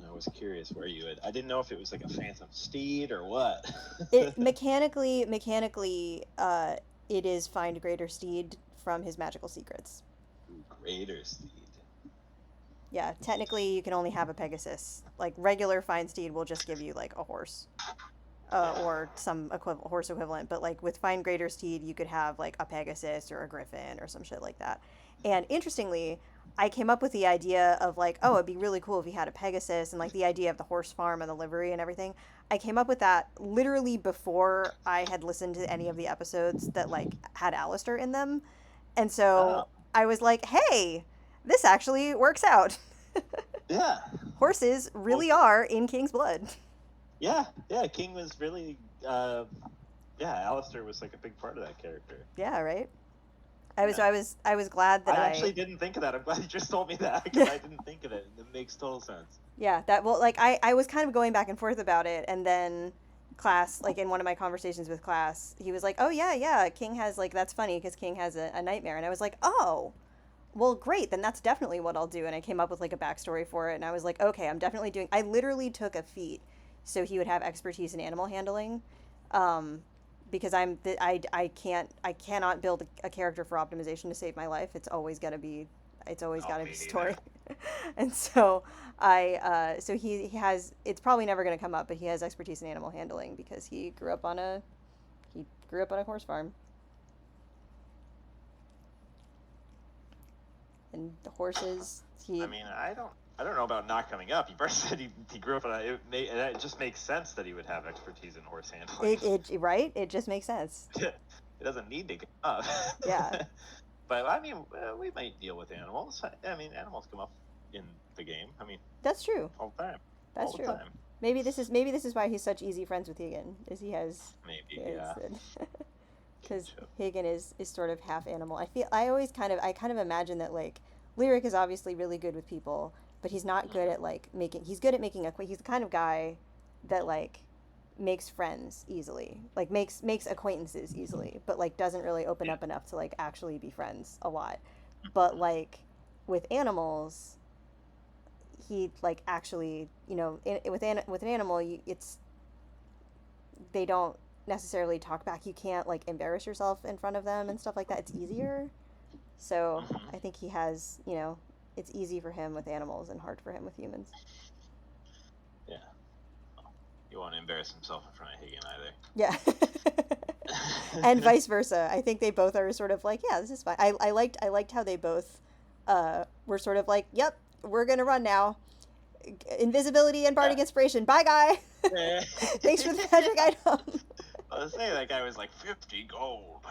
I was curious where you had. I didn't know if it was like a phantom steed or what. It mechanically, it is find greater steed from his magical secrets. Greater steed. Yeah, technically you can only have a Pegasus. Like regular find steed will just give you like a horse, or some horse equivalent. But like with find greater steed, you could have like a Pegasus or a Griffin or some shit like that. And interestingly, I came up with the idea of like, oh, it'd be really cool if he had a Pegasus, and like the idea of the horse farm and the livery and everything. I came up with that literally before I had listened to any of the episodes that like had Alistair in them, and so I was like, hey, this actually works out. Yeah. Horses really are in King's blood. Yeah. King was really, Alistair was like a big part of that character. Yeah, right. I was glad that I actually didn't think of that. I'm glad you just told me that because I didn't think of it. It makes total sense. Yeah, I was kind of going back and forth about it, and then class, like in one of my conversations with class, he was like, oh yeah, King has like, that's funny because King has a nightmare, and I was like, oh, well great, then that's definitely what I'll do. And I came up with like a backstory for it, and I was like, okay, I'm definitely doing, I literally took a feat so he would have expertise in animal handling, because I cannot build a character for optimization to save my life. It's always got to be story. And so so he has, it's probably never going to come up, but he has expertise in animal handling because he grew up on a horse farm. And the horses, I mean, I don't know about not coming up. You first said he grew up on it just makes sense that he would have expertise in horse handling. Right? It just makes sense. It doesn't need to come up. Yeah. But I mean, we might deal with animals. I mean, animals come up in the game. I mean, that's true. All the time. That's all true. The time. Maybe this is why he's such easy friends with Hagen, is he has because Hagen is sort of half animal. I kind of imagine that like Lyric is obviously really good with people, but he's not good at like he's good at making he's the kind of guy that like makes friends easily, like makes acquaintances easily, but like doesn't really open up enough to like actually be friends a lot. But like with animals, he like actually, you know, with an animal, they don't necessarily talk back. You can't like embarrass yourself in front of them and stuff like that. It's easier. So I think he has, you know, it's easy for him with animals and hard for him with humans. Yeah. He won't embarrass himself in front of Hagen either. Yeah. And vice versa. I think they both are sort of like, yeah, this is fine. I liked how they both were sort of like, yep, we're gonna run now. Invisibility and bardic inspiration. Bye, guy. Thanks for the magic item. I was saying that guy was like 50 gold.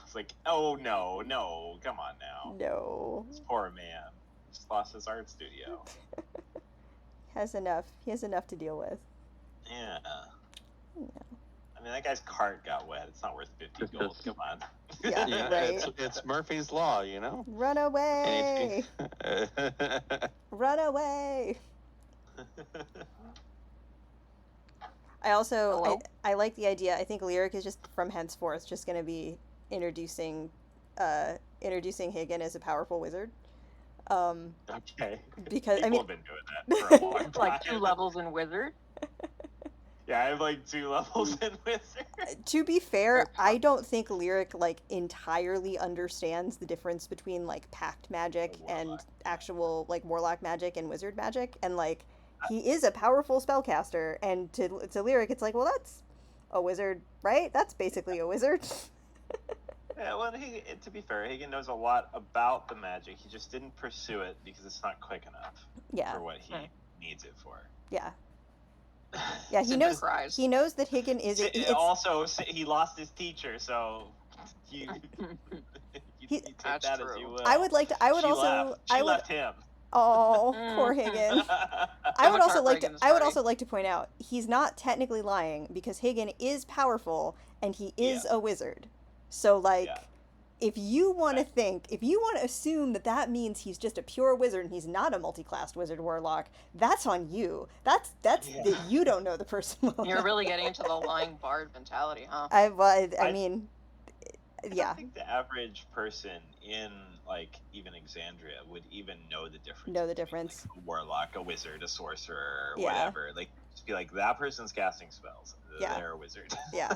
It's like, oh no, come on now. No. This poor man just lost his art studio. He has enough to deal with. Yeah. Yeah. I mean, that guy's cart got wet. It's not worth 50 gold. Come on. Yeah, right. It's Murphy's Law, you know? Run away! Run away! I also, I like the idea. I think Lyric is just from henceforth just going to be introducing Hagen as a powerful wizard. Okay. Because People I mean, have been doing that for a long time. Like 2 levels in wizard. Yeah, I have like 2 levels in Wizard. To be fair, Very I don't think Lyric like entirely understands the difference between like pact magic Warlock. and actual like warlock magic and wizard magic, and like he is a powerful spellcaster, and to Lyric it's like, well, that's a wizard, right? That's basically a wizard. Yeah, well, to be fair, Hagen knows a lot about the magic. He just didn't pursue it because it's not quick enough Yeah, for what he Right. needs it for. yeah, yeah. He Cinder knows. cries. He knows that Hagen is. It's Also, he lost his teacher, so you, you take That's that as true. you will. I would like to. I would She also. left. She I would. left him. Oh, Mm. poor Hagen. I So would much also like heartbreak in to. this I would party. also like to point out he's not technically lying because Hagen is powerful and he is a wizard. So like, Yeah. if you want to think, if you want to assume that that means he's just a pure wizard and he's not a multi-classed wizard warlock, that's on you. That's Yeah. that you don't know the person well. You're really getting into the lying bard mentality, huh? I mean, I yeah, don't think the average person in like even Exandria would even know the difference. know the between, difference. like, a warlock, a wizard, a sorcerer, or Yeah. whatever. Like, just be like, that person's casting spells. Yeah. They're a wizard. Yeah.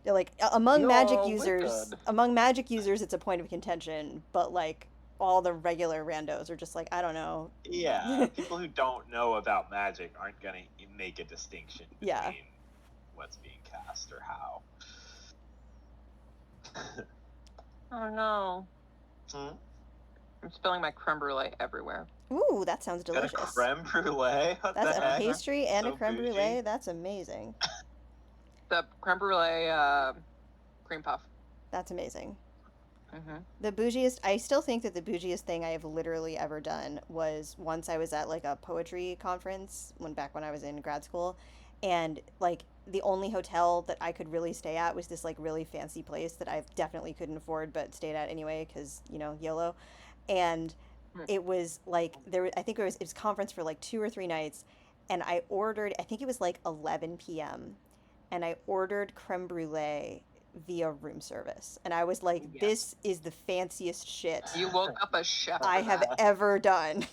Like among magic Oh my users, God. it's a point of contention, but like all the regular randos are just like, I don't know. Yeah, people who don't know about magic aren't gonna make a distinction between Yeah. what's being cast or how. Oh no. Hmm? I'm spilling my creme brulee everywhere. Ooh, that sounds Got a delicious. creme brulee? What That's the a heck? pastry and a So creme bougie. brulee. That's amazing. The creme brulee cream puff. That's amazing. Mm-hmm. The bougiest, I still think that the bougiest thing I have literally ever done was once I was at like a poetry conference back when I was in grad school, and like the only hotel that I could really stay at was this like really fancy place that I definitely couldn't afford but stayed at anyway because, you know, YOLO. And it was like I think it was conference for like 2 or 3 nights, and I ordered, I think it was like 11 p.m. and I ordered creme brulee via room service, and I was like, Yes. this is the fanciest shit You woke up a chef. I for have that. ever done.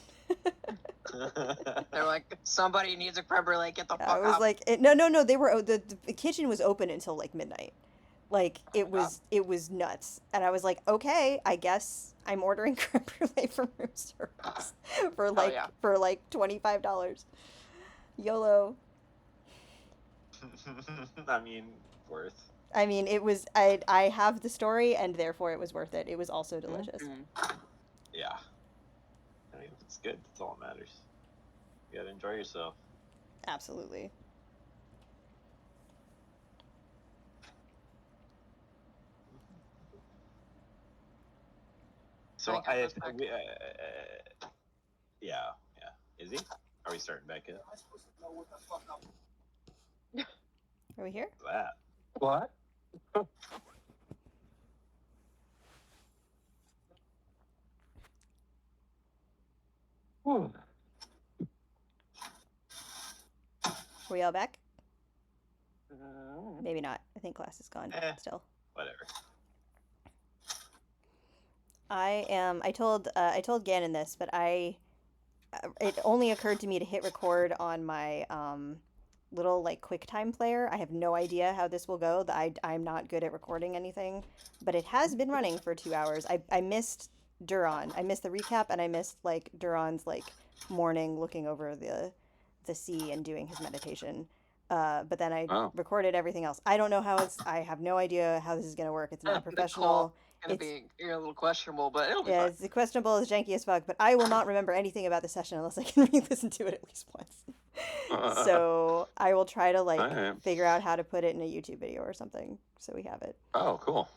They're like, somebody needs a creme brulee. Get the fuck I was up. like, no, they were the kitchen was open until like midnight. Like it was nuts, and I was like, okay, I guess I'm ordering creme brulee from room service for like yeah. $25. YOLO. I mean, worth. I mean, it was I have the story, and therefore it was worth it. It was also delicious. Mhm. Yeah. I mean, it's good. That's all that matters. You gotta enjoy yourself. Absolutely. So I think I was yeah. Is he? Are we starting back up? Are we here? What's that? What? Are we all back? Maybe not. I think class is gone still. Whatever. I told Gannon this, but it only occurred to me to hit record on my little like QuickTime player. I have no idea how this will go. I'm not good at recording anything, but it has been running for 2 hours. I missed Duron. I missed the recap, and I missed like Duron's like morning looking over the sea and doing his meditation. But then I recorded everything else. I don't know how I have no idea how this is gonna work. It's not professional. Gonna be a little questionable, but it'll be Yeah, fine. it's questionable, it's janky as fuck, but I will not remember anything about the session unless I can re-listen to it at least once. So I will try to like Alright. figure out how to put it in a YouTube video or something so we have it. Oh, cool.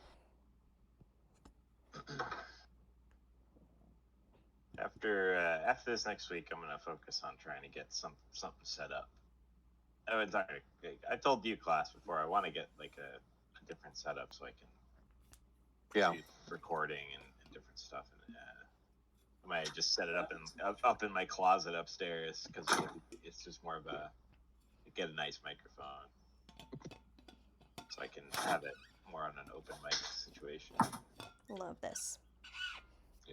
After this next week, I'm gonna focus on trying to get something set up. I told you class before I want to get like a different setup so I can do recording and different stuff. And I might just set it up in my closet upstairs because it's just more of get a nice microphone so I can have it more on an open mic situation. Love this.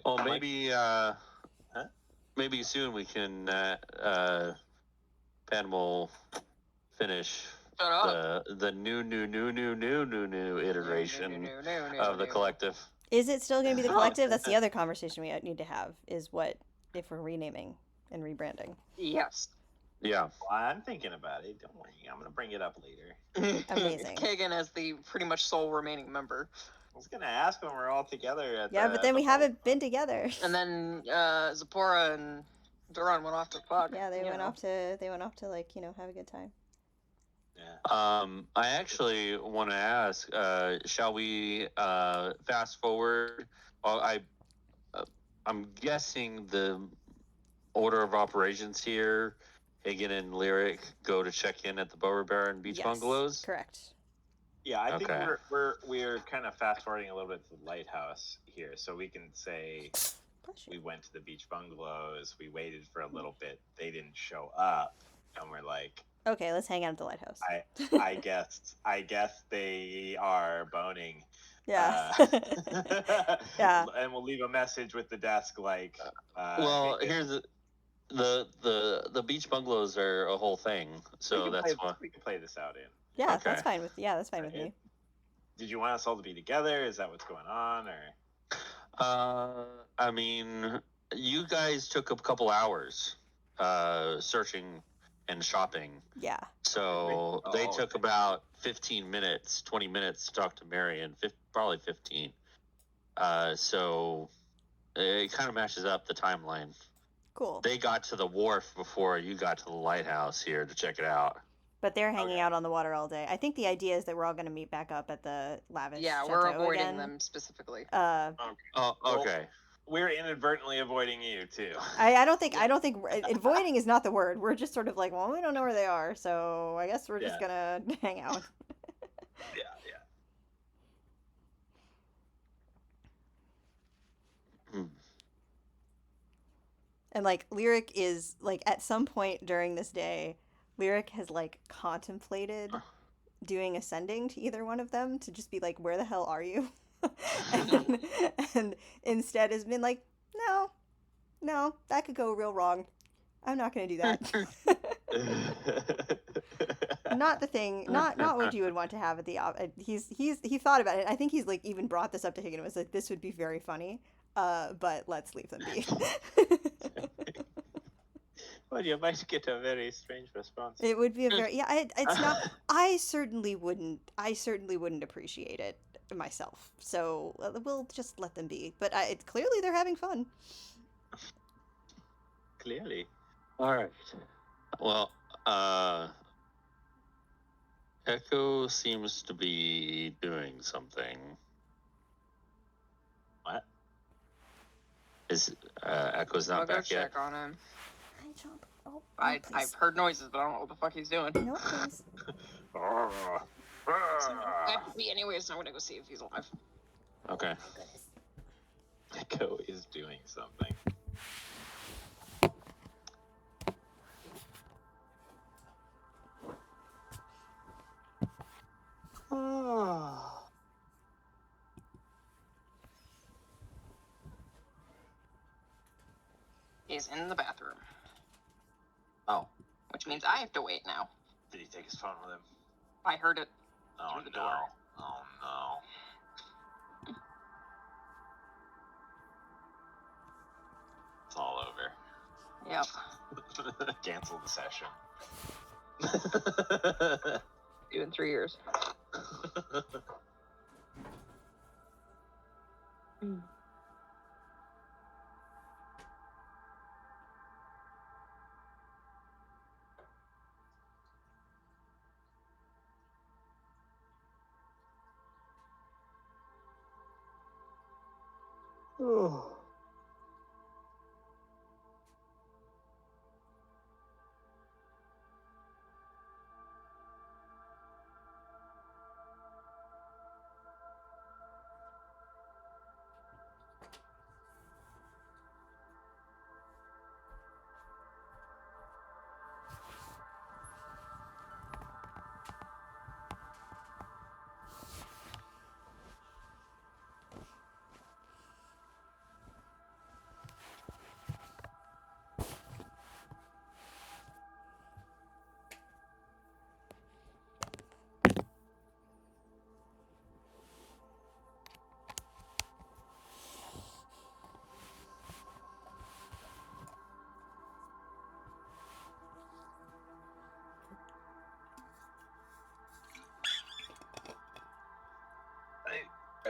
Well, maybe soon we can Pan will finish Shut up. the new iteration of the collective. Is it still going to be the collective? That's the other conversation we need to have, is what if we're renaming and rebranding. Yes. Yeah. Well, I'm thinking about it. Don't worry. I'm going to bring it up later. Amazing. Kagan as the pretty much sole remaining member. I was going to ask when we're all together. Yeah, but then we haven't been together. And then Zipporah and Duran went off to fuck. Yeah, they went off to like, have a good time. Yeah. I actually want to ask, shall we fast forward? Well, I'm guessing the order of operations here, Hagen and Lyric go to check in at the Bower Baron Beach Bungalows. Correct. Yeah, I think Okay. we're kind of fast forwarding a little bit to the lighthouse here, so we can say we went to the beach bungalows, we waited for a little bit, they didn't show up, and we're like, Okay, let's hang out at the lighthouse. I guess they are boning. Yeah. Yeah. And we'll leave a message with the desk like. Well, here's the beach bungalows are a whole thing, so that's why we can play this out in. Yeah, Okay. that's fine with me. Did you want us all to be together? Is that what's going on, or? I mean, you guys took a couple hours searching and shopping. Yeah. So they took about 15 minutes, 20 minutes to talk to Marion, probably 15. So it kind of matches up the timeline. Cool. They got to the wharf before you got to the lighthouse here to check it out. But they're hanging out on the water all day. I think the idea is that we're all going to meet back up at the Lavish Yeah, Chateau we're avoiding again. them specifically. Oh, okay. We're inadvertently avoiding you too. I don't think avoiding is not the word. We're just sort of like, well, we don't know where they are, so I guess we're just gonna hang out. Yeah. And like Lyric is like at some point during this day, Lyric has like contemplated doing ascending to either one of them to just be like, where the hell are you? and instead has been like, no, that could go real wrong. I'm not going to do that. Not the thing, not what you would want to have at the he thought about it. I think he's like even brought this up to Higgin and was like, this would be very funny, but let's leave them be. Well, you might get a very strange response. It would be a very it's not. I certainly wouldn't appreciate it myself. So we'll just let them be. But clearly they're having fun. Clearly. All right. Well, Echo seems to be doing something. What? Is Echo's not I'll go back yet? check on him. Oh, I've heard noises, but I don't know what the fuck he's doing. No, please. I have to be anyways, so I'm gonna go see if he's alive. Okay. Echo is doing something. He's in the bathroom. Oh. Which means I have to wait now. Did he take his phone with him? I heard it. Oh, Through the no. door. Oh, no. It's all over. Yep. Cancel the session. Due in 3 years.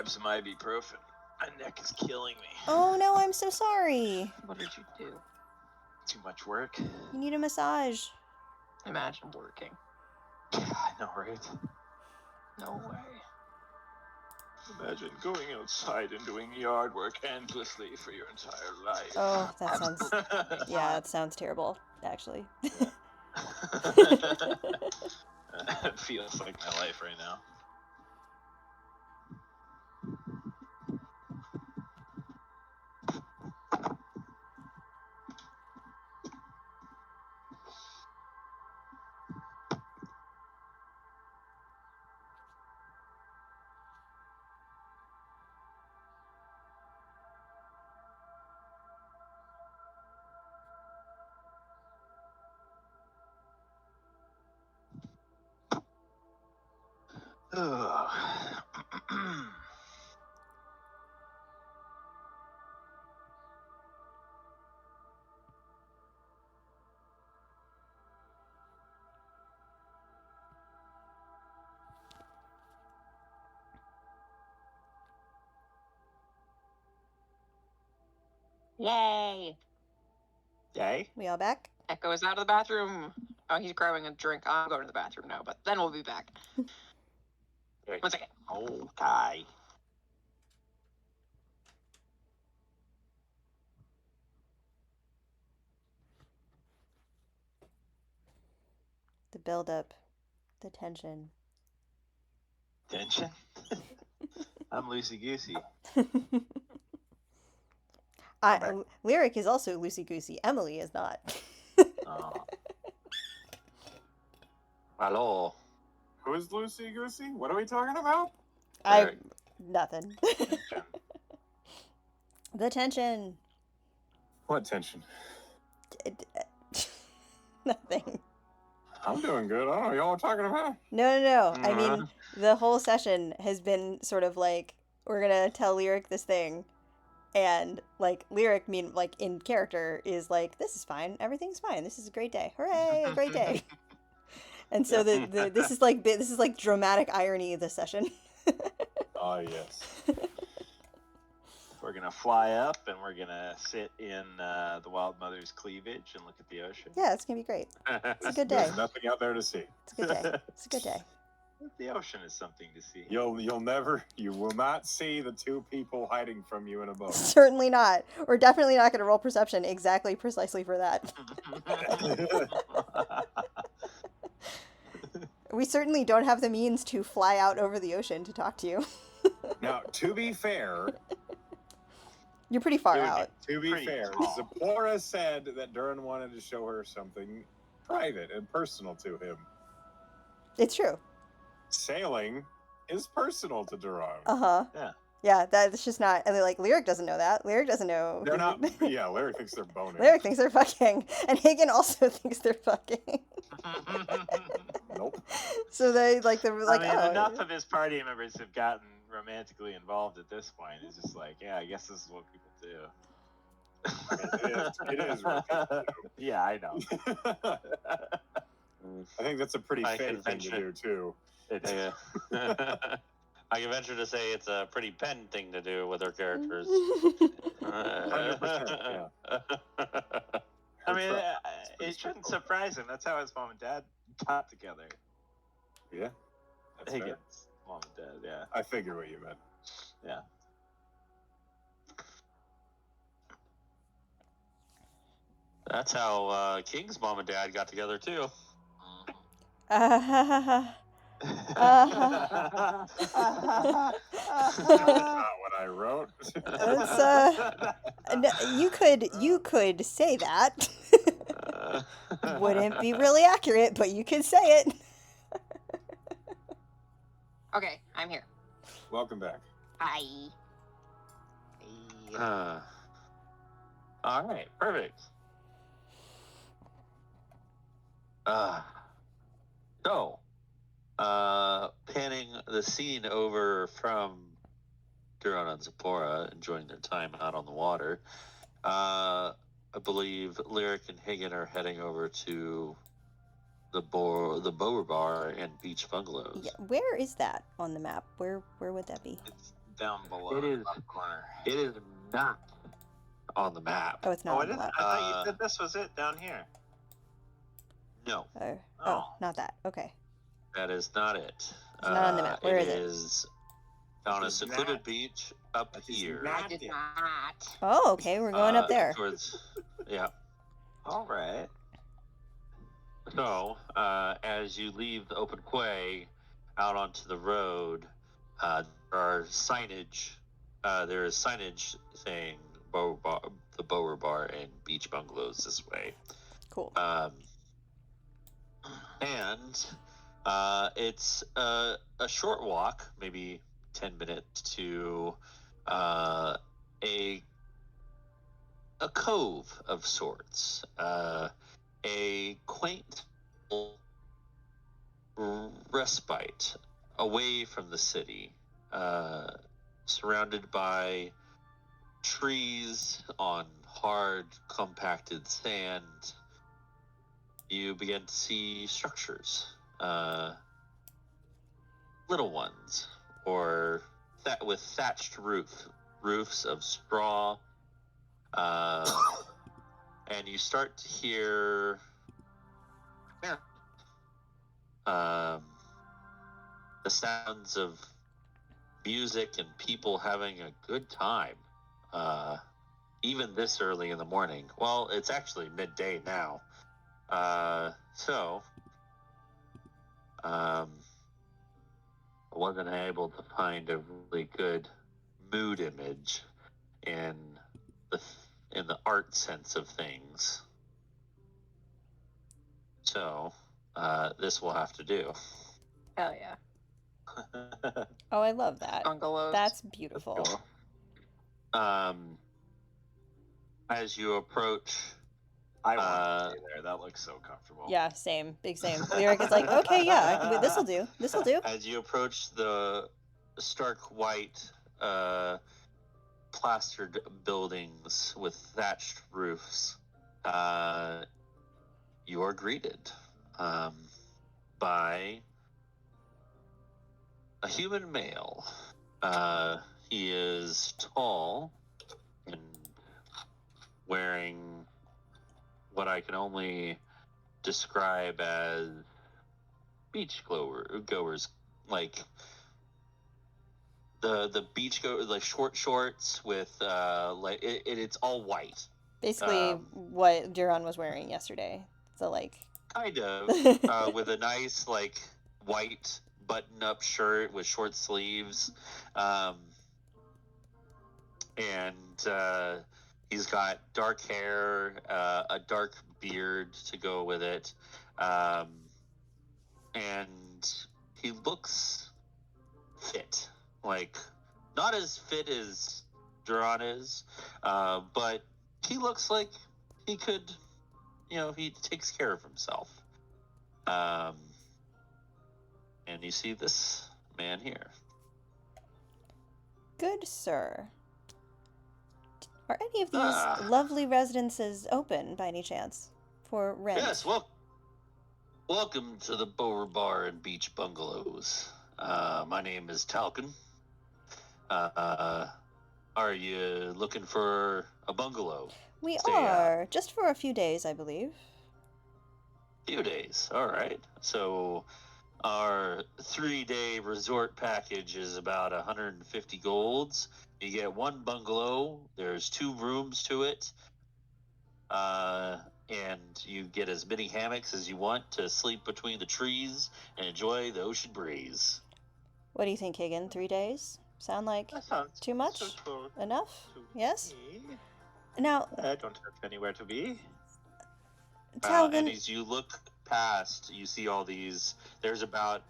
grab some ibuprofen. My neck is killing me. Oh no, I'm so sorry. What did you do? Too much work. You need a massage. Imagine working. Yeah, I know, right? No way. Imagine going outside and doing yard work endlessly for your entire life. Oh, that sounds. Yeah, that sounds terrible, actually. It feels like my life right now. Yay! Yay? We all back? Echo is out of the bathroom. Oh, he's grabbing a drink. I'm going to the bathroom now, but then we'll be back. 1 second. Okay. The build-up, the tension. Tension? I'm loosey-goosey. Lyric is also loosey-goosey. Emily is not. Oh. Hello. Who's Lucy Goosey? What are we talking about? I nothing. The tension. What tension? Nothing. I'm doing good. I don't know what y'all are talking about. No. I mean, the whole session has been sort of like, we're gonna tell Lyric this thing, and like Lyric, like in character, is like, this is fine, everything's fine, this is a great day, hooray, a great day. And so this is like dramatic irony of the session. Oh, yes. We're gonna fly up and we're gonna sit in the Wild Mother's cleavage and look at the ocean. Yeah, it's gonna be great. It's a good day. There's nothing out there to see. It's a good day. It's a good day. The ocean is something to see. You will not see the two people hiding from you in a boat. Certainly not. We're definitely not gonna roll perception precisely for that. We certainly don't have the means to fly out over the ocean to talk to you. Now, to be fair, You're pretty far out. Pretty tall. Zipporah said that Durin wanted to show her something private and personal to him. It's true. Sailing is personal to Durin. Uh-huh. Yeah. Yeah, that's just not, and like, Lyric doesn't know that. Lyric doesn't know. They're not, yeah, Lyric thinks they're boning. Lyric thinks they're fucking, and Hagen also thinks they're fucking. Nope. So they're like, oh. Enough of his party members have gotten romantically involved at this point. It's just like, yeah, I guess this is what people do. It is what people do. Yeah, I know. I think that's a pretty I fair can thing to do, too. Yeah. I can venture to say it's a pretty Penn thing to do with their characters. 100%, yeah. I mean, it shouldn't surprise him. That's how his mom and dad got together. Yeah. That's fair. Higgins' mom and dad, yeah. I figure what you meant. Yeah. That's how King's mom and dad got together too. That's not what I wrote. You could say that. Wouldn't be really accurate, but you could say it. Okay, I'm here. Welcome back. Hi. All right, perfect. So, panning the scene over from Durin and Zipporah enjoying their time out on the water, I believe Lyric and Hagen are heading over to the Bower Bar and Beach Bungalows. Yeah, where is that on the map? Where would that be? It's down below It the is. top corner. It is not on the map. Oh, it's not Oh, on it the is. map. I thought you said this was it down here. No, Oh, not that. Okay. that is not it. It's not on the map. Where it is it? is on a It is secluded not. beach up That is here. not it. Oh, okay. We're going up there. Towards, yeah. All right. So, as you leave the open quay out onto the road, there are signage. There is signage saying the Bower Bar and Beach Bungalows this way. Cool. And it's a short walk, maybe 10 minutes to a cove of sorts. A quaint respite away from the city, surrounded by trees on hard, compacted sand. You begin to see structures, little ones, or with thatched roofs of straw, and you start to hear the sounds of music and people having a good time, even this early in the morning. Well, it's actually midday now. So, I wasn't able to find a really good mood image in the art sense of things. So, this will have to do. Hell yeah. Oh, I love that. Bungalows. That's beautiful. As you approach, I want to stay there. That looks so comfortable. Yeah, same. Big same. Lyric is like, okay, yeah, this'll do. This'll do. as you approach the stark white, plastered buildings with thatched roofs, you are greeted by a human male. He is tall and wearing what I can only describe as beach goers, like the beach like short shorts with it's all white. Basically, what Duran was wearing yesterday. So, like, kind of with a nice like white button-up shirt with short sleeves, and he's got dark hair, a dark beard to go with it, and he looks fit, like not as fit as Duran is, but he looks like he could, he takes care of himself. And you see this man here. good sir. Are any of these lovely residences open by any chance for rent? Yes, welcome to the Bower Bar and Beach Bungalows. My name is Talcon. Are you looking for a bungalow? We Stay are, just for a few days, I believe. Few days, all right. So our 3-day resort package is about 150 golds. You get one bungalow. There's 2 rooms to it. And you get as many hammocks as you want to sleep between the trees and enjoy the ocean breeze. What do you think, Higgin? 3 days? Sound like That sounds too much? suitable Enough? to Yes? me. Now, I don't have anywhere to be. And Talgan, as you look past, you see all these. There's about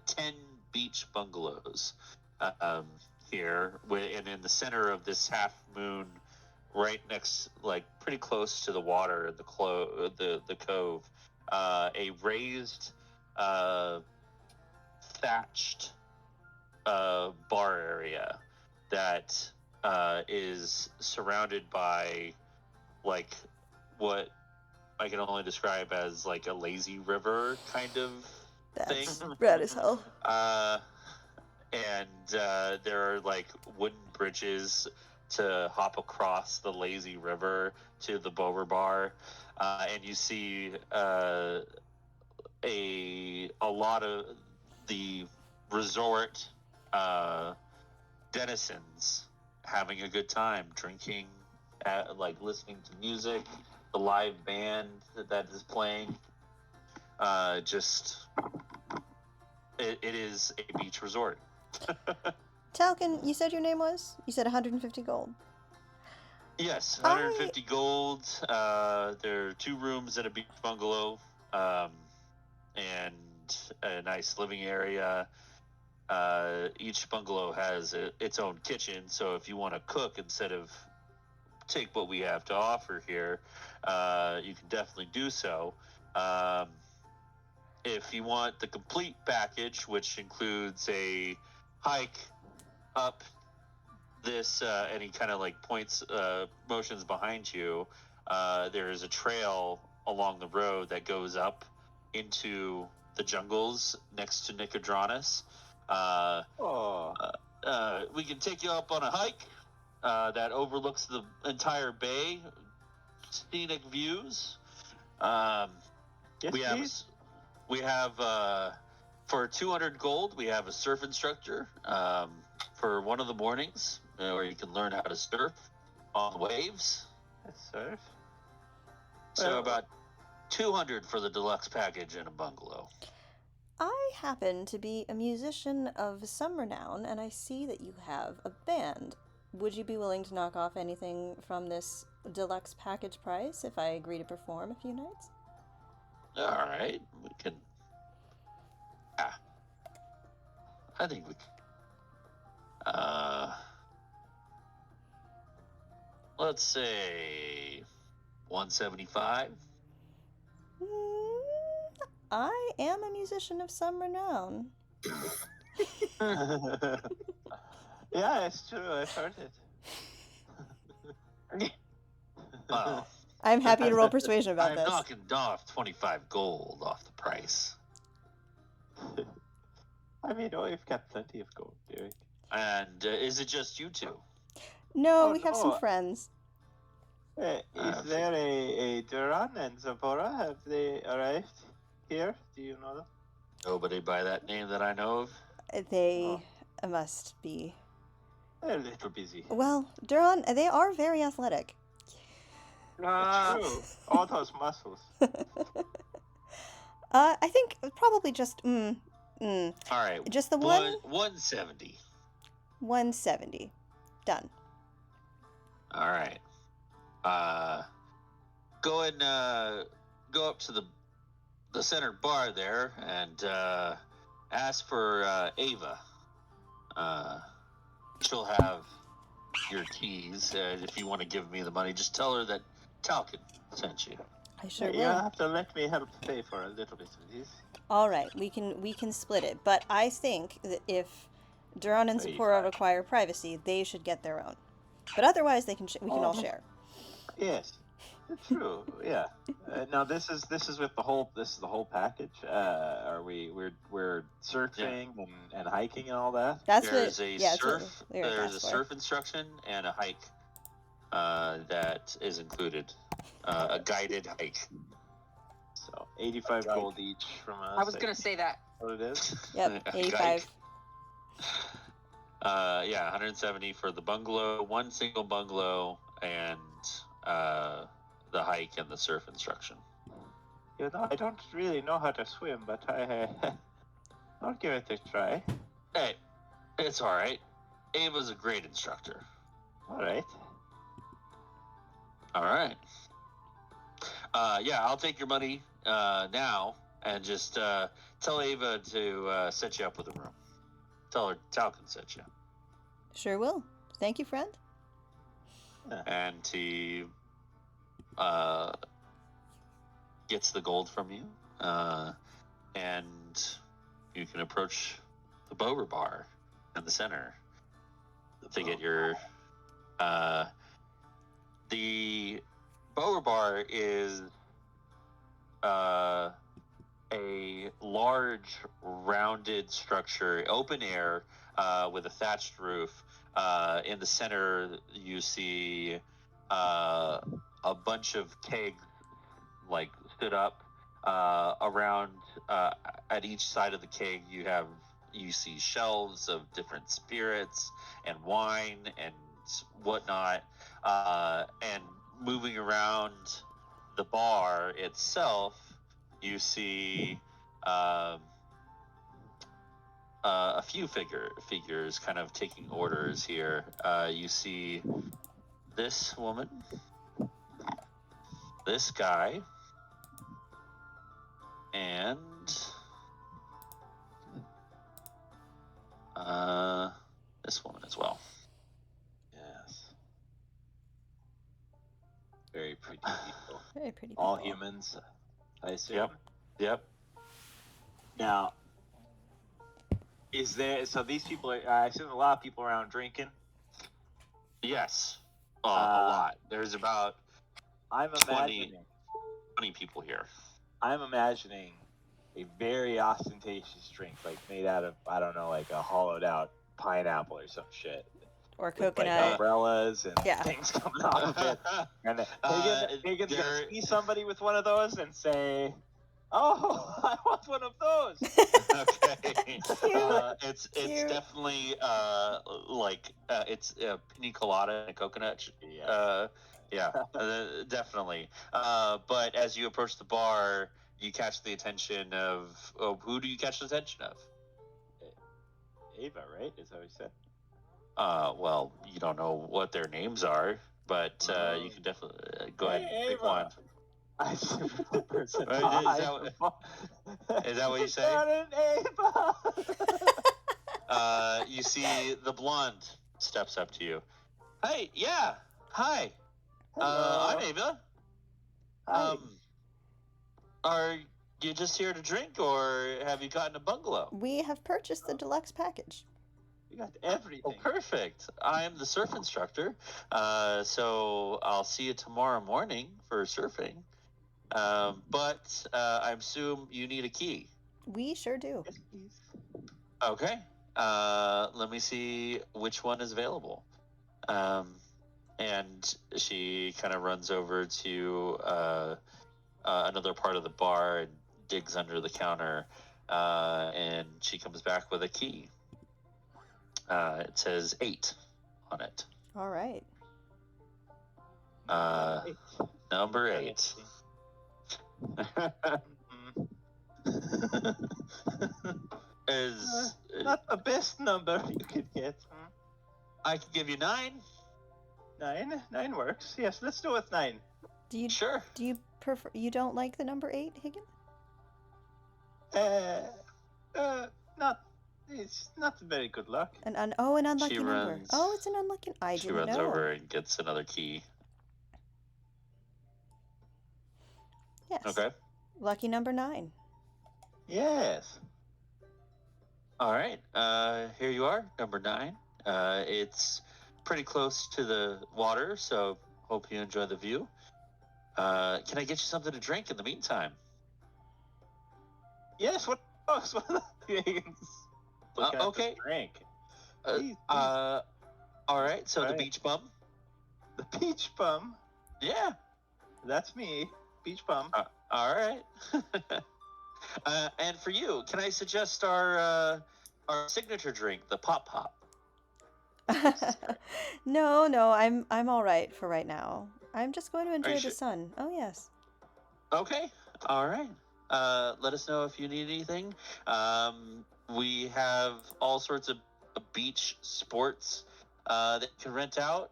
10 beach bungalows here, and in the center of this half moon, right next, like pretty close to the water, the cove, a raised, thatched bar area that is surrounded by like what I can only describe as like a lazy river kind of that's thing. rad as hell. and there are like wooden bridges to hop across the lazy river to the Bower Bar, and you see a lot of the resort denizens having a good time, drinking, like listening to music, the live band that is playing. It is a beach resort. Talcon, you said your name was? You said 150 gold. Yes, 150 gold. There are 2 rooms in a beach bungalow, and a nice living area. Each bungalow has its own kitchen, so if you want to cook instead of take what we have to offer here, you can definitely do so. If you want the complete package, which includes a hike up this, any kind of like points, motions behind you, there is a trail along the road that goes up into the jungles next to Nicodranus. We can take you up on a hike that overlooks the entire bay, scenic views. Yes, We have for 200 gold, we have a surf instructor for one of the mornings where you can learn how to surf on the waves. Surf. So Well, about 200 for the deluxe package in a bungalow. I happen to be a musician of some renown, and I see that you have a band. Would you be willing to knock off anything from this deluxe package price if I agree to perform a few nights? All right, we can. I think we can. Let's say 175. I am a musician of some renown. Yeah, it's true. I've heard it. Well, I'm happy to roll persuasion about I'm this. knocking off 25 gold off the price. I mean, we've got plenty of gold, Derek. And is it just you two? No, Oh, we have no. some friends. Is there a Duran and Zambora? Have they arrived here? Do you know them? Nobody by that name that I know of? They must be. They're a little busy. Well, Duran, they are very athletic. True. All those muscles. I think probably just, All right. just the one? 170. 170. Done. All right. Go up to the center bar there and ask for Ava. She'll have your keys. If you want to give me the money, just tell her that Talcon sent you. I sure You will. have to let me help pay for a little bit of this. All right, we can split it, but I think that if Duran and Zipporah require privacy, they should get their own. But otherwise, we can all share. Yes, true. Yeah. Now this is with the whole. This is the whole package. Are we're surfing and hiking and all that? There's a surf instruction and a hike that is included. A guided hike. So 85 gold each from us. I was gonna say that. What it is? Yep, 85. Yeah, 170 for the bungalow, one single bungalow, and the hike and the surf instruction. You know, I don't really know how to swim, but I'll give it a try. Hey, it's all right. Ava's a great instructor. All right. All right. Yeah, I'll take your money now and just tell Ava to set you up with a room. Tell her Talcon sent you. Sure will. Thank you, friend. And he gets the gold from you, and you can approach the Bower Bar in the center to get your. The Bower Bar is a large, rounded structure, open air, with a thatched roof. In the center, you see a bunch of kegs, like stood up around. At each side of the keg, you see shelves of different spirits and wine and whatnot, and moving around the bar itself, you see a few figures kind of taking orders here. You see this woman, this guy, and this woman as well. Yes. Very pretty people. Very pretty. All people. humans, I assume. Yep. Now, is there? So these people are. I assume a lot of people around drinking. Yes. A lot. There's about I'm 20 imagining. 20 people here. I'm imagining a very ostentatious drink, like made out of, I don't know, like a hollowed out pineapple or some shit. Or With, like, coconut. umbrellas and Yeah. things coming off of it. And Hagen's gonna see somebody with one of those and say, "Oh, I want one of those." Okay. It's Cute. definitely it's pina colada and coconut. Yeah. Definitely. But as you approach the bar, you catch the attention of who do you catch the attention of? Ava, right? Is that what you said? Well, you don't know what their names are, but you can definitely go ahead and pick Ava. one. I see the person. Is that what you say? Ava. You see the blonde steps up to you. Hey, yeah, hi. I'm Ava. Hi. Are you just here to drink, or have you gotten a bungalow? We have purchased the deluxe package. We got everything. Oh, perfect. I am the surf instructor, so I'll see you tomorrow morning for surfing. But I assume you need a key. We sure do. Yes, please. Okay. Let me see which one is available. And she kind of runs over to another part of the bar and digs under the counter, and she comes back with a key. It says 8 on it. All right. Number 8. is Not the best number you could get. I can give you 9. 9 works. Yes, let's do it with 9. Sure. Do you prefer? You don't like the number 8, Higgin? Not. It's not very good luck. An unlucky She number. runs- Oh, it's an unlucky. I She didn't runs know. over and gets another key. Yes. Okay. Lucky number 9. Yes. All right. Here you are, number 9. It's pretty close to the water, so hope you enjoy the view. Can I get you something to drink in the meantime? Yes. What else? What are the things? Looking at Okay. this drink. Please. All right. So All the right. beach bum. The peach bum. Yeah. That's me. Peach bum. All right. And for you, can I suggest our signature drink, the Pop Pop? No, I'm all right for right now. I'm just going to enjoy the sure? sun. Oh yes. Okay. All right. Let us know if you need anything. We have all sorts of beach sports that you can rent out.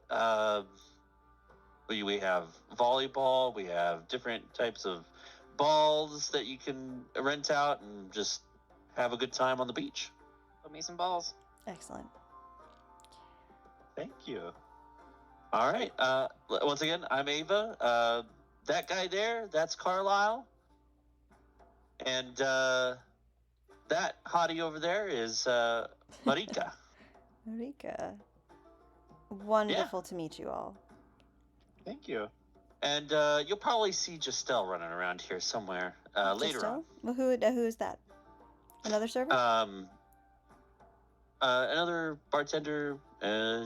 We have volleyball. We have different types of balls that you can rent out and just have a good time on the beach. Put me some balls. Excellent. Thank you. All right. Once again, I'm Ava. That guy there, that's Carlisle. And that hottie over there is Marika. Marika. Wonderful to meet you all. Thank you. And you'll probably see Justel running around here somewhere later Justel? Well, who is that? Another server? on. Another bartender.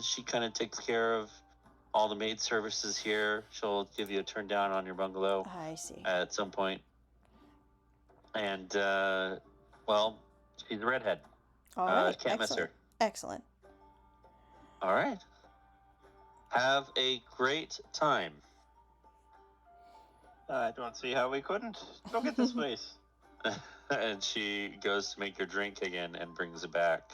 She kind of takes care of all the maid services here. She'll give you a turn down on your bungalow I see. at some point. And, well, she's a redhead. All right. Can't miss her. Excellent. All right. Have a great time. I don't see how we couldn't. Look at this place. And she goes to make your drink again and brings it back.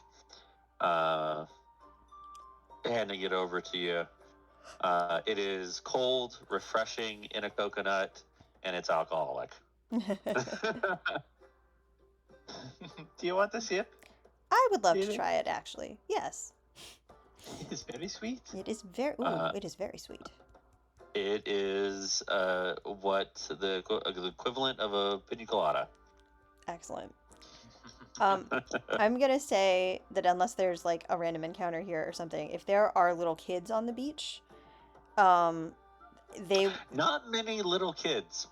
Handing it over to you. It is cold, refreshing, in a coconut, and it's alcoholic. Do you want a sip? I would love to Really? try it, actually. Yes. It's very sweet. It is it is very sweet. It is what the equivalent of a pina colada. Excellent. I'm gonna say that unless there's like a random encounter here or something, if there are little kids on the beach, they Not many little kids.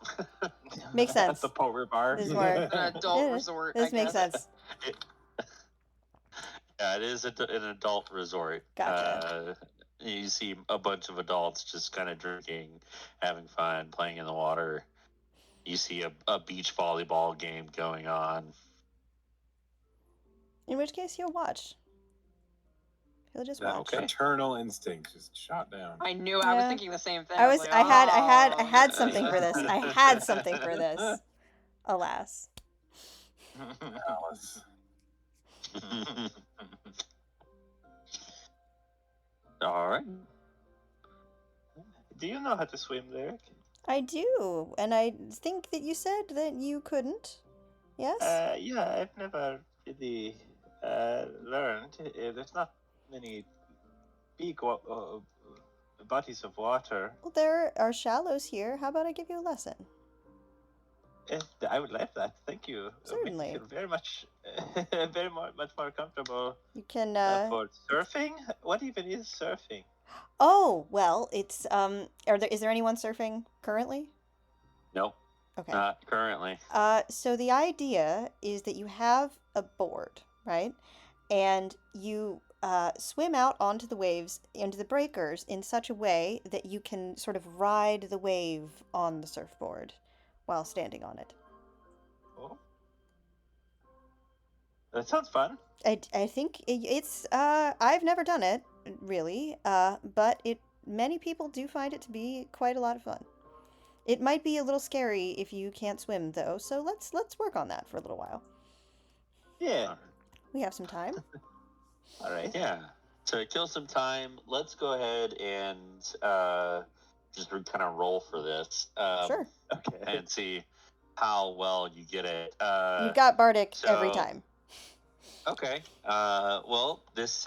Makes sense. At the poker bar. This is more- An adult Yeah, resort. this I makes guess. sense. Yeah, it is an adult resort. Gotcha. You see a bunch of adults just kind of drinking, having fun, playing in the water. You see a beach volleyball game going on. In which case, he'll watch. He'll just That watch. Okay. paternal instinct just shot down. I knew. I was Yeah. thinking the same thing. I was. like, I "Oh." had something for this. I had something for this. Alas. Alice. All right. Do you know how to swim, Lyric? I do, and I think that you said that you couldn't. Yes. Yeah, I've never really learned. There's not many big bodies of water. Well, there are shallows here. How about I give you a lesson? I would like that. Thank you. Certainly. It makes me feel very much, much more comfortable You can. for surfing. What even is surfing? Oh well, it's Is there anyone surfing currently? Nope, Okay. not currently. So the idea is that you have a board, right? And you swim out onto the waves, into the breakers, in such a way that you can sort of ride the wave on the surfboard while standing on it. Oh, that sounds fun. I think it's I've never done it really, but many people do find it to be quite a lot of fun. It might be a little scary if you can't swim though, so let's work on that for a little while. Yeah. We have some time. All right. Yeah. To kill some time, let's go ahead and just kind of roll for this. Sure. Okay. And see how well you get it. You've got Bardic every so- time. Okay. Well, this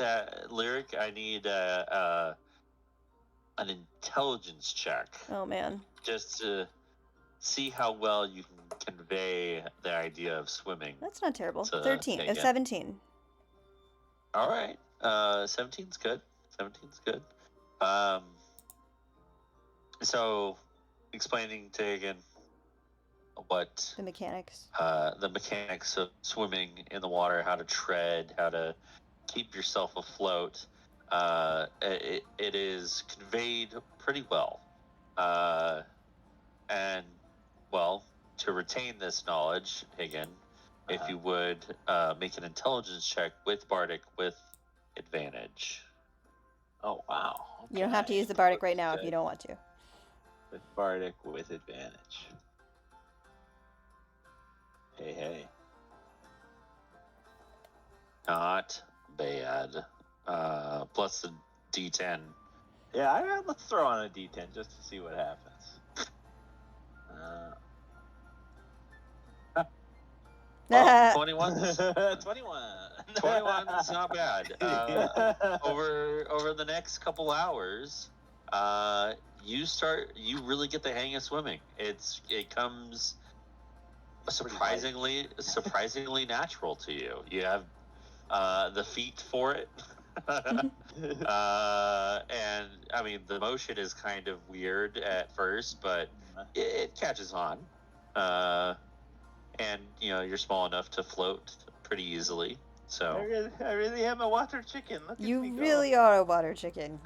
lyric, I need an intelligence check Oh man. just to see how well you can convey the idea of swimming. That's not terrible. So, 13. take it. 17. All right. 17's good. 17's good. So, explaining to again what The mechanics. the mechanics of swimming in the water, how to tread, how to keep yourself afloat. It is conveyed pretty well. And, well, to retain this knowledge, Hagen, if you would make an intelligence check with Bardic with advantage. Oh wow. You don't have to Okay. use the Bardic right now if you don't want to. With Bardic with advantage. Hey. Not bad. Plus the D10. Yeah, let's throw on a D10 just to see what happens. Oh, 21. 21. 21 is not bad. Over the next couple hours, you really get the hang of swimming. It comes surprisingly natural to you. You have the feet for it. And I mean, the motion is kind of weird at first, but it catches on. And you're small enough to float pretty easily. So I really am a water chicken. Look at me You go. really are a water chicken.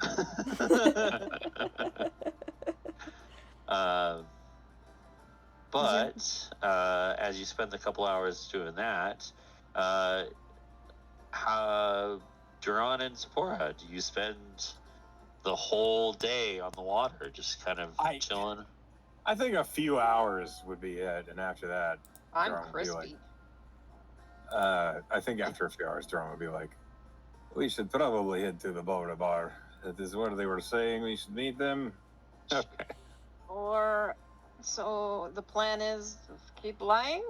But as you spend a couple hours doing that, how Duran and Sephora, do you spend the whole day on the water, just kind of chilling? I think a few hours would be it, and after that, I'm Duran would be crispy. I think after a few hours, Duran would be like, "We should probably head to the Boulder Bar. That is where they were saying we should meet them." Okay. Or so the plan is keep lying,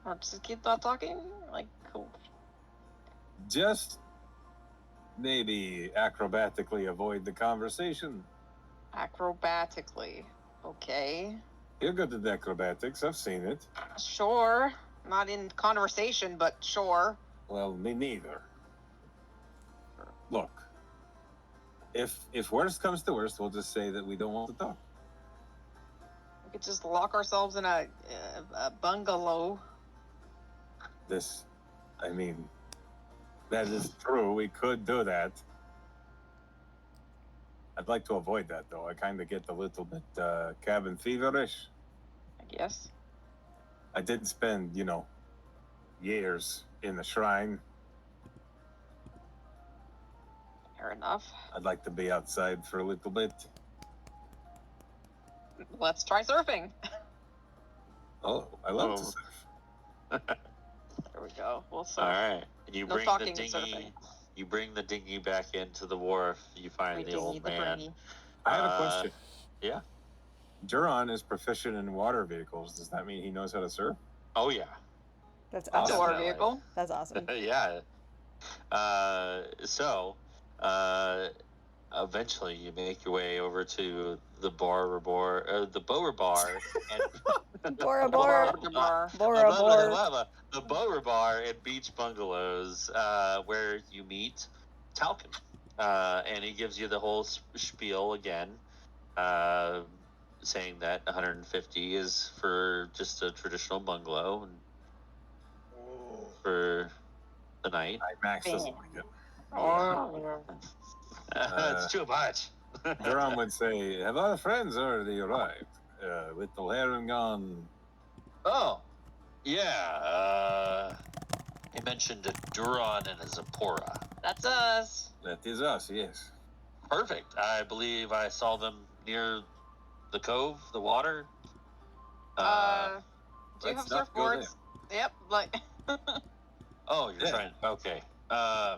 or just keep not talking. Like, cool. Just maybe acrobatically avoid the conversation. Acrobatically, okay. You're good at acrobatics. I've seen it. Sure, not in conversation, but sure. Well, me neither. Look, if worst comes to worst, we'll just say that we don't want to talk. We could just lock ourselves in a bungalow. I mean, that is true. We could do that. I'd like to avoid that, though. I kind of get a little bit cabin feverish. I guess. I did spend, years in the shrine. Fair enough. I'd like to be outside for a little bit. Let's try surfing. Oh, I love to surf. There we go. We'll surf. All right. You No bring talking the and dinghy. surfing. You bring the dinghy back into the wharf. You find the old man. I have a question. Yeah. Duran is proficient in water vehicles. Does that mean he knows how to surf? Oh yeah. That's That's a awesome. water Definitely. vehicle. That's awesome. Yeah. So, eventually you make your way over to the Bora Bar, the Bora Bar, and Bora Bora. Bar. Bora Bora. the Bora Bar and Beach Bungalows, where you meet Talcon, and he gives you the whole spiel again, saying that 150 is for just a traditional bungalow and for the night. Max doesn't like it. It's too much. Duran would say, "Have our friends already arrived? Little Harangon." Oh, yeah. He mentioned a Duran and a Zipporah. That's us. That is us, yes. Perfect. I believe I saw them near the cove, the water. Do you have let's not go surfboards? Yep. Like. Oh, you're Yeah. trying. Okay. I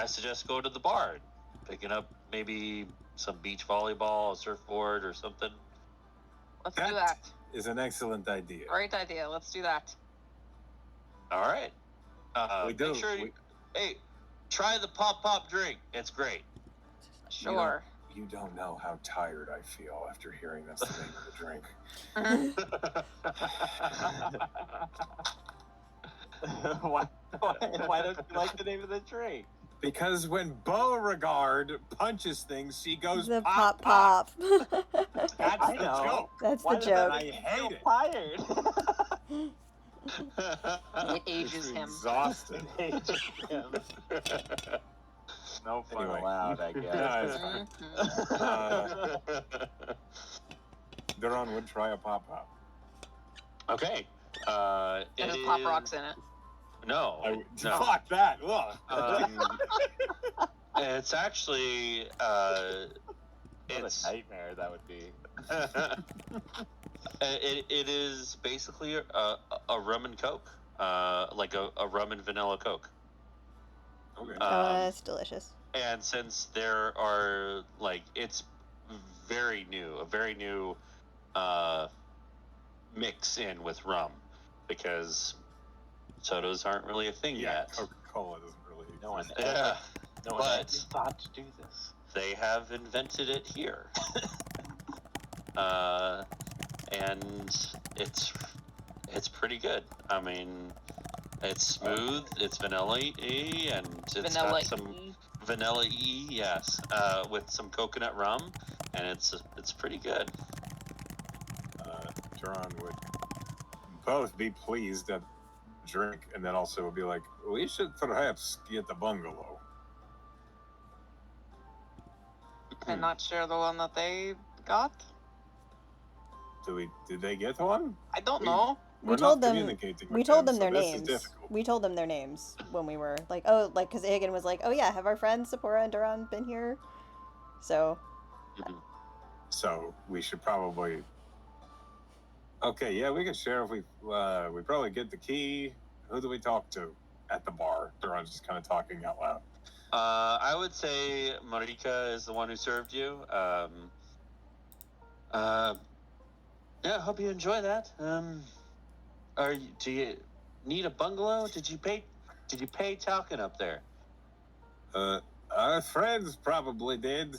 suggest go to the bar, and picking up maybe some beach volleyball, a surfboard, or something. Let's do that. Is an excellent idea. Great idea. Let's do that. All right. We do. Make sure hey, try the pop drink. It's great. Sure. You don't know how tired I feel after hearing that's the name of the drink. why don't you like the name of the drink? Because when Beauregard punches things, she goes The pop pop. That's I the know. joke. That's Why the does that joke. I make you hate it. Fired. It ages him. Exhausted. No fun Anyway. allowed, I No, guess. it's fine. Mhm. Duran would try a pop. Okay. And there's pop rocks in it. No. No. Fuck that. Ugh. It's actually What it's a nightmare that would be. it is basically a rum and coke, like a rum and vanilla coke. Okay. That's delicious. And since there are it's very new, a very new mix in with rum, because sodas aren't really a thing yet. Coca-Cola doesn't really No one exist. Yeah, No one but- ever thought to do this. they have invented it here, and it's pretty good. I mean, It's smooth. It's vanilla-y, and it's Vanilla got some vanilla-y, yes, with some coconut rum, and it's pretty good. Duran would both be pleased at the drink, and then also be like, we should perhaps get the bungalow. And not share the one that they got. Did they get one? I don't know. We're We told not them. communicating We with told them so their this is names. difficult. We told them their names when we were like, oh, like because Hagen was like, oh yeah, have our friends Sephora and Duran been here? So. So we should probably. Okay, yeah, we can share if we probably get the key. Who do we talk to at the bar? Duran's just kind of talking out loud. I would say Marika is the one who served you. Yeah, hope you enjoy that. Do you need a bungalow? Did you pay Talcon up there? Our friends probably did.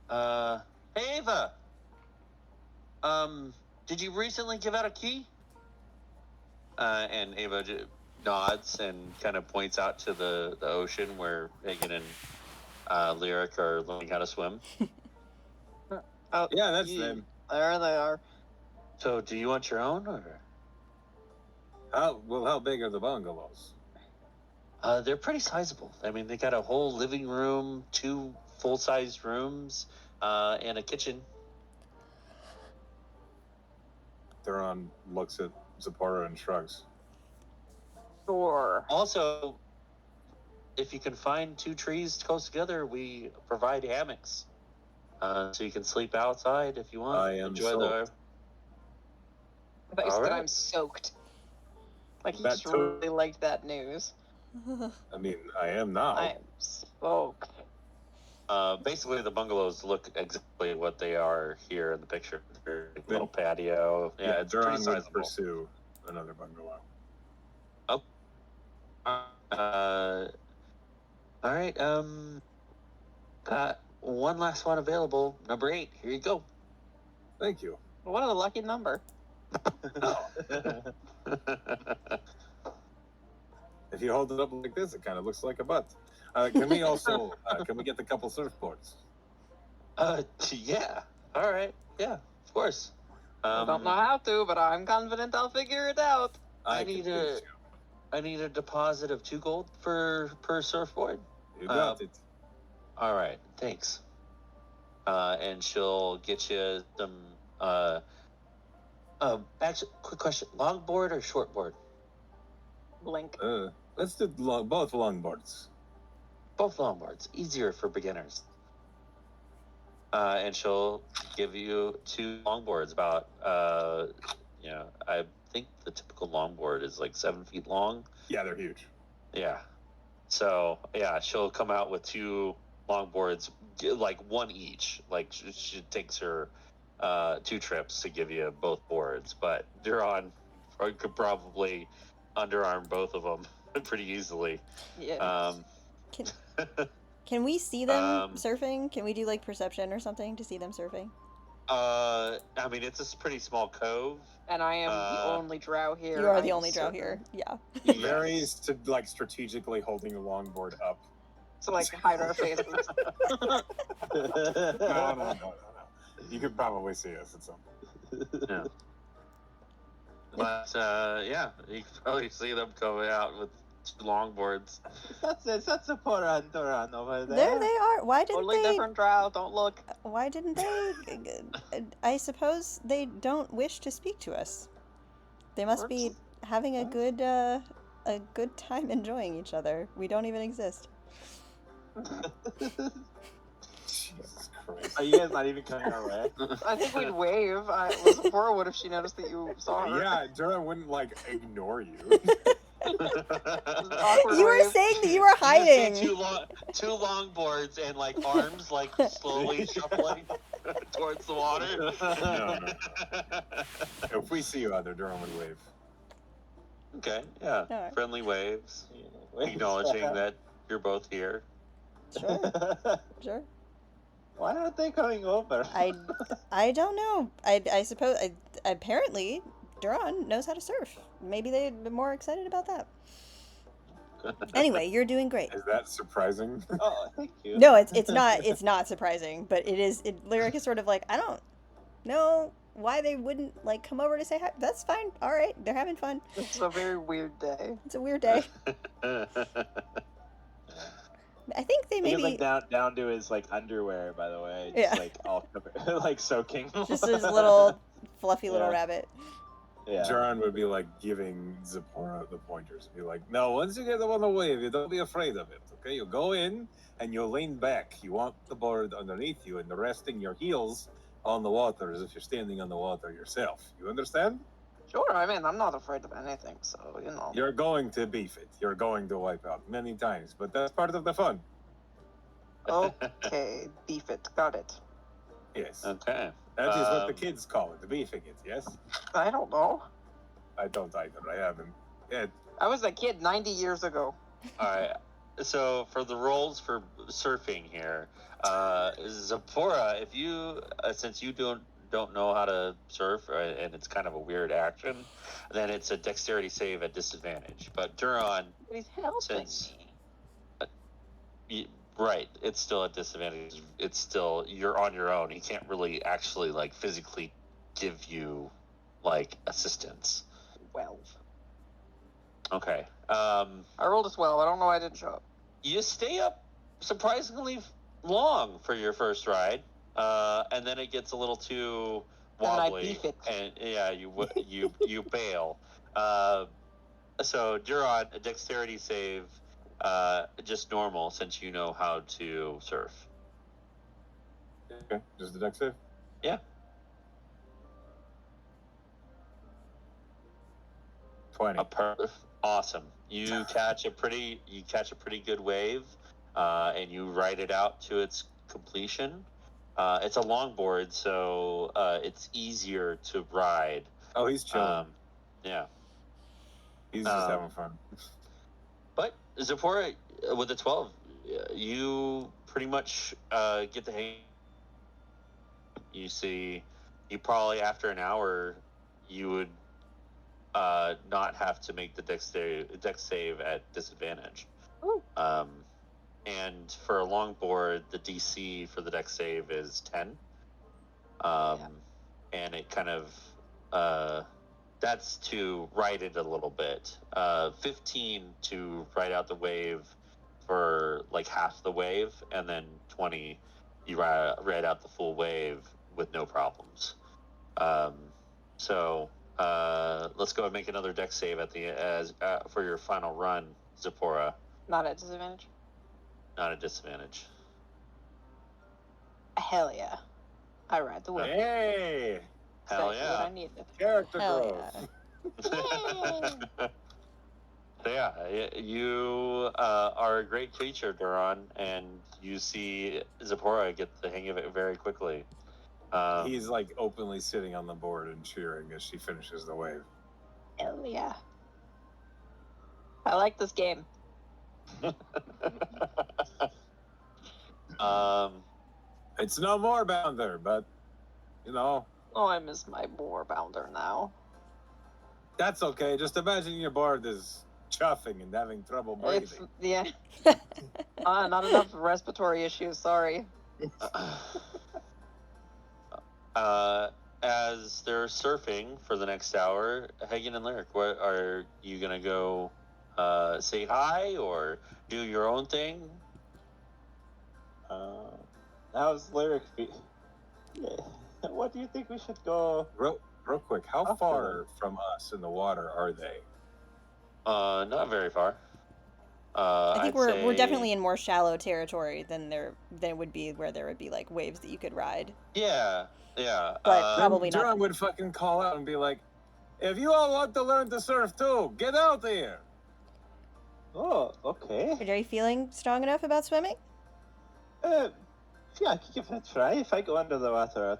Hey Ava. Did you recently give out a key? And Ava nods and kind of points out to the ocean where Hagen and Lyric are learning how to swim. Oh, Yeah, that's them. There they are. So, do you want your own, or? How big are the bungalows? They're pretty sizable. I mean, they got a whole living room, 2 full-sized rooms, and a kitchen. Duran looks at Zipporah and shrugs. Sure. Also, if you can find 2 trees close together, we provide hammocks. So you can sleep outside if you want. I am soaked. I thought you said Alright. I'm soaked. Like he That just too. really liked that news. I mean, I am now. I'm soaked. Basically, the bungalows look exactly what they are here in the picture. They're a little patio. Yeah, it's Duran pretty would sizable. pursue another bungalow. All right. Got one last one available. Number 8. Here you go. Thank you. What a lucky number. If you hold it up like this, it kind of looks like a butt. Can we also can we get the couple surfboards? Yeah. All right. Yeah. Of course. I don't know how to, but I'm confident I'll figure it out. I can need finish I need a deposit of 2 gold per surfboard. you got it. All right, thanks. And she'll get you some. Actually, quick question: longboard or shortboard? Blink. Let's do both longboards. Both longboards, easier for beginners. And she'll give you 2 longboards. About I think the typical longboard is like 7 feet long. Yeah, they're huge. Yeah. So yeah, she'll come out with 2 longboards, like 1 each. Like she takes her 2 trips to give you both boards, but Duran could probably underarm both of them pretty easily. Yeah. Can we see them Um, surfing? Can we do like perception or something to see them surfing? I mean, it's a pretty small cove. And I am the only drow here. You are the I'm only drow certain. here. Yeah. Varies to like strategically holding a longboard up. So like hide our faces. No. You could probably see us at some point. Yeah. But yeah, you can probably see them coming out with 2 longboards. That's Sephora and Duran over there. There they are. Why didn't Totally they? different drow. Don't look. Why didn't they? I suppose they don't wish to speak to us. They must be having a good time enjoying each other. We don't even exist. Jesus Christ. Are you guys not even coming our way? I think we'd wave. Sephora would if she noticed that you saw her. Yeah, Duran wouldn't like ignore you. Awkward You were wave. saying that you were hiding. You see 2 longboards and like arms like slowly shuffling towards the water. No. If we see you out there, Duran would wave. Okay, yeah. Alright. Friendly waves, acknowledging that you're both here. Sure. Why aren't they coming over? I don't know. I suppose apparently Duran knows how to surf. Maybe they'd be more excited about that. Anyway, you're doing great. Is that surprising? Oh, thank you. No, it's not surprising, but Lyric is sort of like, I don't know why they wouldn't like come over to say hi. That's fine. All right, they're having fun. It's a very weird day. It's a weird day. I think they He maybe was like down to his like underwear, by the way. Yeah. Just like all covered, like soaking. just his little fluffy little Yeah. rabbit. Yeah. Duran would be like giving Zipporah the pointers. Be like, no, once you get on the wave, you don't be afraid of it. Okay, you go in and you lean back. You want the board underneath you and the resting your heels on the water as if you're standing on the water yourself. You understand? Sure, I mean, I'm not afraid of anything, so, you know. You're going to beef it. You're going to wipe out many times, but that's part of the fun. Okay, beef it. Got it. Yes. Okay. That is what the kids call it, beefing it, yes? I don't know. I don't either. I haven't. Yeah, I was a kid 90 years ago. All right. So for the rolls for surfing here, Zipporah, if you since you don't know how to surf and it's kind of a weird action, then it's a dexterity save at disadvantage. But Duran, But he's helping Since- me. right, it's still at disadvantage. It's still you're on your own. He can't really actually like physically give you like assistance. 12. Okay. I rolled a 12. I don't know why I didn't show up. You stay up surprisingly long for your first ride, and then it gets a little too And I wobbly, beef it. and yeah, you bail. So Duran, a dexterity save, just normal since you know how to surf. okay. Just the deck save? Yeah. 20. Awesome. You catch a pretty good wave, and you ride it out to its completion. It's a longboard, so it's easier to ride. Oh, he's chilling. Yeah. He's just having fun. But Zipporah, with a 12, you pretty much get the hang. You see, you probably after an hour, you would not have to make the dex save at disadvantage. Ooh. And for a longboard, the DC for the dex save is 10. And it kind of that's to ride it a little bit. 15 to ride out the wave for like half the wave, and then 20 you ride out the full wave with no problems. So let's go and make another dex save at for your final run, Zipporah. Not at disadvantage. Not a disadvantage. Hell yeah. I ride the wave. Hey! Hell Exactly what I yeah. needed. Character Hell growth. Yeah, you are a great creature, Duran, and you see Zipporah get the hang of it very quickly. He's like openly sitting on the board and cheering as she finishes the wave. Hell yeah. I like this game. It's no more bounder, but you know, Oh, I miss my boar bounder now. that's okay. Just imagine your board is chuffing and having trouble breathing. It's, yeah. Not enough respiratory issues, sorry. As they're surfing for the next hour, Hagen and Lyric, what are you gonna go say hi or do your own thing? How's Lyric? What do you think we should go? Real quick, how Okay. far from us in the water are they? Not very far. I think I'd we're say- definitely in more shallow territory than would be where there would be like waves that you could ride. Yeah. But probably not. Duran would fucking call out and be like, "If you all want to learn to surf too, get out here." Oh, okay. Are you feeling strong enough about swimming? Yeah, I can give it a try. If I go under the water,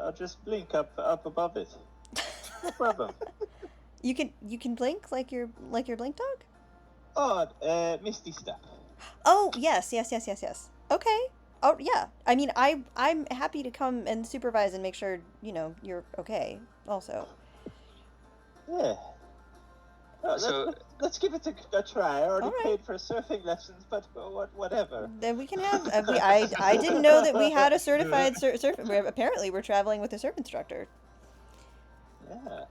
I'll just blink up above it. No problem. You can blink like your blink dog? Oh, Misty Step. Oh, yes. Okay. Oh, yeah. I mean, I'm happy to come and supervise and make sure, you're okay also. Yeah. So- Let's give it a try. I already All right. paid for surfing lessons, but whatever. Then we can have. I didn't know that we had a certified surf. Apparently, we're traveling with a surf instructor. Yeah.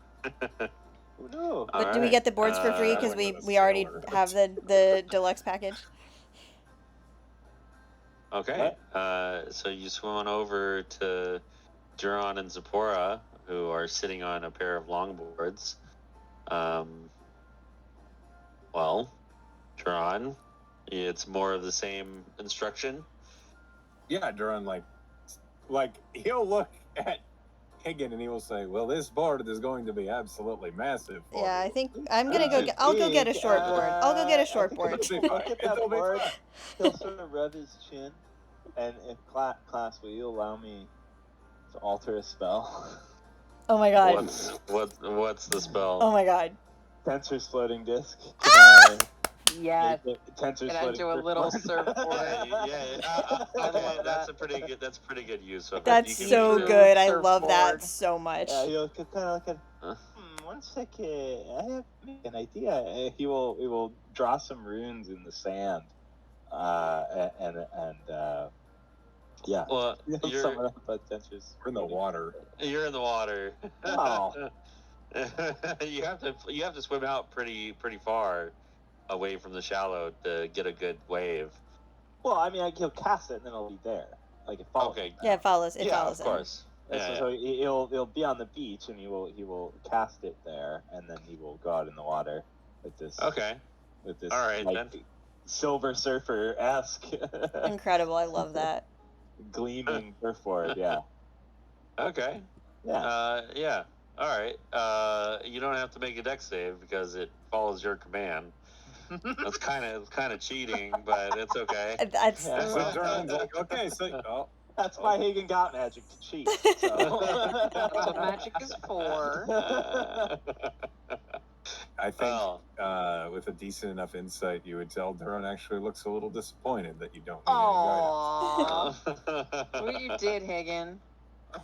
Who knew? But do we get the boards for free because Traveling with a we already sailor. have the deluxe package? Okay. So you swim on over to Duran and Zipporah, who are sitting on a pair of longboards. Well, Duran, it's more of the same instruction. Yeah, Duran, like he'll look at Higgin and he will say, "Well, this board is going to be absolutely massive." for Yeah, I you." think I'm gonna go. I'll go get a short board. I'll go get a short board. It'll be Look fine. at that It'll be board. fine. He'll sort of rub his chin, and if class, will you allow me to alter a spell? Oh my god. What's the spell? Oh my god. Tensor's floating disc. Can I Yes. make it Tensor's Get floating into a disc little board? surfboard. Okay, that's a pretty good use of it. That's You can so use it. good. I love that Surfboard. so much. Yeah, he'll kind of like Huh? 1 second. I have an idea. He will draw some runes in the sand, yeah. Well, He'll you're summon up a Tensor's. We're in the water. you're in the water. Oh. you have to swim out pretty far away from the shallow to get a good wave. Well, I mean, he'll cast it and then it'll be there. Like it follows. Okay. Yeah, it follows. It Yeah, follows of him. course. And Yeah, so he'll be on the beach and he will cast it there and then he will go out in the water with this. Okay. With this. All right, like, then. Silver Surfer esque. Incredible. I love that. Gleaming surfboard. Yeah. Okay. Yeah. Yeah. All right. You don't have to make a dex save because it follows your command. That's kind of cheating, but it's okay. That's Yeah. So Duran's like, "Okay, so That's why Hagen got magic to cheat. So. That's what magic is for. I think Well, with a decent enough insight, you would tell Duran actually looks a little disappointed that you don't need any guidance." Aww. What you did, Hagen.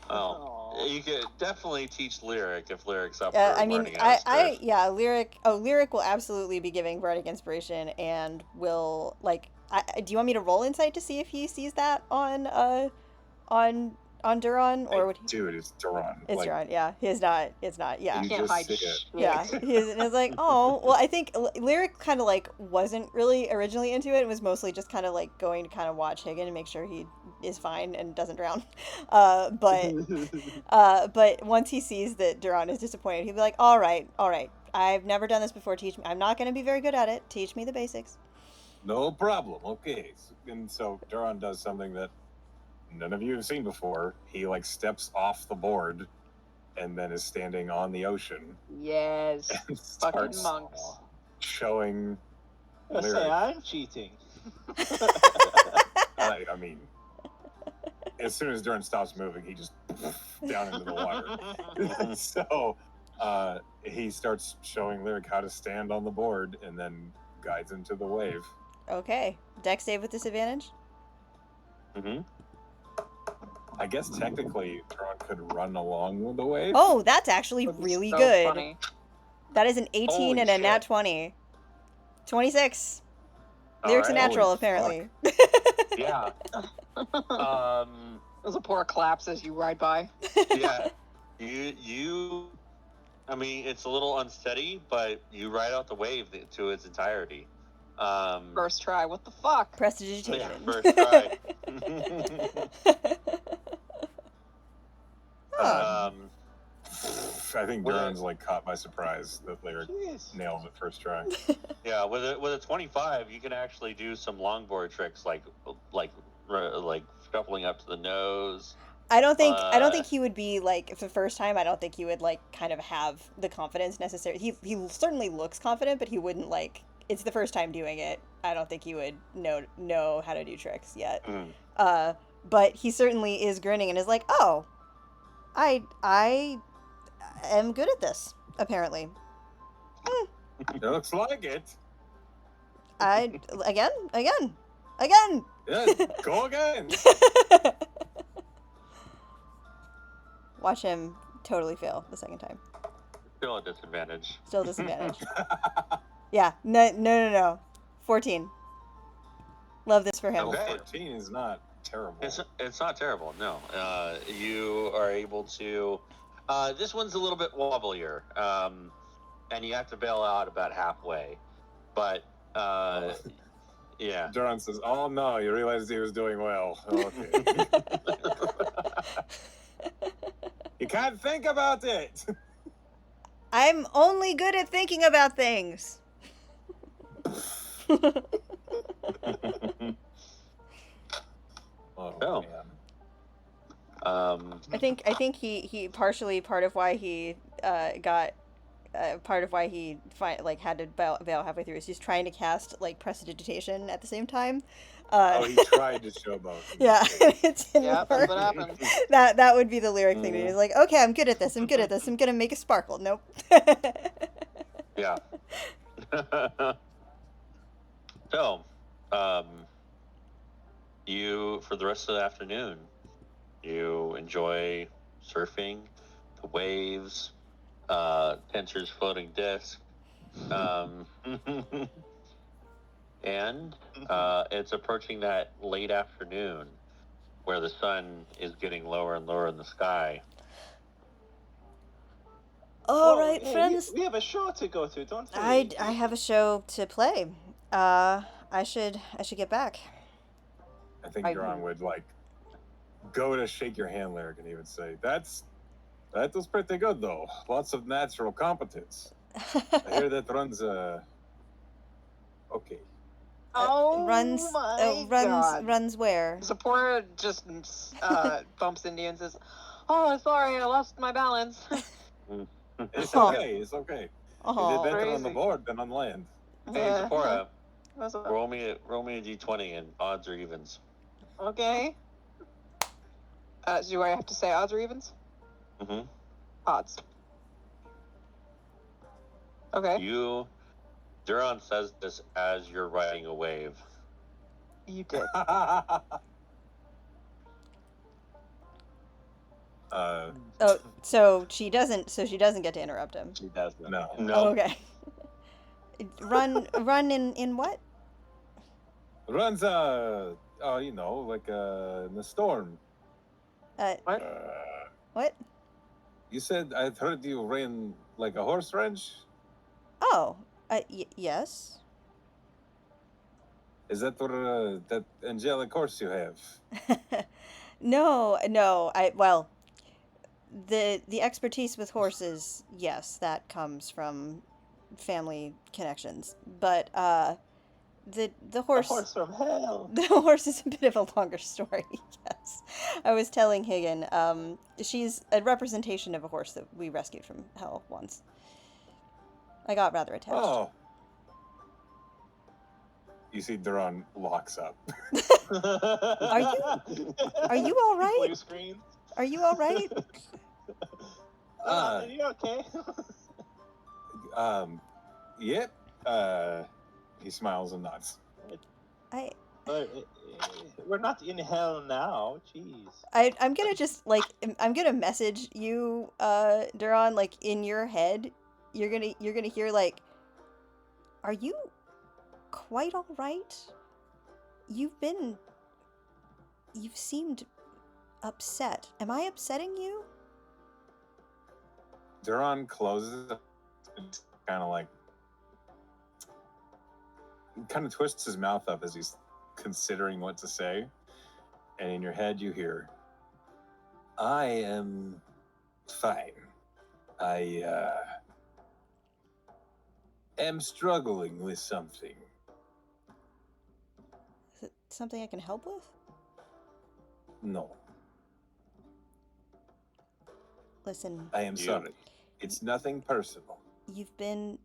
well, you could definitely teach Lyric if Lyric's up Yeah, for I mean, learning how to surf. Lyric. Oh, Lyric will absolutely be giving bardic inspiration, and will like. Do you want me to roll insight to see if he sees that on Duran, or would he? Dude, it's Duran. It's Duran. Yeah, he's not. It's not. Yeah. You Can't just hide see it. shit. Yeah, he's like, oh, well, I think Lyric kind of like wasn't really originally into it. It was mostly just kind of like going to kind of watch Higgin and make sure he is fine and doesn't drown. But once he sees that Duran is disappointed, he'll be like, all right, I've never done this before. Teach me. I'm not going to be very good at it. Teach me the basics. No problem. Okay. And so Duran does something that none of you have seen before. He like steps off the board and then is standing on the ocean Yes. and Fucking starts monks. showing I say Lyric. I'm cheating. I mean, as soon as Duran stops moving, he just down into the water. So he starts showing Lyric how to stand on the board and then guides him to the wave. Okay, dex save with disadvantage. Mm-hmm. I guess technically Duran could run along with the wave. Oh, that's actually Would be really so good. funny. That is an 18 Holy and a nat shit. 20. 26. All Lyric's a right. natural, Holy apparently. Yeah. Those are poor claps as you ride by. Yeah. You. I mean, it's a little unsteady, but you ride out the wave to its entirety. First try. What the fuck? Prestidigitation. Yeah, first try. Huh. I think Well, Duran's like caught by surprise that Lyric Jeez. nailed it first try. Yeah, with a 25, you can actually do some longboard tricks like shuffling up to the nose. I don't think he would be like, if the first time, I don't think he would like kind of have the confidence necessary. He certainly looks confident, but he wouldn't like, it's the first time doing it. I don't think he would know how to do tricks yet. Mm. But he certainly is grinning and is like, oh, I am good at this, apparently. It looks like it. Again. Yeah, go again. Watch him totally fail the second time. still a disadvantage. Still disadvantage. Yeah. No. 14. Love this for him. Okay. 14 is not terrible. It's not terrible. No. You are able to. This one's a little bit wobblier, and you have to bail out about halfway. But yeah. Duran says, "Oh no, you realized he was doing well." Okay. You can't think about it. I'm only good at thinking about things. Oh, Oh. man. I think he partially part of why he got part of why he had to bail halfway through is he's trying to cast like prestidigitation at the same time. He tried to showboat. Yeah, it didn't Yeah, work. that's what happened. That would be the lyric thing. He's like, okay, I'm good at this. I'm gonna make a sparkle. Nope. Yeah. So, you for the rest of the afternoon, you enjoy surfing, the waves, Tensor's floating disc, and it's approaching that late afternoon where the sun is getting lower and lower in the sky. All Well, right, hey, friends. We have a show to go to, don't we? I have a show to play. I should get back. I think Duran would go to shake your hand, Lyric, and he would say, "That was pretty good, though. Lots of natural competence. I hear that runs okay." Oh my God. Runs where? Zipporah just bumps into you and says, "Oh, sorry, I lost my balance." It's Oh. okay. It's okay. You Oh, did better on the crazy. board than on land. Hey, Zipporah, What's up? roll me a d20 and odds or evens. Okay. Do I have to say odds or evens? Mm-hmm. Odds. Okay. Duran says this as you're riding a wave. You did. Oh, so she doesn't get to interrupt him. She does that. No. No. Oh, okay. Run in what? Runs in the storm. What? What? You said I'd heard you ran like a horse ranch. Oh, yes. Is that where that angelic horse you have? No. The expertise with horses, yes, that comes from family connections. But the horse. A horse from hell. The horse is a bit of a longer story. Yes, I was telling Higgin. She's a representation of a horse that we rescued from hell once. I got rather attached. Oh. You see Duran locks up. Are you all right? Blue screen. Are you all right? Are you okay? Yep. He smiles and nods. We're not in hell now. Jeez. I'm gonna just I'm gonna message you, Duran, in your head. You're gonna hear are you quite all right? You've seemed upset. Am I upsetting you? Duran closes it, kind of twists his mouth up as he's considering what to say. And in your head you hear, "I am fine. I am struggling with something." Is it something I can help with? No, Listen, I am sorry. It's nothing personal. you've been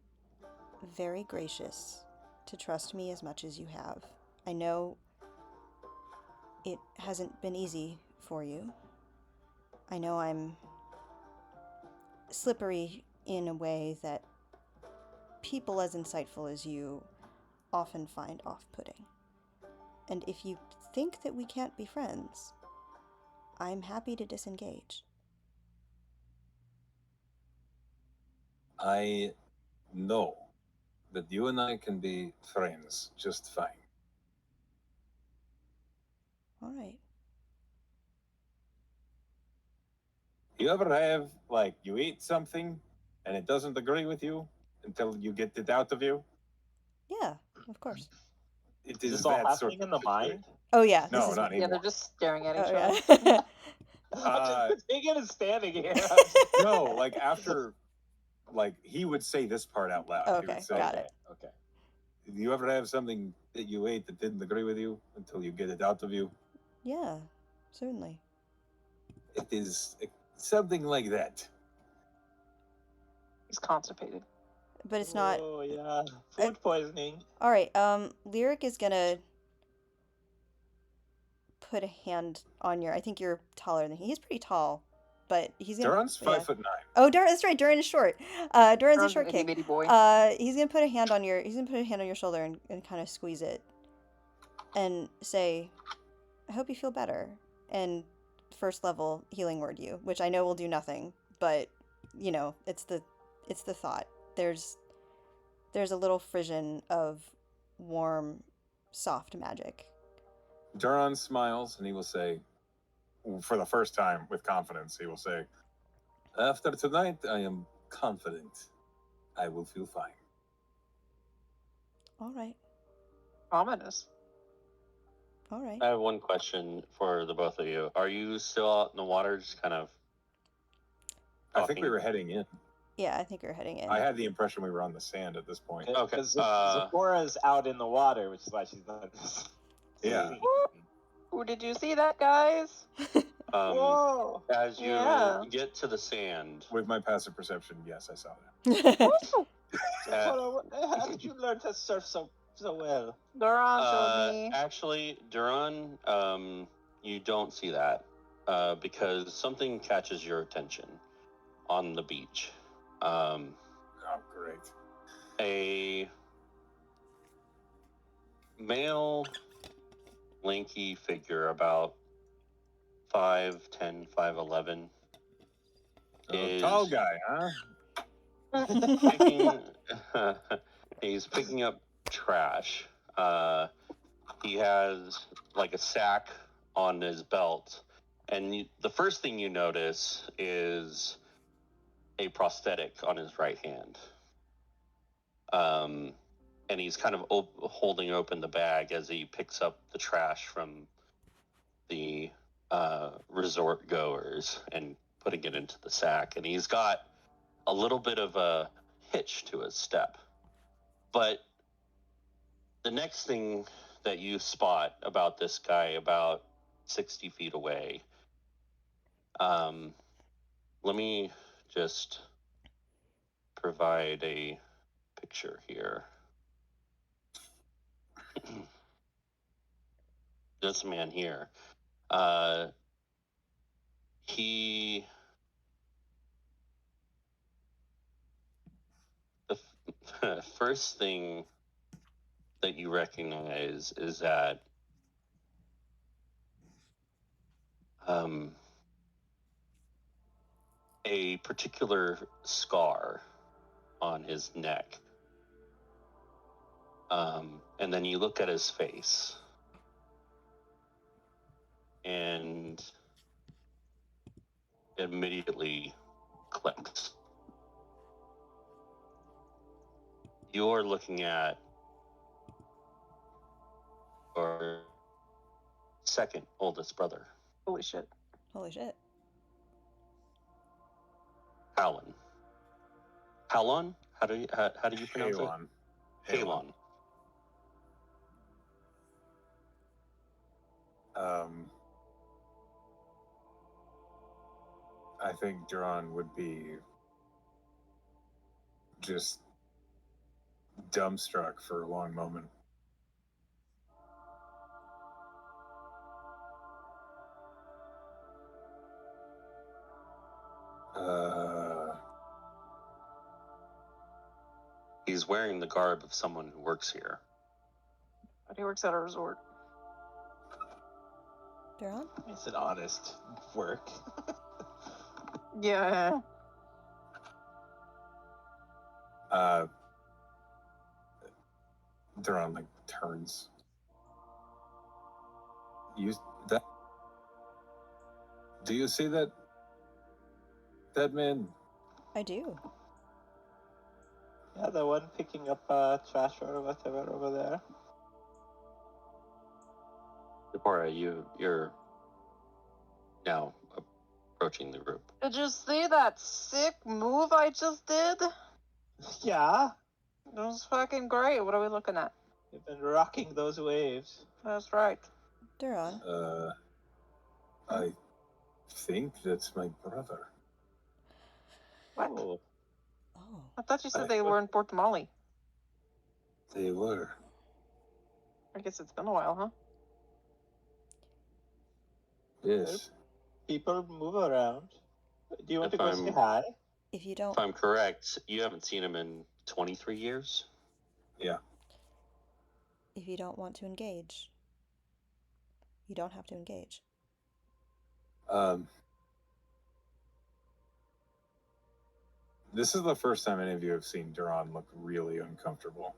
very gracious to trust me as much as you have. I know it hasn't been easy for you. I know I'm slippery in a way that people as insightful as you often find off-putting. And if you think that we can't be friends, I'm happy to disengage. I know that you and I can be friends just fine. All right. You ever have, like, you eat something and it doesn't agree with you until you get it out of you? Yeah, of course. It Is is this all that sort happening in of the situation. mind? Oh yeah, this No, is. not Yeah, they're anymore. just staring at each Oh other. yeah. Uh, Megan is standing here. No, like after, like he would say this part out loud. He Okay, would say, got it. Okay. "Do you ever have something that you ate that didn't agree with you until you get it out of you?" Yeah, certainly. It is something like that. He's constipated. But it's not. Oh yeah, food poisoning. All right. Lyric is gonna put a hand on your. I think you're taller than he's pretty tall, but he's gonna. Duran's 5'9". Oh, Duran. That's right. Duran is short. Duran's a Duran's short an king. itty-bitty boy. He's gonna put a hand on your. He's gonna put a hand on your shoulder and kind of squeeze it, and say, "I hope you feel better." And first level healing word you, which I know will do nothing, but you know, it's the thought. There's a little frisson of warm, soft magic. Duran smiles and he will say, for the first time with confidence, he will say, "After tonight, I am confident I will feel fine." All right. Ominous. All right. I have one question for the both of you. Are you still out in the water, just kind of? I think we talking? were heading in. Yeah, I think we're heading in. I had the impression we were on the sand at this point. Okay, Because Zippora's out in the water, which is why she's not. Yeah. Ooh, did you see that, guys? Whoa! As you Yeah. get to the sand, With my passive perception, yes, I saw that. Woo! Zippora, how did you learn to surf so well? Duran showed me. actually, Duran, you don't see that because something catches your attention on the beach. Oh, great. A male, lanky figure, about 5'10", 5'11", is Tall guy, huh? picking, he's picking up trash. He has like a sack on his belt, and the first thing you notice is a prosthetic on his right hand. And he's kind of holding open the bag as he picks up the trash from the resort goers and putting it into the sack. And he's got a little bit of a hitch to his step. But the next thing that you spot about this guy, about 60 feet away, let me just provide a picture here. This man here, he, the first thing that you recognize is that a particular scar on his neck. And then you look at his face, and it immediately clicks. You're looking at your second oldest brother, Holy shit. Holy shit. Halon. Halon? How do you pronounce Halon. it? Halon. I think Duran would be just dumbstruck for a long moment. He's wearing the garb of someone who works here. But he works at a resort. Duran? It's an honest work. Yeah. Duran like turns. You that? Do you see that man? I do. Yeah, the one picking up trash or whatever over there. Deborah, you're now approaching the group. Did you see that sick move I just did? Yeah, It was fucking great. What are we looking at? you've been rocking those waves. That's right. Duran. I think that's my brother. What? Oh, Oh. I thought you said they were in Port Molly. They were. I guess it's been a while, huh? Yes. people move around. Do you want If to go say I'm- hi? If you If don't, I'm correct, you haven't seen him in 23 years. Yeah. if you don't want to engage, you don't have to engage. This is the first time any of you have seen Duran look really uncomfortable.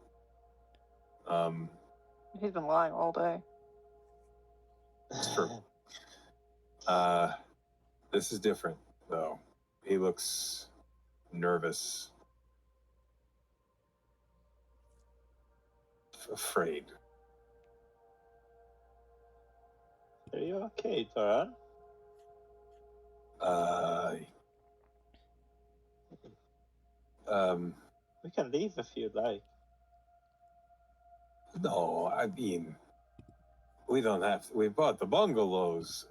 He's been lying all day. It's true. This is different, though. He looks nervous, afraid. Are you okay, Doran? We can leave if you'd like. No, I mean, we don't have to. We bought the bungalows.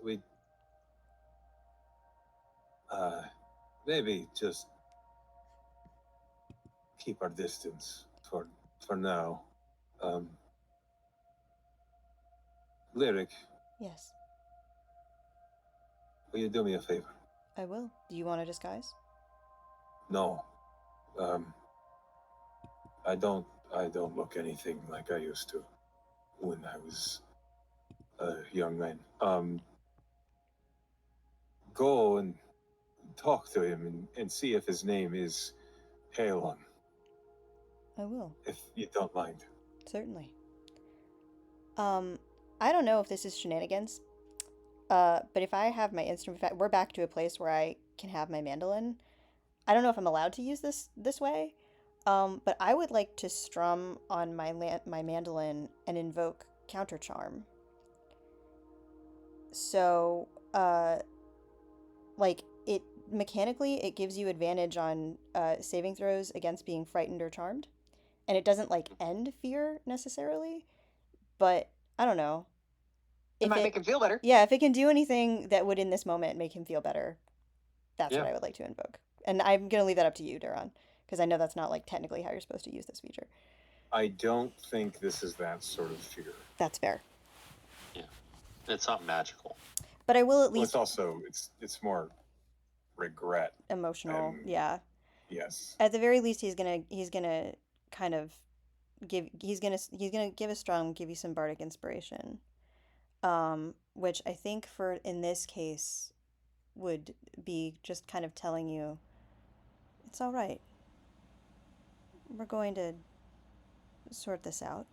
Maybe just keep our distance for now. Lyric, Yes, will you do me a favor? I will. Do you want to disguise? No. I don't look anything like I used to when I was a young man. Go and talk to him and see if his name is Halon, I will. if you don't mind. Certainly. I don't know if this is shenanigans, but if I have my instrument, we're back to a place where I can have my mandolin. I don't know if I'm allowed to use this way, but I would like to strum on my mandolin and invoke counter charm. So, like it mechanically, it gives you advantage on saving throws against being frightened or charmed, and it doesn't like end fear necessarily, but I don't know. It might make him feel better. Yeah, if it can do anything that would in this moment make him feel better, that's what Yeah. I would like to invoke. And I'm gonna leave that up to you, Duran, because I know that's not like technically how you're supposed to use this feature. I don't think this is that sort of fear. That's fair. It's not magical. But I will at Well, least it's also it's more regret. emotional. Yeah. Yes. At the very least, he's gonna kind of he's gonna give a strum, give you some bardic inspiration, which I think for in this case would be just kind of telling you it's all right. We're going to sort this out.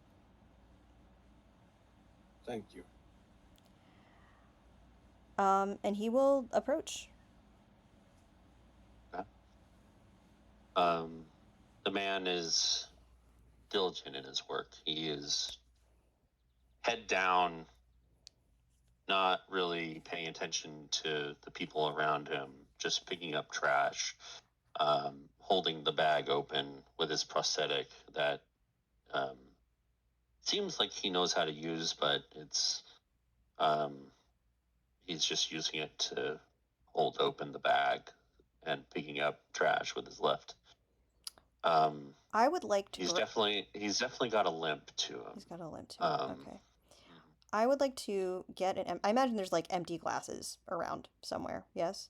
Thank you. And he will approach. The man is diligent in his work. He is head down, not really paying attention to the people around him, just picking up trash, holding the bag open with his prosthetic that seems like he knows how to use, but it's he's just using it to hold open the bag and picking up trash with his left. I would like to. He's definitely got a limp to him. He's got a limp to him. Okay. I would like to get an. I imagine there's like empty glasses around somewhere. Yes.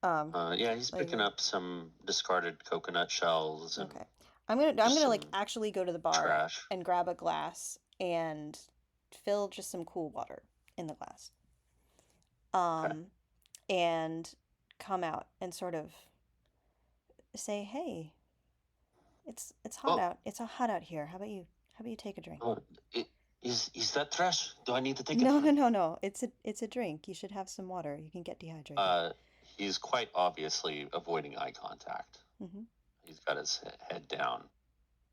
Yeah, he's picking up some discarded coconut shells. And Okay. I'm gonna like some actually go to the bar trash. and grab a glass and fill just some cool water in the glass. And come out and sort of say, "Hey, It's hot Oh. out. It's hot out here. How about you take a drink? Oh, is that trash? Do I need to take it? No. It's a drink. You should have some water. You can get dehydrated. He's quite obviously avoiding eye contact. Mm-hmm. He's got his head down,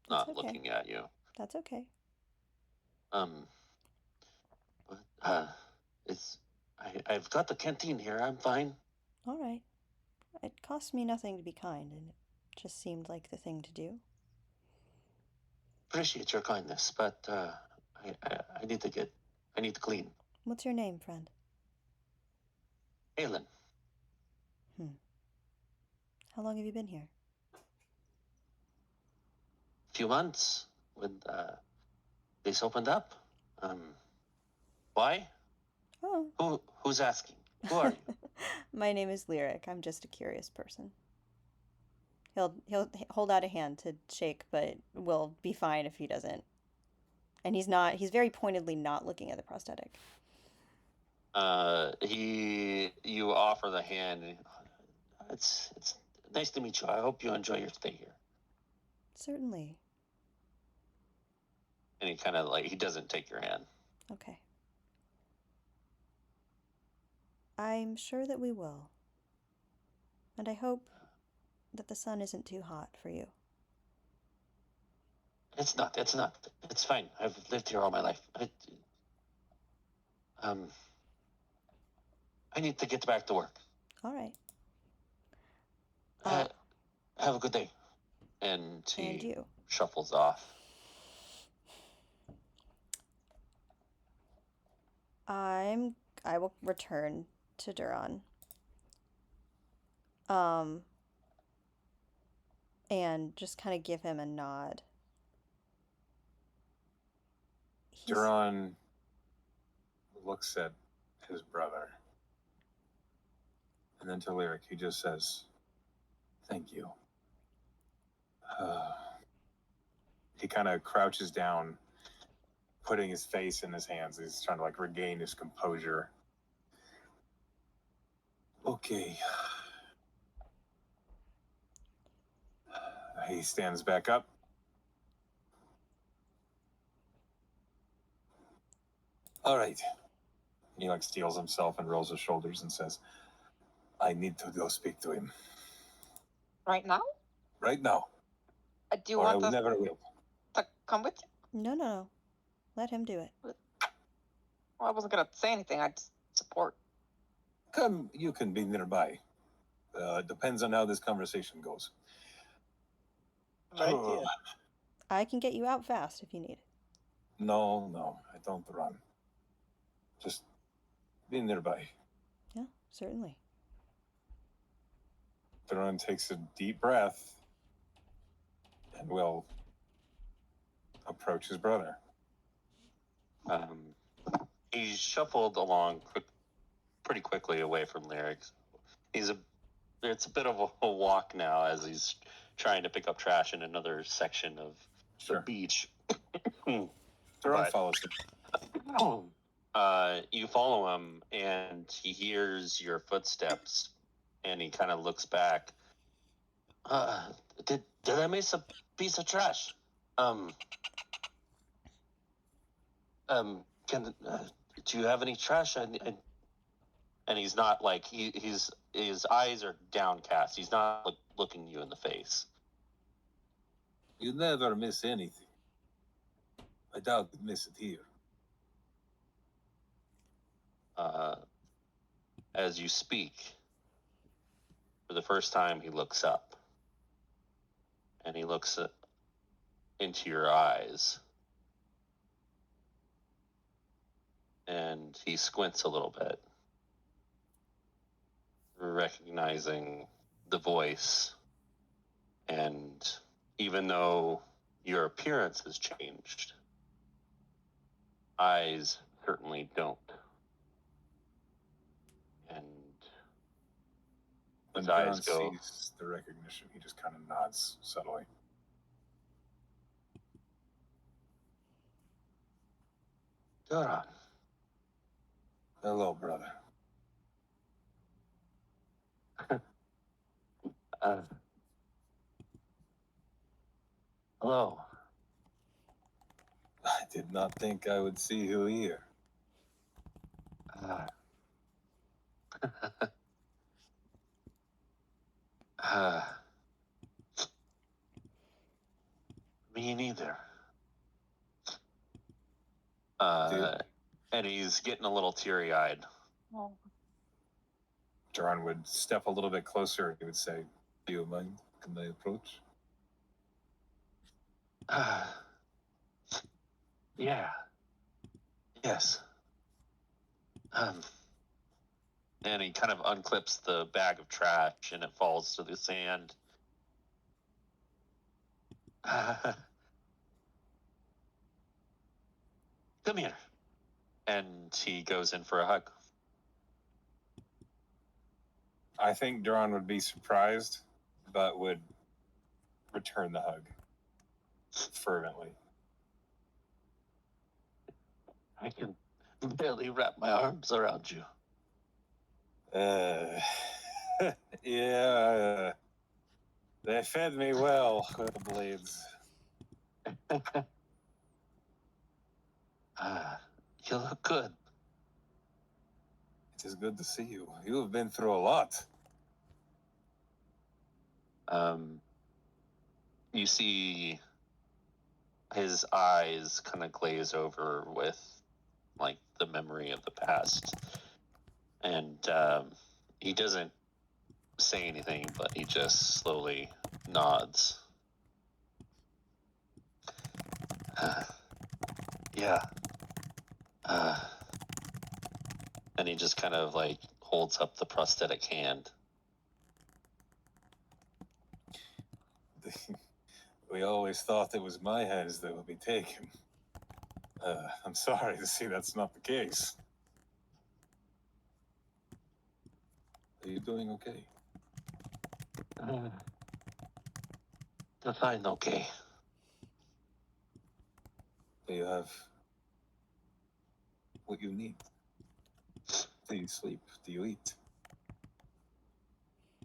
That's not okay. looking at you. That's okay. It's I've got the canteen here. I'm fine. All right. It cost me nothing to be kind, and it just seemed like the thing to do. Appreciate your kindness, but I need to clean. What's your name, friend? Aelin, How long have you been here? few months when this opened up. Why? Oh. Who's asking? Who are you? My name is Lyric. I'm just a curious person. He'll hold out a hand to shake, but will be fine if he doesn't. And he's very pointedly not looking at the prosthetic. You offer the hand. It's nice to meet you. I hope you enjoy your stay here. Certainly. And he kind of he doesn't take your hand. Okay. I'm sure that we will. And I hope that the sun isn't too hot for you. It's not. It's fine. I've lived here all my life. I need to get back to work. All right. Have a good day. And he And you. shuffles off. I will return to Duran. And just kind of give him a nod. Duran looks at his brother. And then to Lyric, he just says, "Thank you." He kind of crouches down, putting his face in his hands. He's trying to regain his composure. Okay. He stands back up. All right. He steals himself and rolls his shoulders and says, "I need to go speak to him Right now? right now, Do you or I want us never will." to come with you? No. Let him do it. Well, I wasn't going to say anything. I'd support. Come, you can be nearby. Depends on how this conversation goes. Right. I can get you out fast if you need. No, I don't run. Just be nearby. Yeah, certainly. Duran takes a deep breath and will approach his brother. He shuffled along pretty quickly away from Lyric. It's a bit of a walk now as he's trying to pick up trash in another section of the beach. Duran follows him. You follow him, and he hears your footsteps, and he kind of looks back. Did I miss a piece of trash? Do you have any trash? And he's not his eyes are downcast. He's not looking you in the face. You never miss anything. I doubt you'd miss it here. As you speak, for the first time, he looks up. And he looks into your eyes. And he squints a little bit, recognizing the voice. And even though your appearance has changed, eyes certainly don't. And when his eyes Duran go. sees the recognition, he just kind of nods subtly. Duran. Hello, brother. Hello. I did not think I would see you here. Uh, uh, Me neither. And he's getting a little teary-eyed. Duran would step a little bit closer. He would say, "Do you mind? Can I approach?" Yeah. Yes. And he kind of unclips the bag of trash, and it falls to the sand. Come here. And he goes in for a hug. I think Duran would be surprised, but would return the hug fervently. I can barely wrap my arms around you. Yeah, they fed me well with the blades. You look good. It is good to see you. You have been through a lot. You see his eyes kind of glaze over with, like, the memory of the past. And he doesn't say anything, but he just slowly nods. Yeah. And he just kind of, like, holds up the prosthetic hand. We always thought it was my hands that would be taken. I'm sorry to see that's not the case. Are you doing okay? Fine, okay. Do you have what you need? Do you sleep? Do you eat?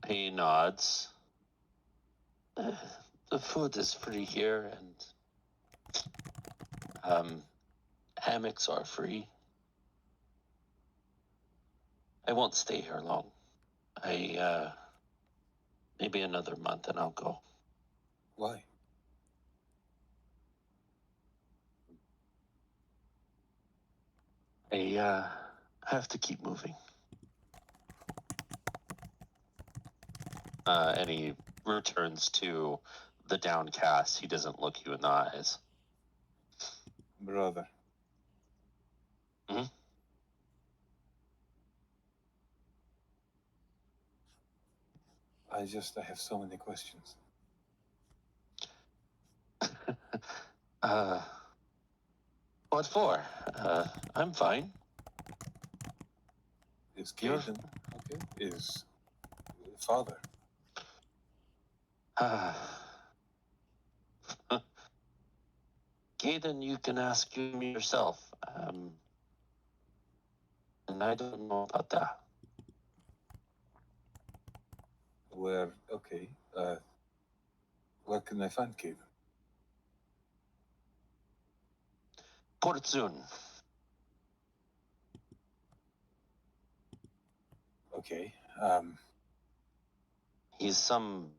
He nods. The food is free here, and hammocks are free. I won't stay here long. Maybe another month and I'll go. Why? I have to keep moving. And he returns to the downcast. He doesn't look you in the eyes. Brother. Hmm? I have so many questions. What for? I'm fine. Is Caden okay? Is father? Gaiden, you can ask him yourself. And I don't know about that. Where? Okay. Where can I find Caden? Port soon. Okay. He's some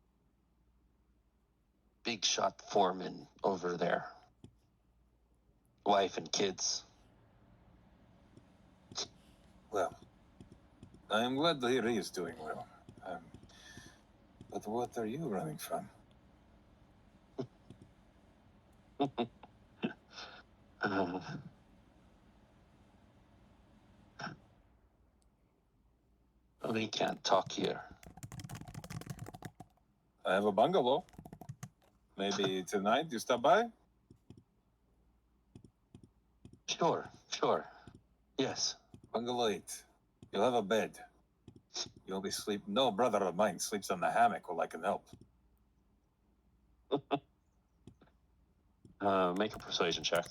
big shot foreman over there. Wife and kids. Well, I am glad to hear he is doing well. But what are you running from? We can't talk here. I have a bungalow. Maybe tonight you stop by? Sure. Yes. Bungalow 8. You'll have a bed. You'll be sleep. No brother of mine sleeps on the hammock. Well, I can help. Make a persuasion check.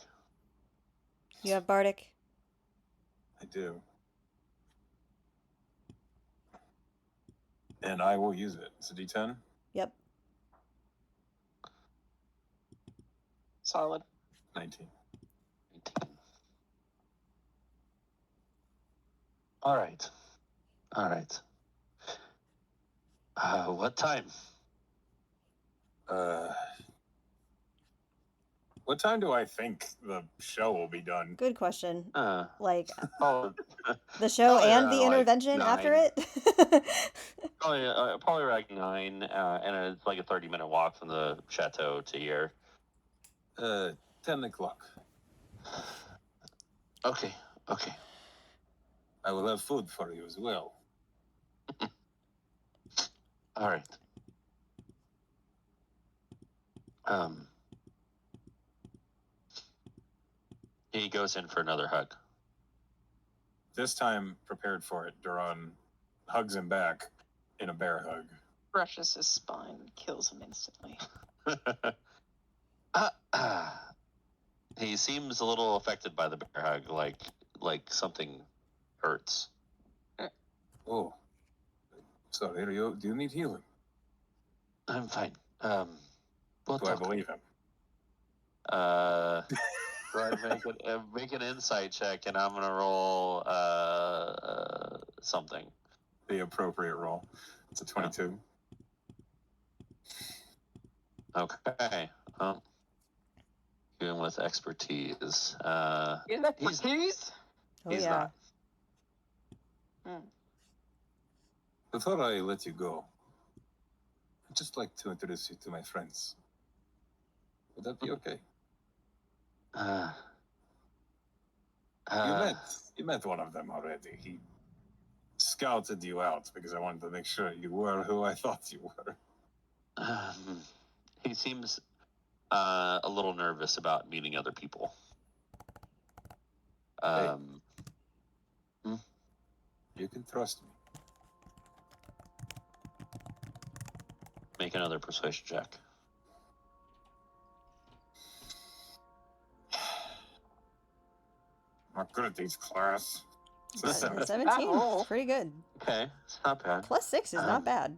You have Bardic? I do. And I will use it. It's a D10. Yep. Solid. 19. 19. All right. What time? What time do I think the show will be done? Good question. Oh, The show Probably and the around, like, intervention after 9. it? probably like 9, and it's like a 30-minute walk from the chateau to here. 10 o'clock. Okay. I will have food for you as well. All right. He goes in for another hug. This time, prepared for it, Duran hugs him back in a bear hug. Brushes his spine and kills him instantly. He seems a little affected by the bear hug, like something hurts. Oh, sorry. Do you need healing? I'm fine. We'll Do talk. I believe him? Do I make an insight check, and I'm gonna roll something. The appropriate roll. It's a 22. Okay. Even with expertise. Is that expertise? Oh, He's yeah. not. Before I let you go, I'd just like to introduce you to my friends. Would that be okay? You met one of them already. He scouted you out because I wanted to make sure you were who I thought you were. He seems a little nervous about meeting other people. You can trust me. Make another persuasion check. Not good at these, class. It's a Yeah, 7. 17. Oh. Pretty good. Okay, it's not bad. Plus 6 is not bad.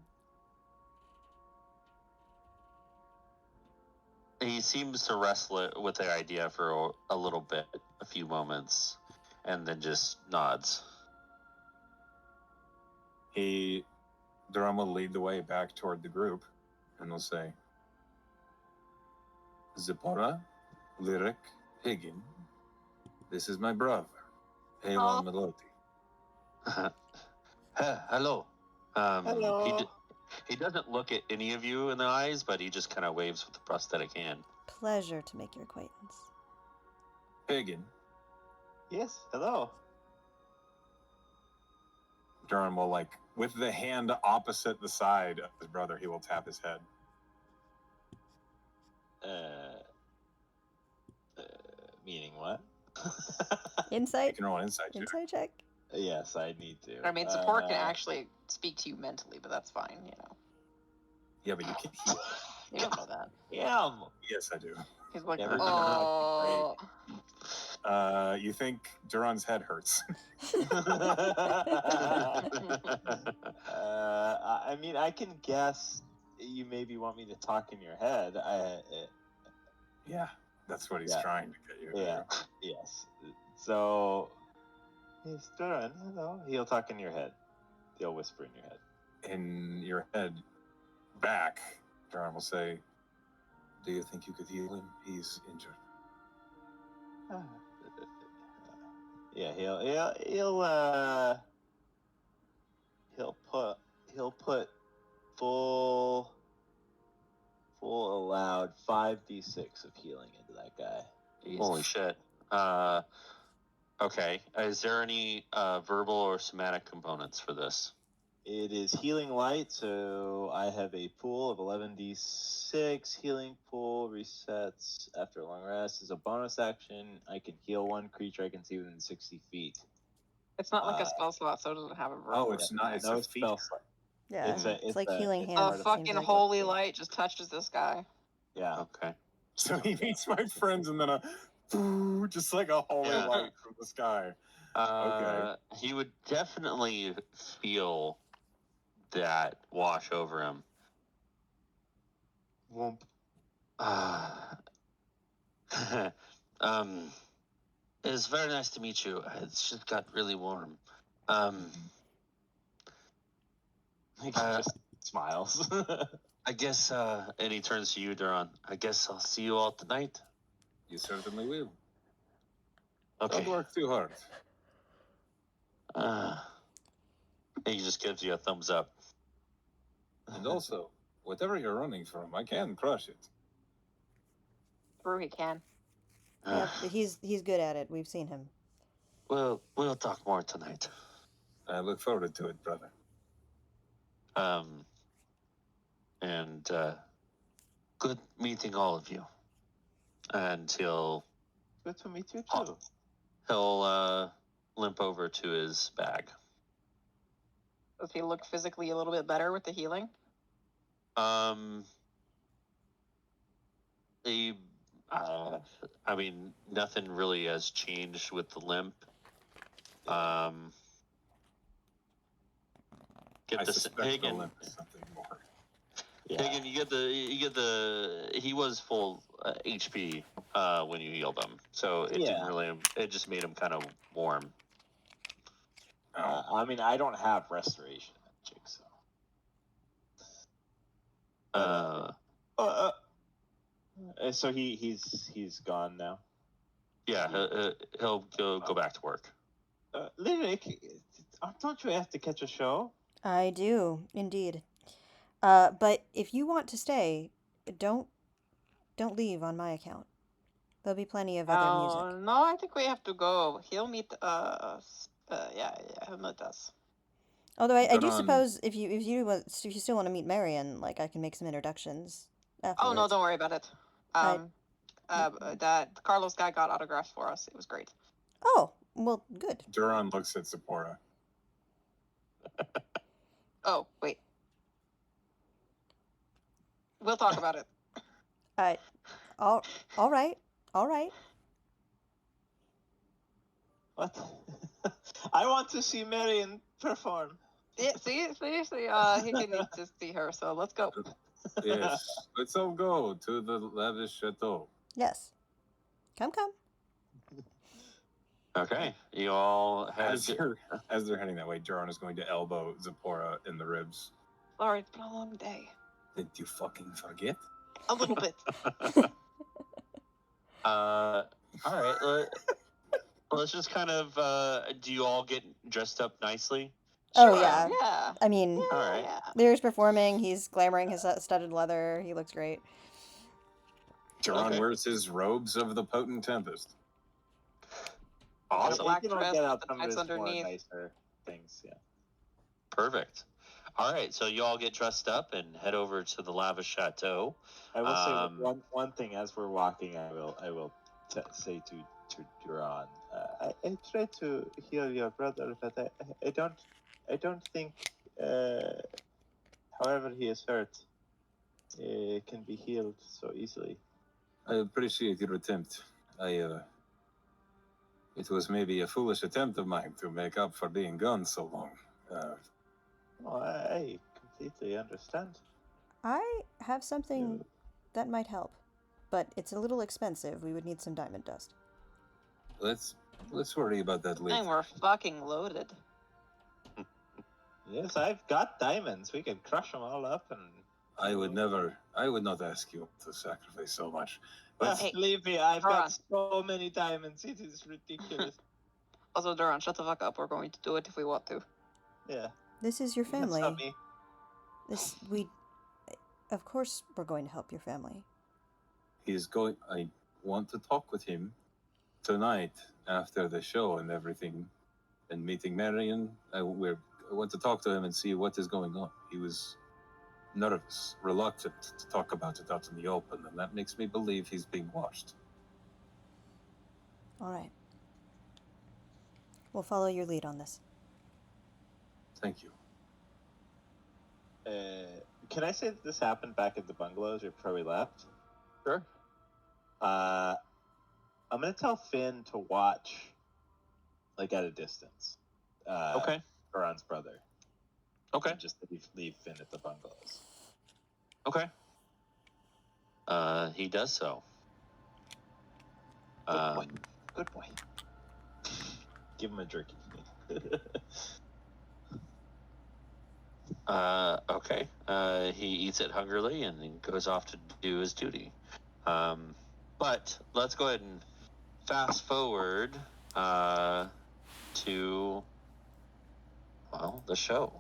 He seems to wrestle with the idea for a little bit, a few moments, and then just nods. Durham will lead the way back toward the group and will say, Zipporah, Lyric, Higgin, this is my brother, Halon Melody. Hello. Hello. He doesn't look at any of you in the eyes, but he just kind of waves with the prosthetic hand. Pleasure to make your acquaintance. Higgin. Yes, hello. Durham will, with the hand opposite the side of his brother, he will tap his head. Meaning what? You Insight? can roll an insight check. Insight check? Yes, I need to. I mean, support can actually speak to you mentally, but that's fine, Yeah, but you can heal. You don't know that. Yeah. Yes, I do. He's like, Everything oh. You think Duran's head hurts. I mean, I can guess you maybe want me to talk in your head. Yeah, that's what he's trying to get you to Yeah. Yes. So, he's Duran, hello. He'll talk in your head. He'll whisper in your head. In your head, back, Duran will say, do you think you could heal him? He's injured. Yeah, he'll put full allowed 5d6 of healing into that guy. Holy shit. Okay. Is there any verbal or somatic components for this? It is healing light, so I have a pool of 11d6. Healing pool resets after a long rest. As a bonus action, I can heal one creature I can see within 60 feet. It's not like a spell slot, so it doesn't have a verb. Oh, it's not. It's no a feature. spell slot. Yeah. It's like healing it's hands. part A of- fucking seems like. holy light just touches this guy. Yeah. Okay. So he meets my friends and then just like a holy Yeah. light from the sky. Okay. He would definitely feel that wash over him. Whoomp. It's very nice to meet you. It's just got really warm. He Uh, just smiles. I guess, and he turns to you, Duran. I guess I'll see you all tonight. You certainly will. Okay. Don't work too hard. He just gives you a thumbs up. And also, whatever you're running from, I can crush it. True, he can. Yeah, he's good at it. We've seen him. We'll talk more tonight. I look forward to it, brother. And good meeting all of you. And he'll Good to meet you too. limp over to his bag. Does he look physically a little bit better with the healing? He, I mean, nothing really has changed with the limp. I Get the suspect the Hagen. limp is something more. Yeah. Hagen, you get the. He was full HP when you healed him, so it didn't really. It just made him kind of warm. I mean, I don't have restoration magic, so. So he's gone now. Yeah, he'll go back to work. Lyric, don't you have to catch a show? I do, indeed. But if you want to stay, don't leave on my account. There'll be plenty of other music. No, I think we have to go. He'll meet us. Yeah, he'll meet us. Although I do Duran- suppose if you still want to meet Marion, like I can make some introductions afterwards. Oh no, don't worry about it. That Carlos guy got autographs for us. It was great. Oh, well, good. Duran looks at Zipporah. Oh wait, we'll talk about it. All right. What? I want to see Marion perform. Yeah, see. He needs to see her. So let's go. Yes, let's all go to the lavish chateau. Yes. Come. Okay, you all have. As they're heading that way, Duran is going to elbow Zipporah in the ribs. Sorry, it's been a long day. Did you fucking forget? A little bit. All right. Let's just kind of. Do you all get dressed up nicely? Oh Sure, yeah. Yeah. I mean, All right. Yeah. Lyra's performing. He's glamoring his studded leather. He looks great. Duran wears his robes of the potent tempest. Awesome. Black You dress get with out the some of tights his underneath. more nicer things. Yeah. Perfect. All right, so you all get dressed up and head over to the lavish chateau. I will say one thing as we're walking. I will say to Duran. I try to heal your brother, but I don't think. However he is hurt, can be healed so easily. I appreciate your attempt. It was maybe a foolish attempt of mine to make up for being gone so long. I completely understand. I have something that might help, but it's a little expensive. We would need some diamond dust. Let's worry about that And later. we're fucking loaded. Yes, I've got diamonds. We could crush them all up and. I would not ask you to sacrifice so much. But Hey, believe me, I've Duran. got so many diamonds. It is ridiculous. Also, Duran, shut the fuck up. We're going to do it if we want to. Yeah. This is your You can't family. stop me. Of course we're going to help your family. I want to talk with him tonight after the show and everything, and meeting Marion. I want to talk to him and see what is going on. He was nervous, reluctant to talk about it out in the open, and that makes me believe he's being watched. All right. We'll follow your lead on this. Thank you. Can I say that this happened back at the bungalows before we left? Sure. I'm gonna tell Finn to watch, like at a distance. Okay. Duran's brother. Okay. And just leave Finn at the bungalows. Okay. He does so. boy. Good boy. Give him a jerky. Okay. He eats it hungrily and then goes off to do his duty. But let's go ahead and fast forward to, well, the show.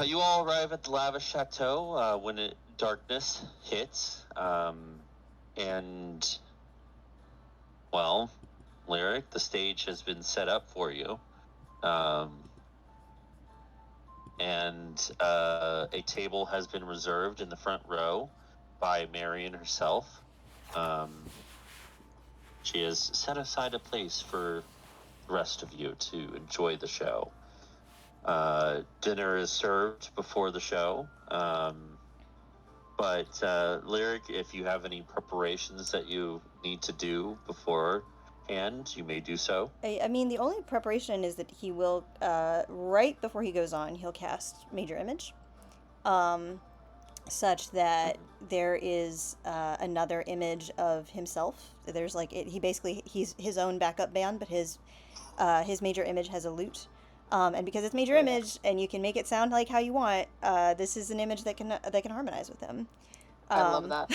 You all arrive at the lavish chateau when darkness hits, and, well, Lyric, the stage has been set up for you, and a table has been reserved in the front row by Marion herself. She has set aside a place for the rest of you to enjoy the show. Dinner is served before the show, but Lyric, if you have any preparations that you need to do beforehand, you may do so. I mean, the only preparation is that he will, right before he goes on, he'll cast Major Image, such that there is another image of himself. There's like he's his own backup band, but his Major Image has a lute. And because it's Major Image and you can make it sound like how you want, this is an image that can harmonize with him. I love that.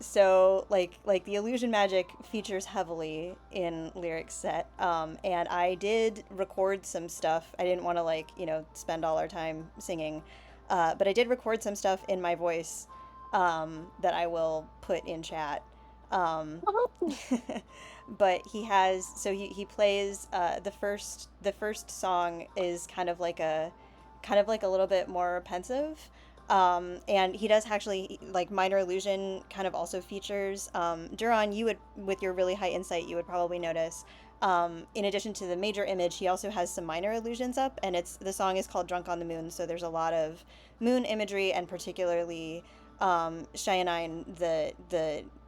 So like the illusion magic features heavily in Lyric's set. And I did record some stuff. I didn't want to spend all our time singing, but I did record some stuff in my voice that I will put in chat. But he plays the first song is kind of like a little bit more pensive, and he does actually, like, minor illusion kind of also features. Duran, you would, with your really high insight, you would probably notice, in addition to the Major Image, he also has some minor illusions up, and the song is called Drunk on the Moon, so there's a lot of moon imagery, and particularly Cheyenne, the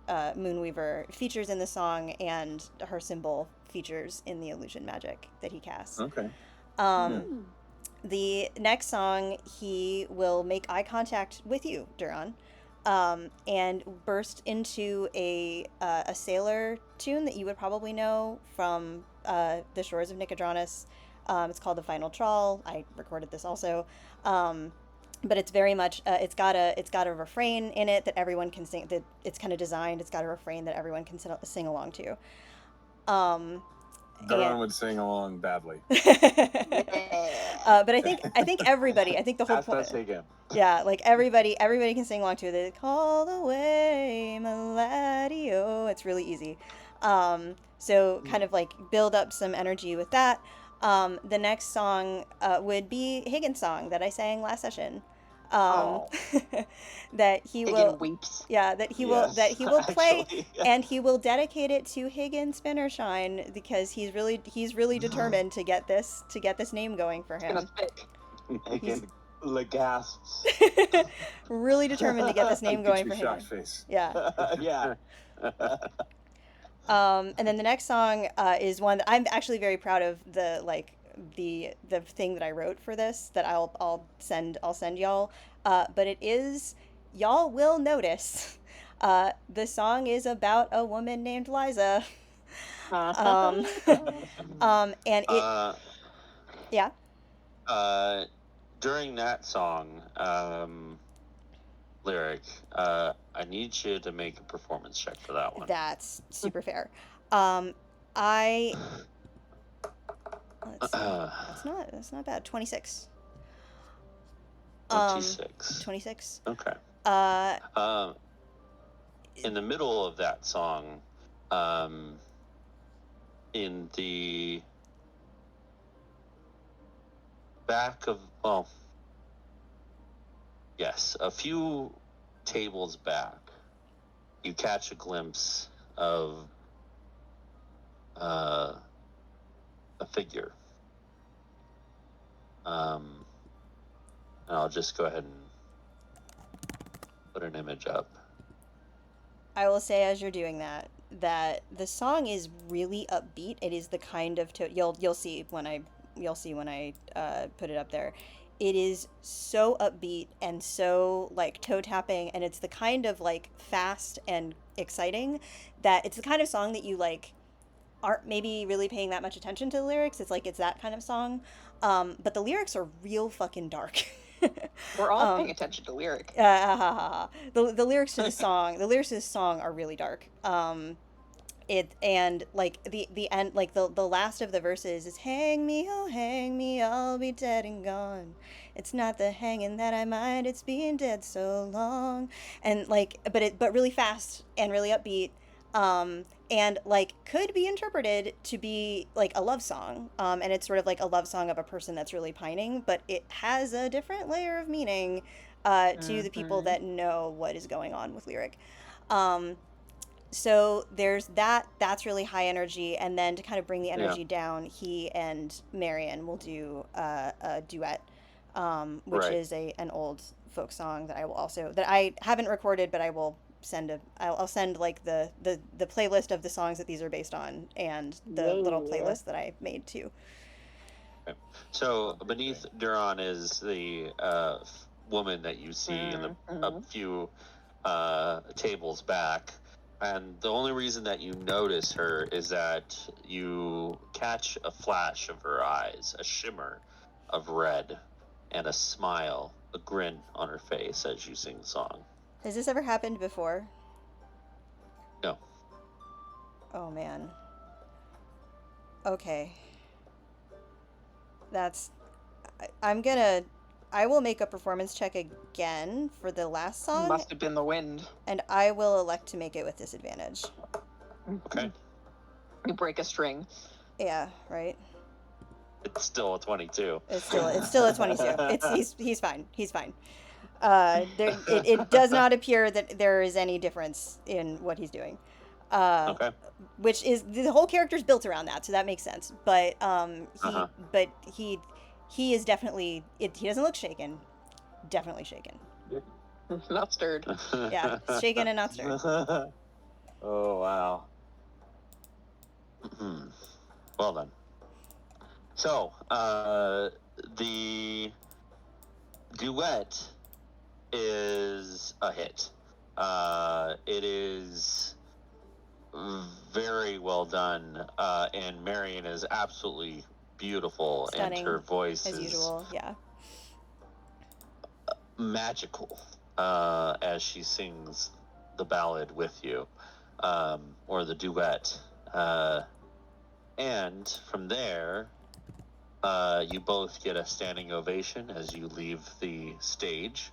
Moonweaver, features in the song, and her symbol features in the illusion magic that he casts. Okay. The next song, he will make eye contact with you, Duran, and burst into a sailor tune that you would probably know from the shores of Nicodranus. It's called The Final Trawl. I recorded this also. But it's very much it's got a refrain in it that everyone can sing. That it's kind of designed. It's got a refrain that everyone can sing along to. Duran would sing along badly. But I think everybody. I think the whole That's point. again. Yeah, like everybody can sing along to it. They call away, Maladio. It's really easy. So kind of like build up some energy with that. The next song would be Higgins' song that I sang last session. That he will weeps. Yeah, that he will play, and he will dedicate it to Higgins Spinnershine because he's really determined to get this name going for him. Again, gasps. Really determined to get this name going for him. Shocked face. Yeah. Yeah. And then the next song is one that I'm actually very proud of. The thing that I wrote for this that I'll send y'all. But it is, y'all will notice. The song is about a woman named Liza. And it. Yeah. During that song, Lyric, I need you to make a performance check for that one. That's super fair. Let's see. That's not bad. 26. 26. Okay. In the middle of that song, in the back of, a few tables back, you catch a glimpse of a figure. And I'll just go ahead and put an image up. I will say, as you're doing that the song is really upbeat. It is the kind of you'll see when I you'll see when I put it up there. It is so upbeat and so like toe tapping, and it's the kind of like fast and exciting that it's the kind of song that you like aren't maybe really paying that much attention to the lyrics. It's like it's that kind of song, but the lyrics are real fucking dark. We're all paying attention to lyric. The lyrics to this song are really dark. It and like the end, like the last of the verses is hang me, I'll be dead and gone. It's not the hanging that I mind, it's being dead so long. And like, but really fast and really upbeat, and like could be interpreted to be like a love song, and it's sort of like a love song of a person that's really pining, but it has a different layer of meaning to the people that know what is going on with lyric. So there's that's really high energy, and then to kind of bring the energy down, he and Marion will do a duet, which is an old folk song that I haven't recorded, but I'll send like the playlist of the songs that these are based on, and the little playlist that I made too. Okay. So beneath Duran is the woman that you see in a few tables back. And the only reason that you notice her is that you catch a flash of her eyes, a shimmer of red, and a smile, a grin on her face as you sing the song. Has this ever happened before? No. Oh, man. Okay. I will make a performance check again for the last song. Must have been the wind. And I will elect to make it with disadvantage. Okay. You break a string. Yeah, right? It's still a 22. It's still a 22. He's fine. He's fine. It does not appear that there is any difference in what he's doing. Okay. Which is, the whole character's built around that, so that makes sense. But he is definitely, he doesn't look shaken. Definitely shaken. Not stirred. Yeah, shaken and not stirred. Oh, wow. Well done. So, the duet is a hit. It is very well done, and Marion is absolutely beautiful. Stunning, and her voice as is usual. Yeah, magical as she sings the ballad with you, or the duet, and from there you both get a standing ovation as you leave the stage.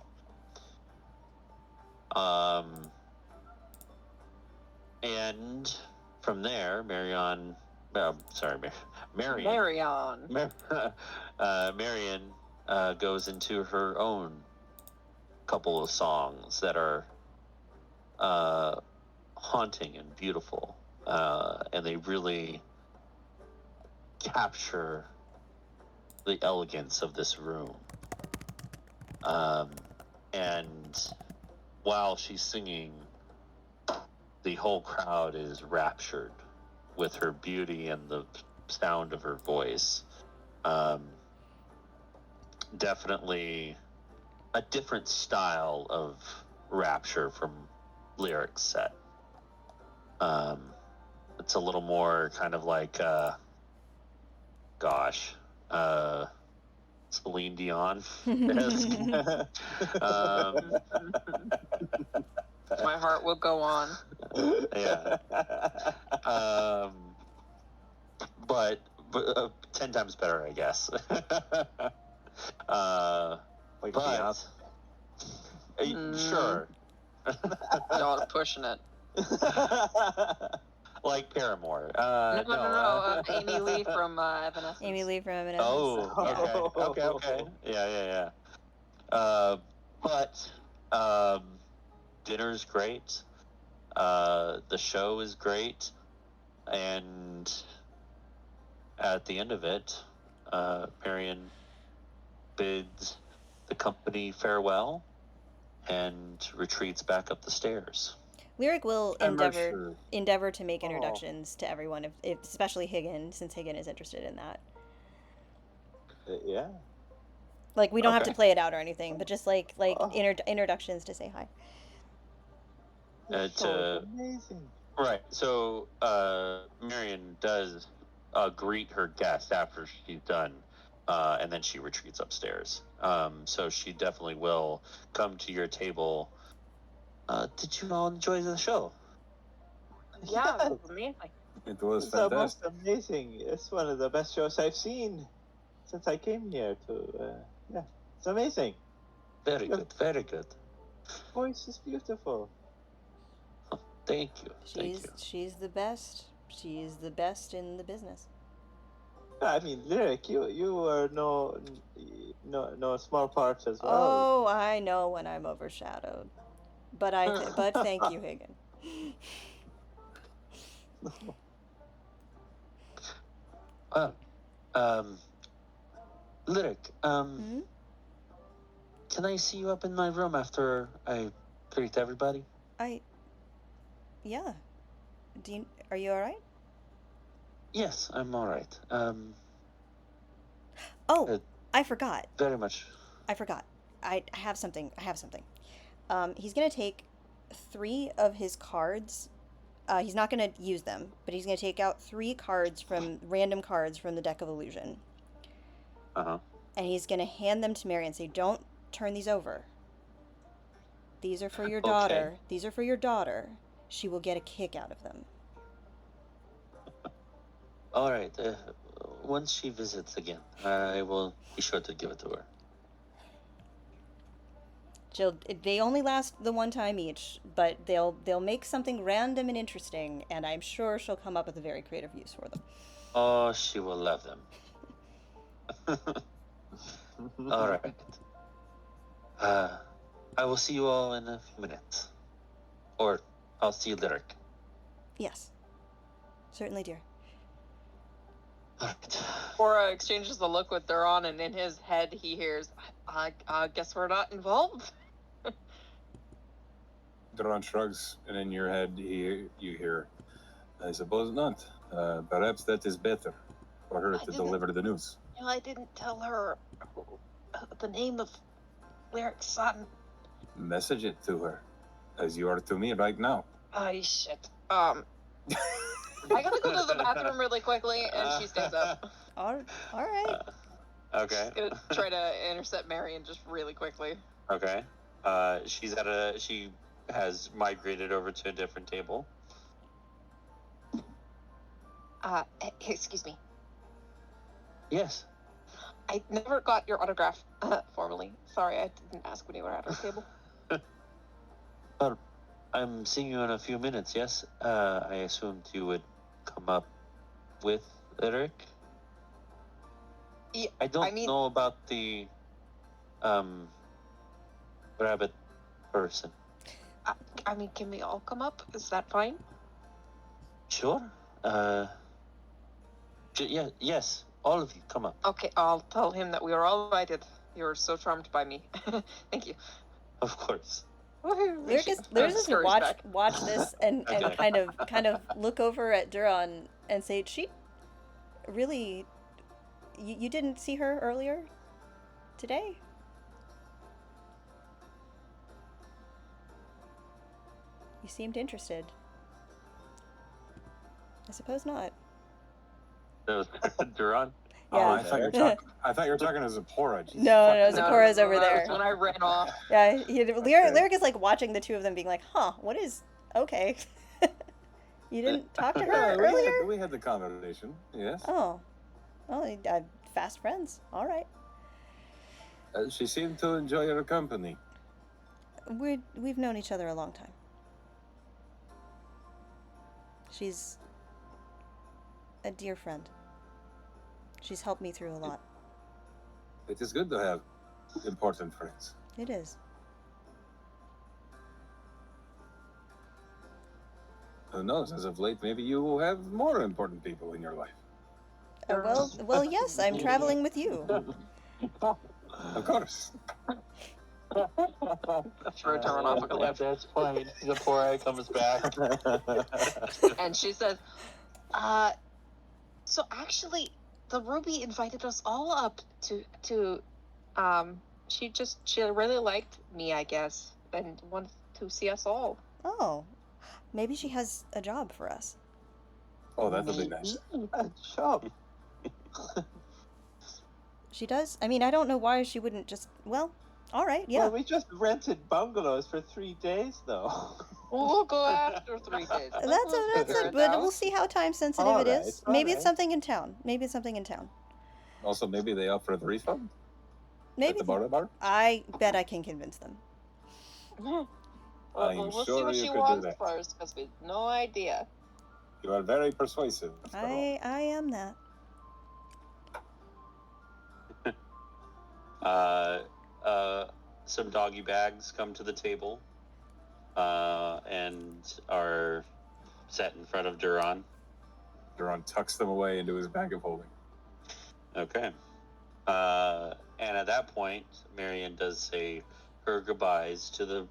And from there, Marion goes into her own couple of songs that are haunting and beautiful, and they really capture the elegance of this room. And while she's singing, the whole crowd is raptured with her beauty and the sound of her voice. Definitely a different style of rapture from lyrics set. It's a little more kind of like, Celine Dion. My heart will go on. Yeah. But 10 times better, I guess. Like but sure. Y'all are pushing it. Like Paramore. No. Amy Lee from Evanescence. Amy Lee from Evanescence. Oh, okay. Yeah. But dinner's great. The show is great, and at the end of it, Marion bids the company farewell and retreats back up the stairs. Lyric will endeavor to make introductions to everyone, if especially Higgin, since Higgin is interested in that. Yeah. Like, we don't have to Okay. play it out or anything, but just like Oh. introductions to say hi. This show is amazing. Right. So Marion does greet her guest after she's done, and then she retreats upstairs. So she definitely will come to your table. Did you all enjoy the show? Yeah, Yes, that's amazing. It was it's the most fantastic. amazing. It's one of the best shows I've seen since I came here. Yeah, it's amazing. Very Yeah. good. Very good. Voice is beautiful. Thank you. Thank you. She's the best. She's the best in the business. I mean, Lyric, you are no small part as well. Oh, I know when I'm overshadowed. But but thank you, Hagen. Lyric, Hmm? can I see you up in my room after I greet everybody? Yeah. Are you all right? Yes, I'm all right. Oh, I forgot. Very much. I forgot. I have something. He's gonna take 3 of his cards. He's not gonna use them, but he's gonna take out 3 cards from random cards from the deck of illusion, Uh-huh. and he's gonna hand them to Mary and say, "Don't turn these over. These are for your daughter. These are for your daughter. She will get a kick out of them." All right. Once she visits again, I will be sure to give it to her. They only last the one time each, but they'll make something random and interesting, and I'm sure she'll come up with a very creative use for them. Oh, she will love them. All right. I will see you all in a few minutes. Or I'll see you, Lyric. Yes. Certainly, dear. All right. Cora exchanges the look with Duran, and in his head he hears, I guess we're not involved. Duran shrugs, and in your head you hear, "I suppose not. Perhaps that is better for her I to didn't- deliver the news." I didn't tell her the name of Lyric's son. Message it to her, as you are to me right now. Ay, shit. I gotta go to the bathroom really quickly, and she stays up. All right. Okay. She's gonna try to intercept Marion just really quickly. Okay. She has migrated over to a different table. Excuse me. Yes. I never got your autograph formally. Sorry, I didn't ask when you were at our table. Well, I'm seeing you in a few minutes, yes? I assumed you would come up with Lyric. Yeah, I don't know about the rabbit person. Can we all come up? Is that fine? Sure. Yes, all of you, come up. Okay, I'll tell him that we are all invited. You're so charmed by me. Thank you. Of course. Woohoo! Lyric is to watch this and Okay. kind of look over at Duran and say, "She really, you didn't see her earlier today?" You seemed interested. I suppose not. That was Duran. Oh, Yeah. I thought you were talking to Zipporah. Jesus No, fucking- Zipporah's over that there. was when I ran off. Yeah, Lyric is like watching the two of them, being like, "Huh, what is okay?" You didn't talk to her Yeah, earlier? we had the conversation. Yes. Oh, well, fast friends. All right. She seemed to enjoy your company. We've known each other a long time. She's a dear friend. She's helped me through a lot. It is good to have important friends. It is. Who knows? As of late, maybe you will have more important people in your life. Well, yes, I'm traveling with you. Of course. Throw Duran off a cliff. That's fine. Zipporah comes back. And she says, so actually, the Ruby invited us all up to she really liked me, I guess, and wanted to see us all. Oh, maybe she has a job for us. Oh, that'll be nice. A job. She does? I mean, I don't know why she wouldn't just... Well, all right, yeah. Well, we just rented bungalows for 3 days, though. We'll go after 3 days. That's figure a it good... out. We'll see how time sensitive All it right, is. all Maybe it's right. something in town. Maybe it's something in town. Also, maybe they offer the refund at Maybe. the bar. I bet I can convince them. Well, I'm we'll see sure what you she could do wants that. first, because we have no idea. You are very persuasive. Mr. Hall. I am that. Some doggy bags come to the table and are set in front of Duran. Duran tucks them away into his bag of holding. Okay. And at that point, Marion does say her goodbyes to the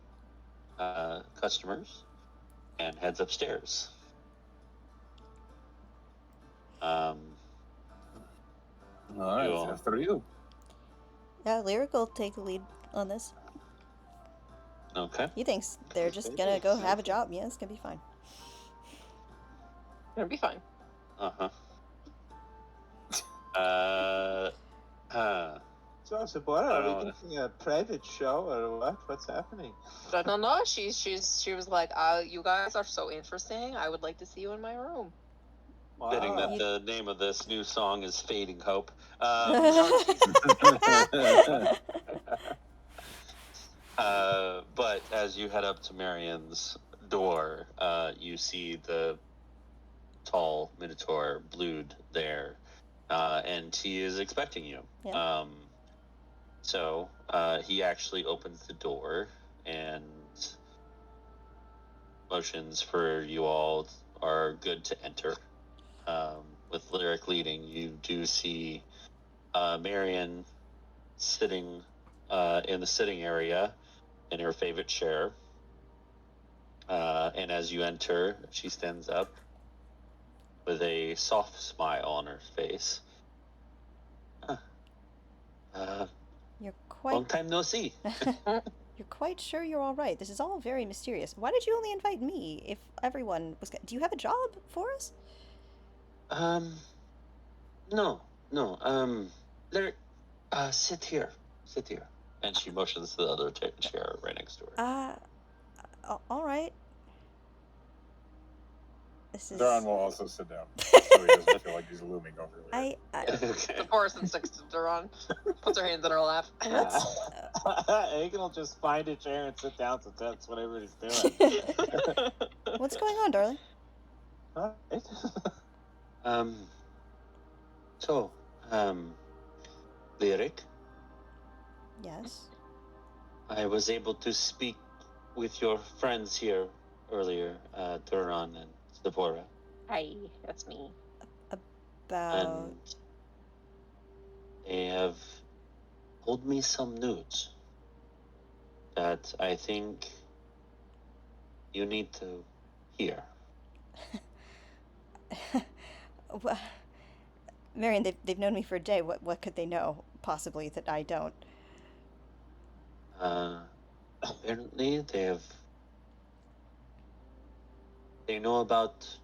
customers and heads upstairs. All right, Cool. after you. Yeah, Lyric will take the lead on this. Okay. He thinks they're just gonna go have a job. Yeah, it's gonna be fine. It'll be fine. Uh-huh. So, Sabora, are Oh. we getting a private show or what? What's happening? No. She was like, you guys are so interesting. I would like to see you in my room. Fitting Wow. that the name of this new song is Fading Hope. But as you head up to Marion's door, you see the tall Minotaur Blood there, and he is expecting you. Yeah. So he actually opens the door and motions for you all are good to enter. With Lyric leading, you do see Marion sitting in the sitting area in her favorite chair. And as you enter, she stands up with a soft smile on her face. You're Long quite... time no see. You're quite sure you're all right. This is all very mysterious. Why did you only invite me if everyone was... Do you have a job for us? No. Lyric, sit here. And she motions to the other chair right next to her. All right. This is... Duran will also sit down, so he doesn't feel like he's looming over there. Okay. The forest and sticks to Duran. Puts her hands in her lap. Aiken will just find a chair and sit down since that's what everybody's doing. What's going on, darling? Right? So, Lyric, Yes. I was able to speak with your friends here earlier, Duran and Sephora, Hi, that's me. About... and they have told me some news that I think you need to hear. Well, Marion, they've known me for a day. What could they know, possibly, that I don't? Apparently, they know about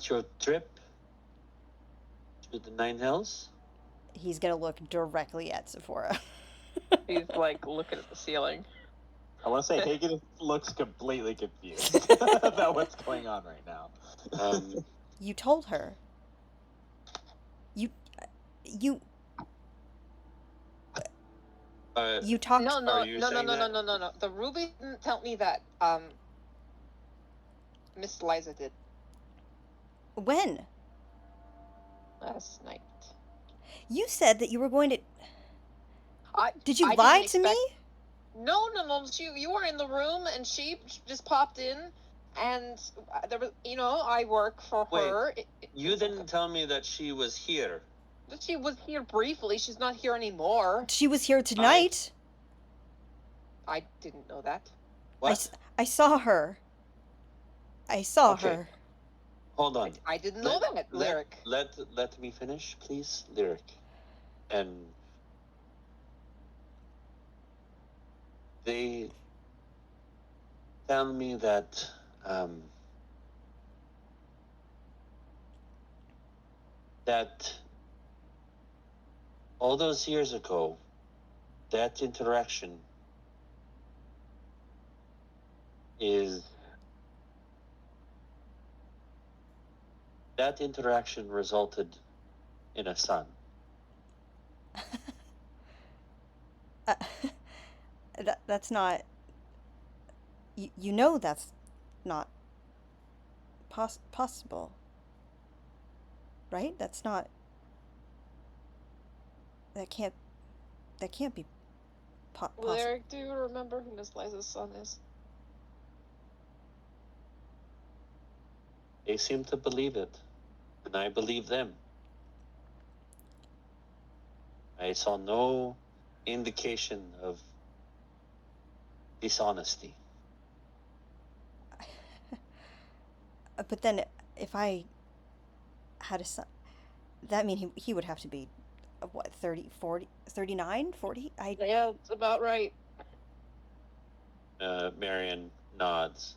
your trip to the Nine Hells. He's gonna look directly at Sephora. He's like looking at the ceiling. I want to say Hagen looks completely confused about what's going on right now. You told her. You talked... No. Are you saying that? The Ruby didn't tell me that. Miss Liza did When? last night. You said that you were going to... Did you I lie didn't to me? expect- No. You were in the room, and she just popped in, and there was, I work for Wait. her. You didn't tell me that she was here. She was here briefly. She's not here anymore. She was here tonight. I didn't know that. What? I saw her. I saw Okay. her. Hold on. I didn't know that, Lyric. Let me finish, please, Lyric. And they tell me that that all those years ago, that interaction resulted in a son. That's not. You know that's not possible, right? That's not. That can't be possible. Lyric, do you remember who Miss Liza's son is? They seem to believe it, and I believe them. I saw no indication of dishonesty. But then, if I had a son, that mean he would have to be, what, 30, 40, 39, 40? Yeah, it's about right. Marion nods.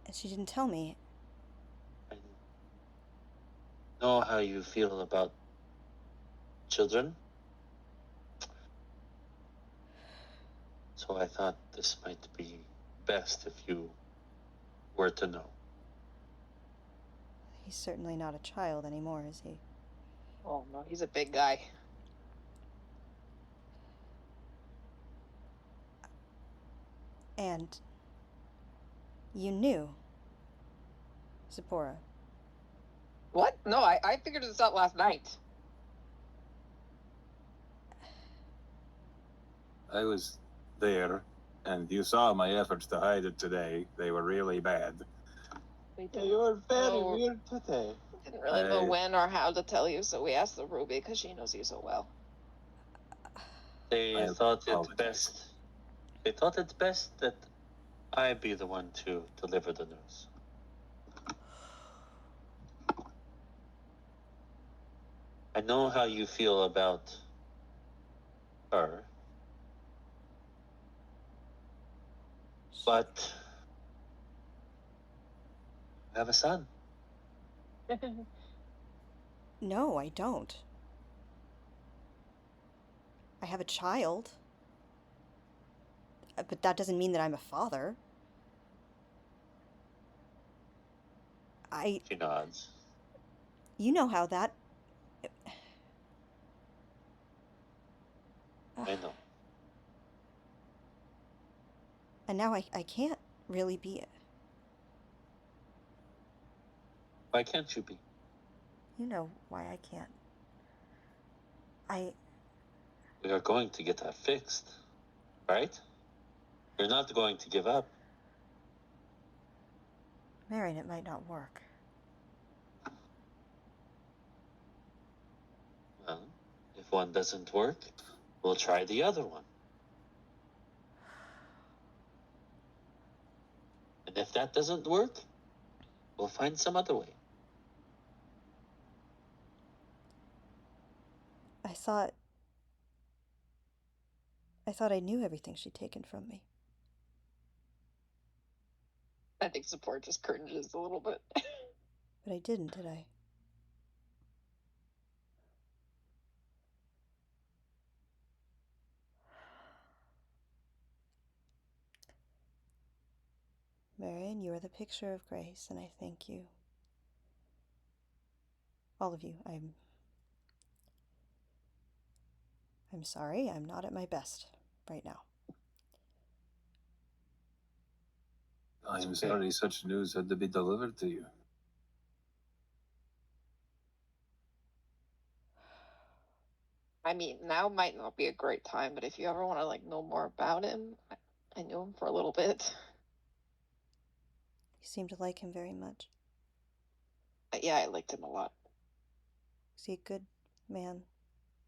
And she didn't tell me. I know how you feel about children. So I thought this might be best if you were to know. He's certainly not a child anymore, is he? Oh no, he's a big guy. And you knew Zipporah. What? No, I figured this out last night. I was there, and you saw my efforts to hide it today. They were really bad. We You were very know- weird today. didn't really know when or how to tell you, so we asked the Ruby because she knows you so well. They I thought it apologize. best. They thought it best that I be the one to deliver the news. I know how you feel about her, but I have a son. No, I don't. I have a child. But that doesn't mean that I'm a father. She nods. You know how that... I know. And now I can't really be... Why can't you be? You know why I can't. We are going to get that fixed, right? You're not going to give up. Marion, it might not work. Well, if one doesn't work, we'll try the other one. And if that doesn't work, we'll find some other way. I thought I knew everything she'd taken from me. I think support just cringes a little bit. But I didn't, did I? Marion, you are the picture of grace, and I thank you. All of you. I'm sorry, I'm not at my best right now. I'm sorry such news had to be delivered to you. I mean, now might not be a great time, but if you ever want to like know more about him, I knew him for a little bit. You seem to like him very much. Yeah, I liked him a lot. Is he a good man,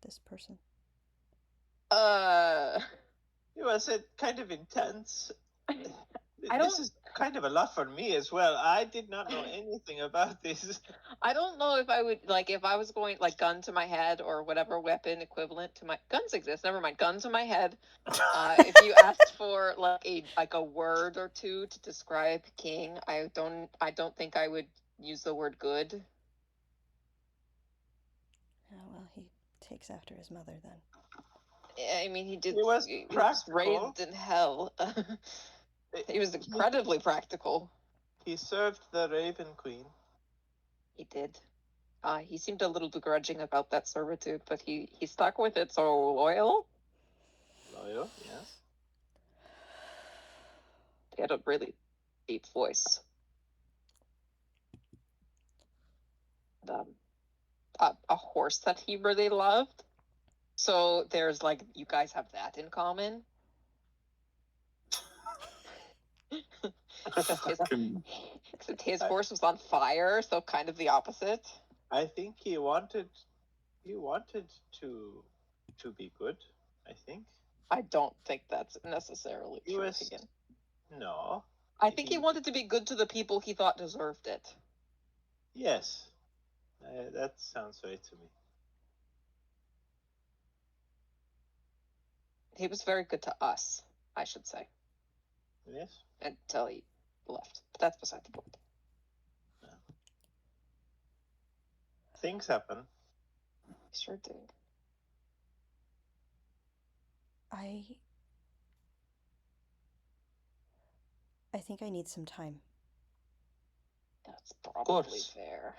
this person? He was kind of intense. I don't. kind of a lot for me as well. I did not know anything about this. I don't know if I would like if I was going like gun to my head or whatever weapon equivalent to my guns exist. Never mind, gun to my head. If you asked for like a word or two to describe King, I don't think I would use the word good. Oh, well, he takes after his mother then. I mean, he was practical. raised in hell. He was incredibly practical. He served the Raven Queen. He did. He seemed a little begrudging about that servitude, but he stuck with it, so loyal. Loyal, yes. He had a really deep voice. And, a horse that he really loved. So there's like, you guys have that in common. Except his horse was on fire, so kind of the opposite. I think he wanted to be good, I think. I don't think that's necessarily true. No. I think he wanted to be good to the people he thought deserved it. Yes. That sounds right to me. He was very good to us, I should say. Yes. Until he left. But that's beside the point. Yeah. Things happen. Sure did. I think I need some time. That's probably fair.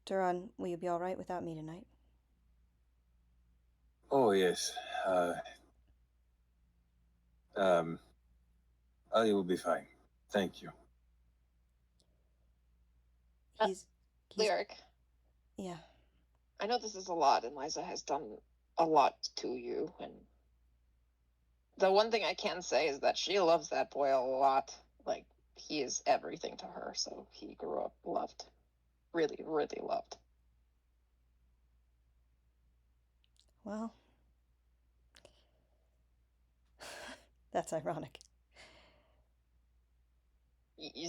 Duran, will you be all right without me tonight? Oh, yes. I will be fine. Thank you. He's Lyric. Yeah. I know this is a lot, and Liza has done a lot to you, and the one thing I can say is that she loves that boy a lot. Like, he is everything to her, so he grew up loved. Really, really loved. Well, that's ironic.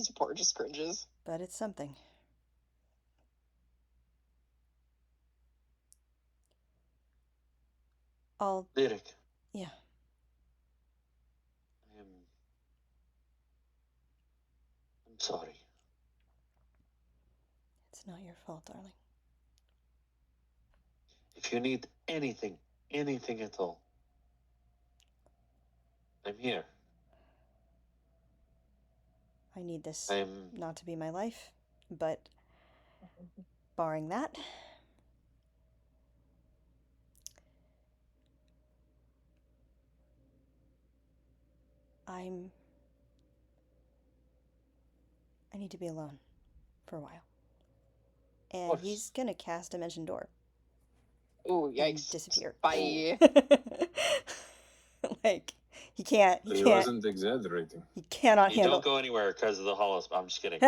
Support just cringes. But it's something. Lyric. Yeah. I'm sorry. It's not your fault, darling. If you need anything at all, I'm here. I need this not to be my life, but barring that, I need to be alone for a while. And he's gonna cast Dimension Door. Ooh, yikes. Disappear. Bye. Like, he can't. He wasn't exaggerating. He cannot handle. Don't go anywhere because of the hollow. I'm just kidding.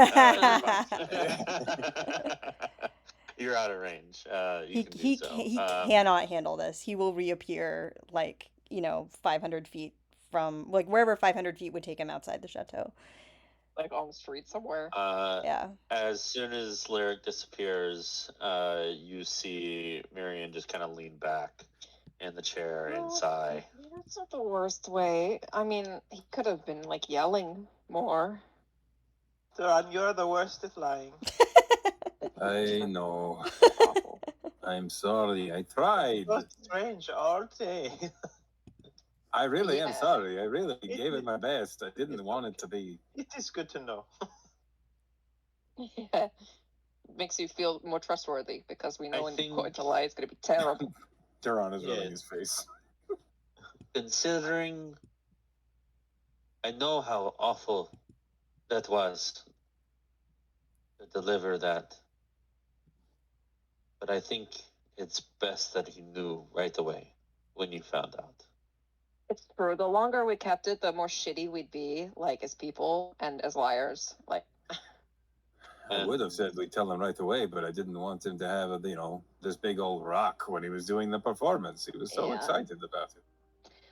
You're out of range. He cannot handle this. He will reappear 500 feet from wherever 500 feet would take him outside the chateau. Like on the street somewhere. Yeah. As soon as Lyric disappears, you see Marion just kind of lean back in the chair and sigh. That's not the worst way. I mean, he could have been yelling more. Duran, you're the worst at lying. I know. I'm sorry. I tried. It was strange all day. I really am sorry. I really gave it my best. I didn't want it to be. It is good to know. Yeah. Makes you feel more trustworthy because we know when you're going to lie, it's going to be terrible. Duran is rubbing his face. Considering I know how awful that was to deliver that, but I think it's best that he knew right away when you found out. It's true. The longer we kept it, the more shitty we'd be, as people and as liars. I would have said we'd tell him right away, but I didn't want him to have this big old rock when he was doing the performance. He was so excited about it.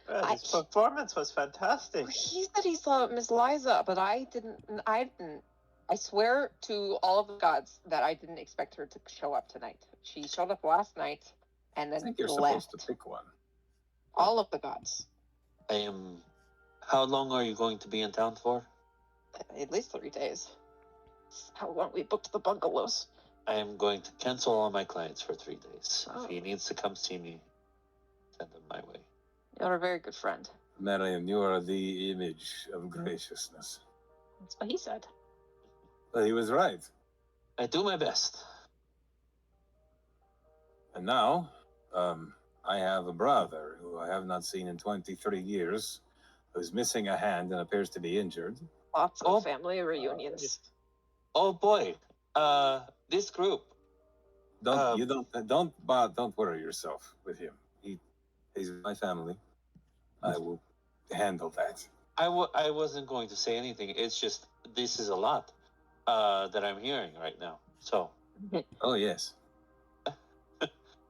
His performance was fantastic. He said he saw Miss Liza, but I didn't. I swear to all of the gods that I didn't expect her to show up tonight. She showed up last night and I then think you're left. supposed to pick one. All of the gods. How long are you going to be in town for? At least 3 days. How long we booked the bungalows. I am going to cancel all my clients for 3 days. Oh. If he needs to come see me, send him my way. You're a very good friend. Marion, you are the image of graciousness. That's what he said. But he was right. I do my best. And now, I have a brother who I have not seen in 23 years, who's missing a hand and appears to be injured. Lots of family reunions. Oh boy, this group. Don't worry yourself with him. He's my family. I will handle that. I wasn't going to say anything. It's just this is a lot that I'm hearing right now. So, Oh yes,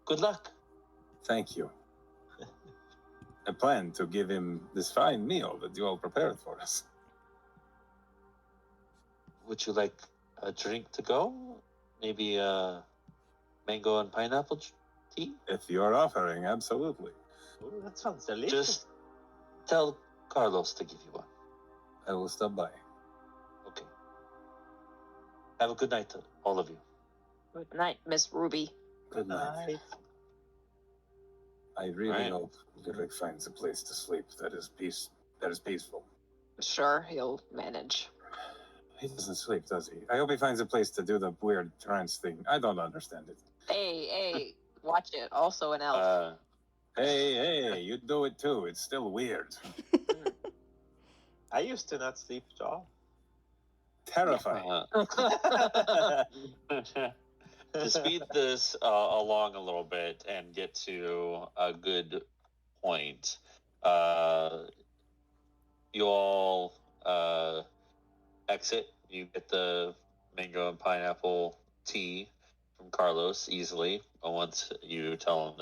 good luck. thank you. I plan to give him this fine meal that you all prepared for us. Would you like a drink to go? Maybe mango and pineapple tea? If you're offering, absolutely. Ooh, that sounds delicious. Just tell Carlos to give you one. I will stop by. Okay. Have a good night, all of you. Good night, Miss Ruby. Good night. I really Right. hope Rick finds a place to sleep that is peaceful. Sure, he'll manage. He doesn't sleep, does he? I hope he finds a place to do the weird trance thing. I don't understand it. Hey, watch it. Also an elf. Hey, you do it too. It's still weird. I used to not sleep at all. Terrifying. To speed this along a little bit and get to a good point, you all exit. You get the mango and pineapple tea from Carlos easily once you tell him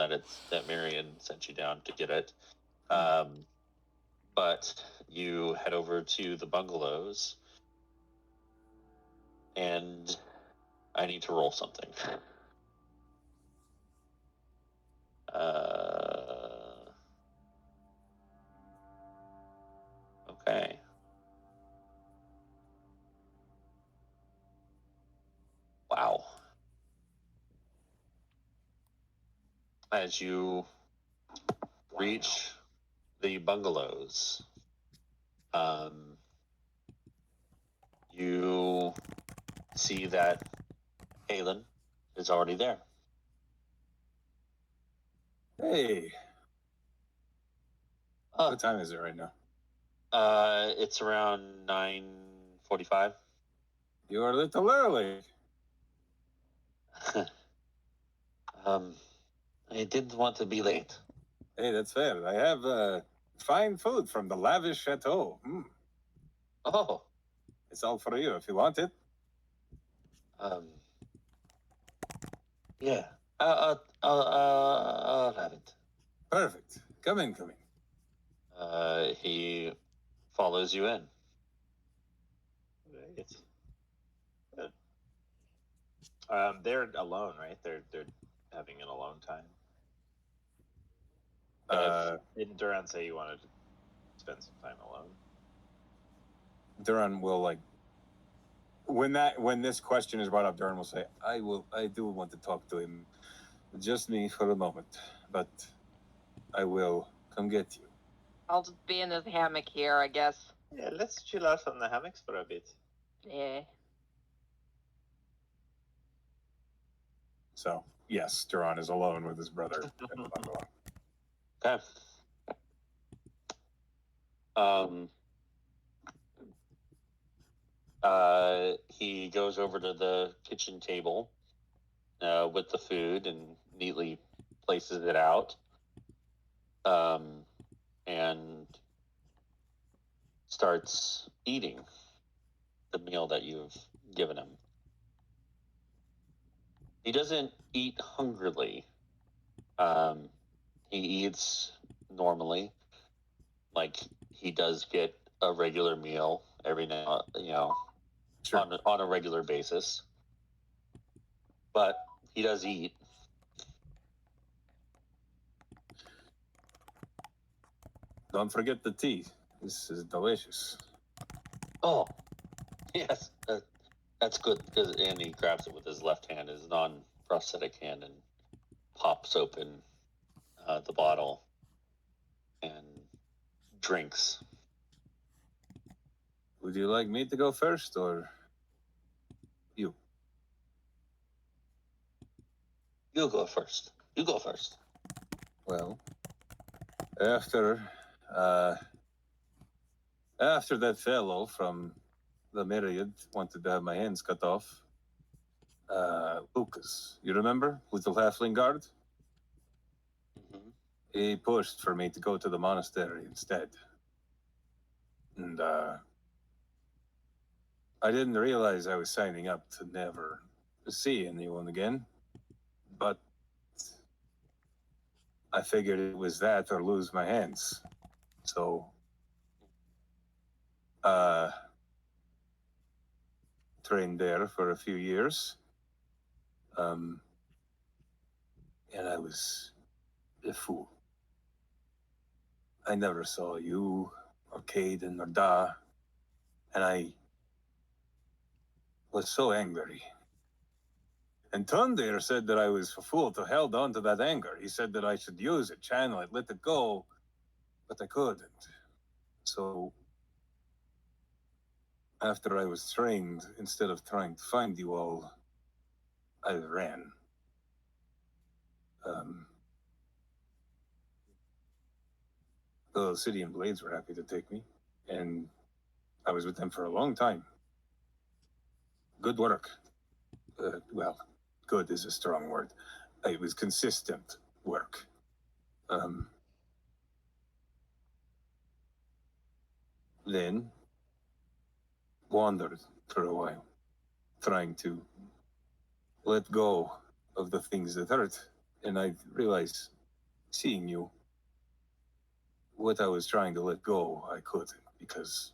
that Marion sent you down to get it. But you head over to the bungalows, and I need to roll something. Okay. Wow. As you reach the bungalows, you see that Halen is already there. Hey, Oh, what time is it right now? it's around 9:45. You are a little early. I didn't want to be late. Hey, that's fair. I have fine food from the lavish chateau. Oh, It's all for you if you want it. Yeah. I'll have it. Perfect. Come in. He follows you in. Right. Good. They're alone, right? They're having an alone time. Didn't Duran say you wanted to spend some time alone? Duran will when this question is brought up, Duran will say, I do want to talk to him. Just me for a moment. But I will come get you. I'll just be in this hammock here, I guess. Yeah, let's chill out on the hammocks for a bit. Yeah. So yes, Duran is alone with his brother in the bungalow. Okay. He goes over to the kitchen table with the food and neatly places it out. And starts eating the meal that you've given him. He doesn't eat hungrily. He eats normally, Like, he does get a regular meal every now, Sure. on a regular basis. But he does eat. Don't forget the tea. This is delicious. Oh, yes, that's good. And he grabs it with his left hand, his non-prosthetic hand, and pops open the bottle and drinks. Would you like me to go first, or you? You go first. You go first. Well, after that fellow from the Myriad wanted to have my hands cut off, Lucas, you remember, with the halfling guard? Mm-hmm. He pushed for me to go to the monastery instead. And I didn't realize I was signing up to never see anyone again. But I figured it was that or lose my hands. So, trained there for a few years. And I was a fool. I never saw you or Caden or Da, and I was so angry. And Tundir said that I was a fool to held on to that anger. He said that I should use it, channel it, let it go, but I couldn't. So after I was trained, instead of trying to find you all, I ran. The City and Blades were happy to take me, and I was with them for a long time. Good work. Well, good is a strong word. It was consistent work. Then wandered for a while, trying to let go of the things that hurt. And I realized, seeing you, what I was trying to let go, I couldn't, because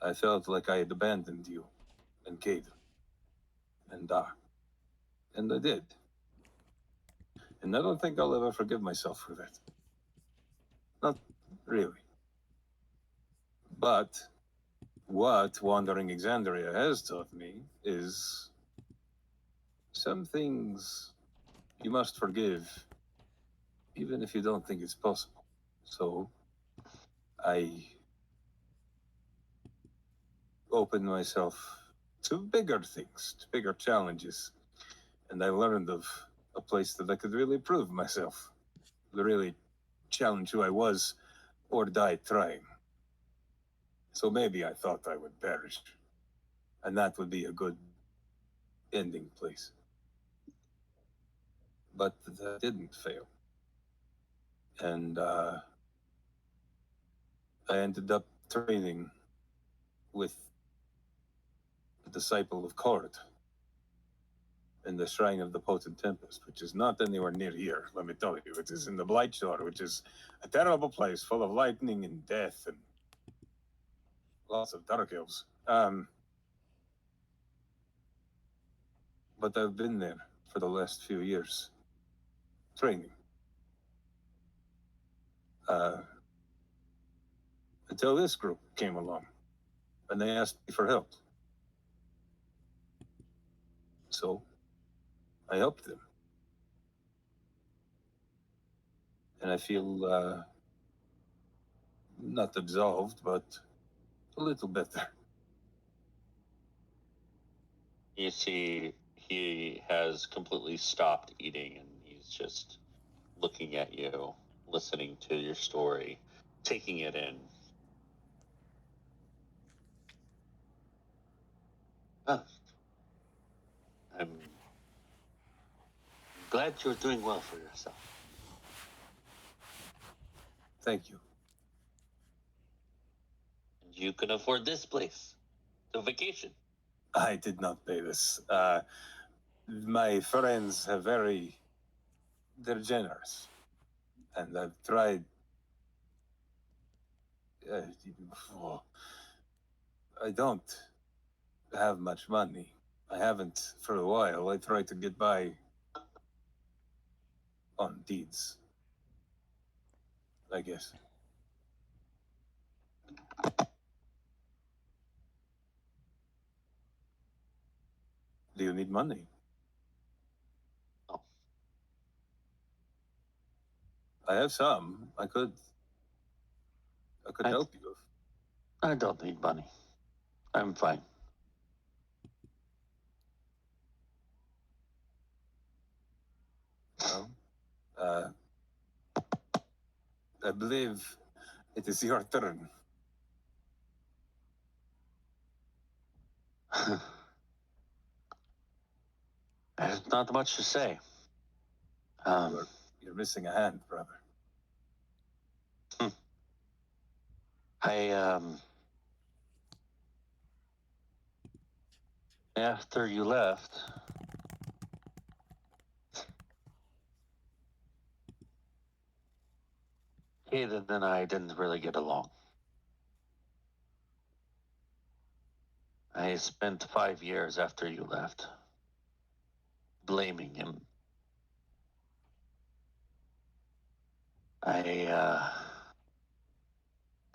I felt like I had abandoned you and Kate and Da. And I did. And I don't think I'll ever forgive myself for that. Not really. But what Wandering Exandria has taught me is some things you must forgive, even if you don't think it's possible. So I opened myself to bigger things, to bigger challenges. And I learned of a place that I could really prove myself, really challenge who I was, or die trying. So maybe I thought I would perish, and that would be a good ending place. But that didn't fail. And I ended up training with a disciple of Kord in the Shrine of the Potent Tempest, which is not anywhere near here, let me tell you. It is in the Blightshore, which is a terrible place full of lightning and death and lots of dark elves. But I've been there for the last few years, training. Until this group came along, and they asked me for help. So I helped them. And I feel not absolved, but a little better. You see, he has completely stopped eating, and he's just looking at you, listening to your story, taking it in. Oh, I'm glad you're doing well for yourself. Thank you. And you can afford this place, the vacation. I did not pay this. My friends have they're generous. And I've tried oh, I don't have much money. I haven't for a while. I try to get by on deeds, I guess. Do you need money? Oh. I have some. I could help you. I don't need money. I'm fine. Well, I believe it is your turn. There's not much to say. You're missing a hand, brother. I after you left, Hayden and I didn't really get along. I spent 5 years after you left blaming him.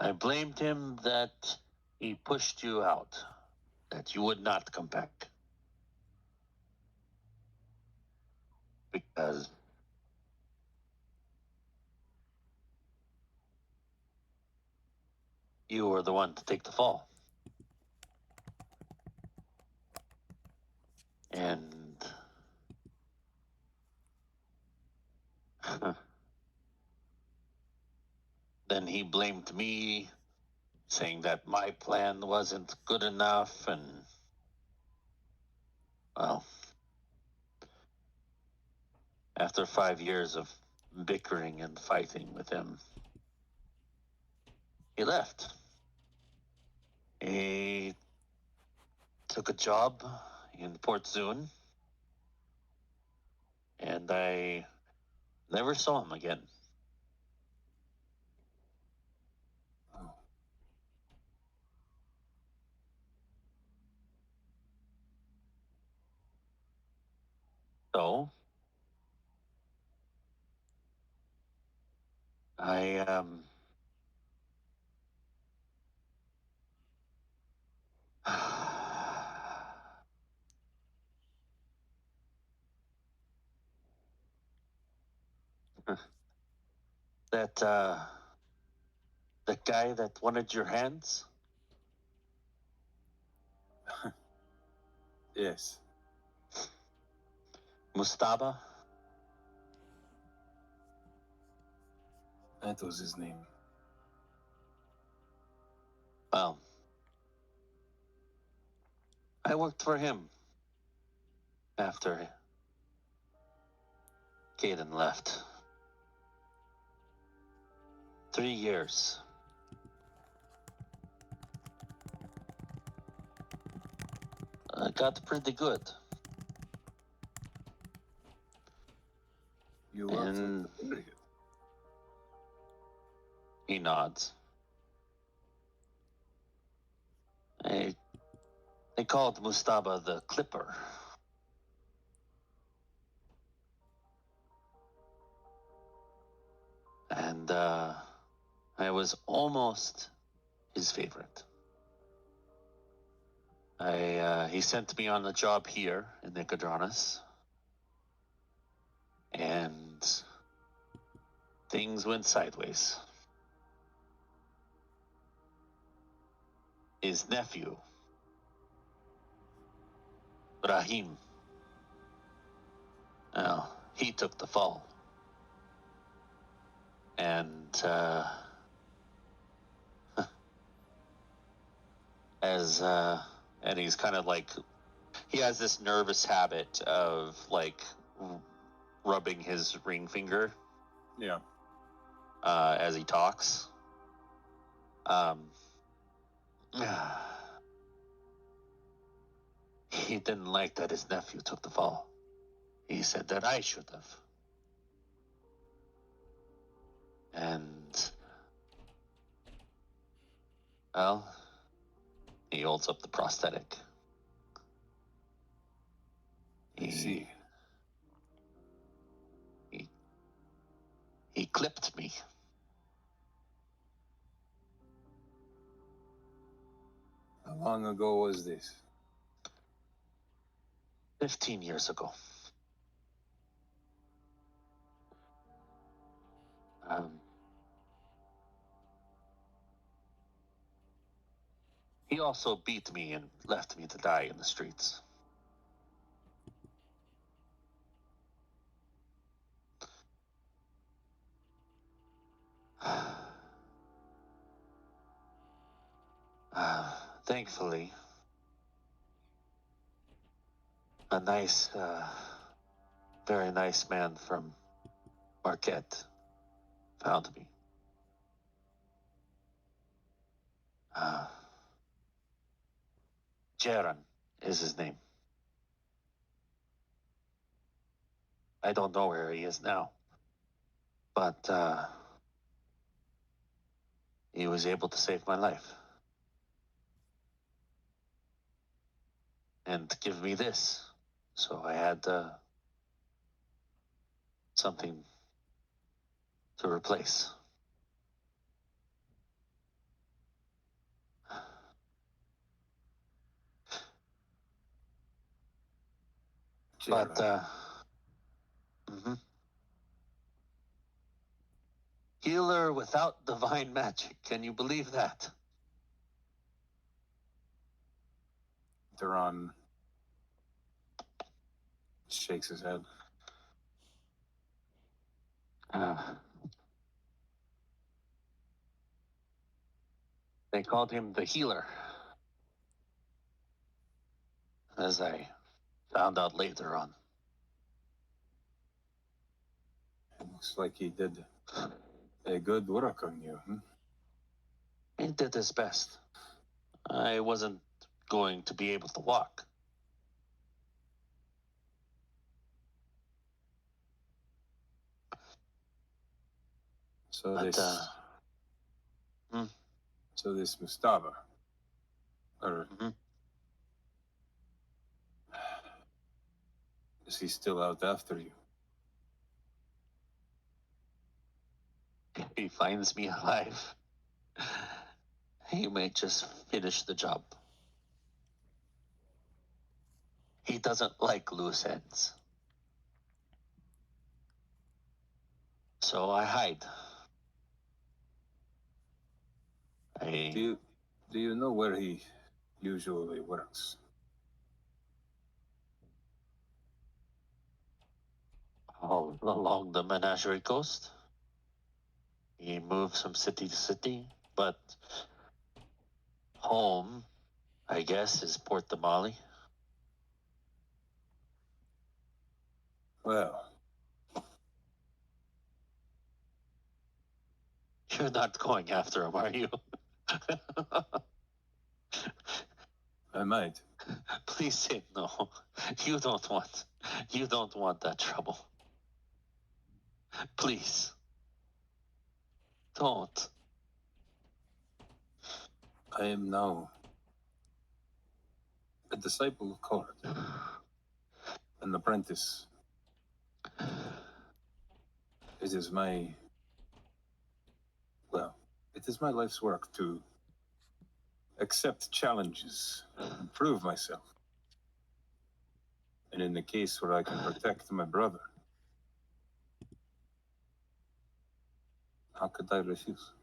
I blamed him that he pushed you out, that you would not come back. Because you were the one to take the fall. And then he blamed me, saying that my plan wasn't good enough, and, well, after 5 years of bickering and fighting with him, he left. He took a job in Port Zune, and I never saw him again. Oh. So, I, that, the guy that wanted your hands, Yes. Mustaba, That was his name. well, I worked for him after Caden left. 3 years. I got pretty good. You worked And for the period. he nods. They called Mustaba the Clipper. And I was almost his favorite. He sent me on a job here in Nicodranas, and things went sideways. His nephew, Rahim, well, he took the fall. And and he's kind of like, he has this nervous habit of like rubbing his ring finger Yeah. as he talks. He didn't like that his nephew took the fall. He said that I should have. And Well, he holds up the prosthetic. I see. He clipped me. How long ago was this? 15 years ago. He also beat me and left me to die in the streets. Thankfully, a nice, very nice man from Marquette found me. Jaron is his name. I don't know where he is now, but he was able to save my life and give me this. So I had something to replace. Jared. But healer without divine magic. Can you believe that? Duran shakes his head. They called him the healer, as I found out later on. It looks like he did a good work on you. He did his best. I wasn't going to be able to walk. So But, this Mustafa, or is he still out after you? If he finds me alive, he may just finish the job. He doesn't like loose ends. So I hide. Do you know where he usually works? All along the Menagerie Coast. He moves from city to city, but home, I guess, is Port de Mali. Well, you're not going after him, are you? I might. Please say no. You don't want that trouble. Please. Don't. I am now a disciple of Kord, an apprentice. It is my life's work to accept challenges, improve myself. And in the case where I can protect my brother, how could I refuse?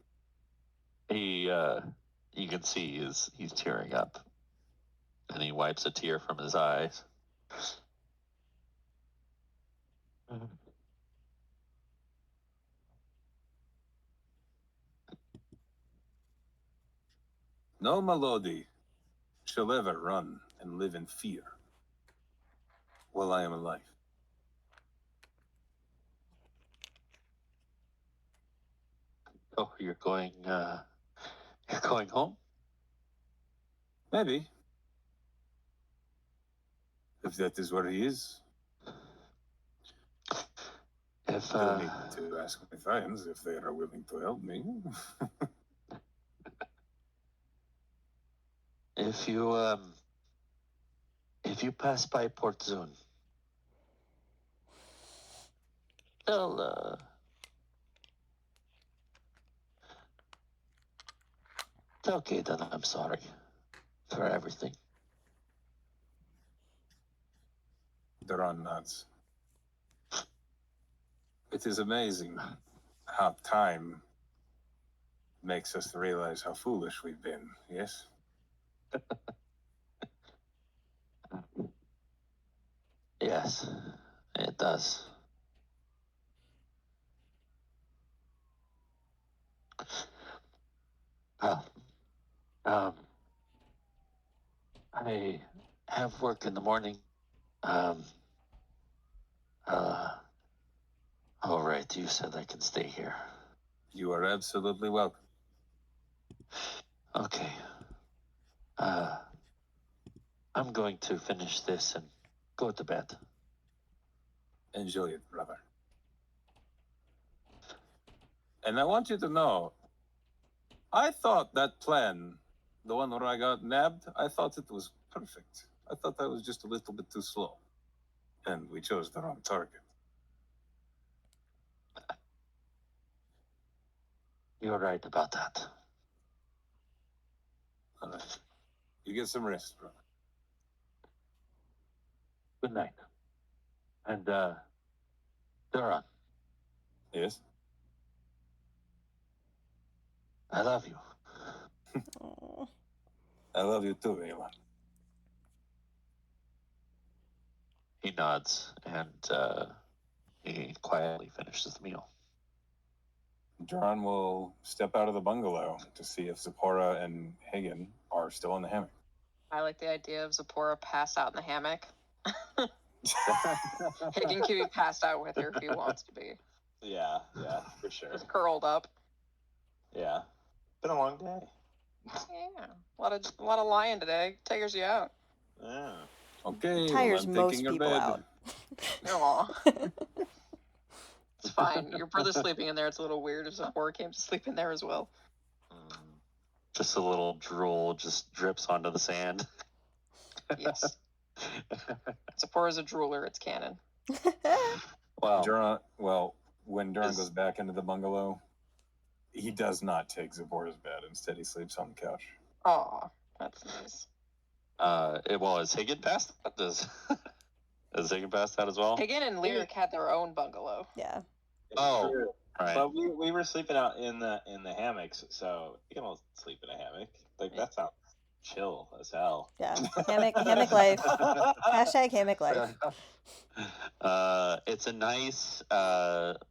You can see he's tearing up, and he wipes a tear from his eyes. No Melody shall ever run and live in fear while I am alive. Oh, you're going home? Maybe. If that is where he is. If You'll need to ask my friends if they are willing to help me. If you pass by Port Zun, tell Gaydon I'm sorry for everything. Duran nods. It is amazing how time makes us realize how foolish we've been, yes? Yes, it does. Well, um, I have work in the morning. Um, uh, all right, you said I can stay here. You are absolutely welcome. Okay. I'm going to finish this and go to bed. Enjoy it, brother. And I want you to know, I thought that plan, the one where I got nabbed, I thought it was perfect. I thought I was just a little bit too slow. And we chose the wrong target. You're right about that. All right. You get some rest, brother. Good night. And, Duran, Yes? I love you. Aw. I love you too, Ayla. He nods and he quietly finishes the meal. Duran will step out of the bungalow to see if Zipporah and Hagen are still in the hammock. I like the idea of Zipporah passed out in the hammock. Hagen can be passed out with her if he wants to be. Yeah, for sure. Just curled up. Yeah. Been a long day. Yeah. A lot of lying today. Tires you out. Yeah. Okay, Tires I'm most taking her people bed. out. Aw. It's fine. Your brother's sleeping in there. It's a little weird if Zipporah came to sleep in there as well. Just a little drool just drips onto the sand. Yes. Zipporah's a drooler. It's canon. Well, When Duran is- goes back into the bungalow, he does not take Zipporah's bed. Instead, he sleeps on the couch. Aw, that's nice. Is Hagen past that? Is Hagen past that as well? Hagen and Lyric had their own bungalow. Yeah. Oh, True. right. But we were sleeping out in the hammocks, so you can all sleep in a hammock. Like that sounds chill as hell. Yeah. Hammock life. Hashtag hammock life. It's a nice,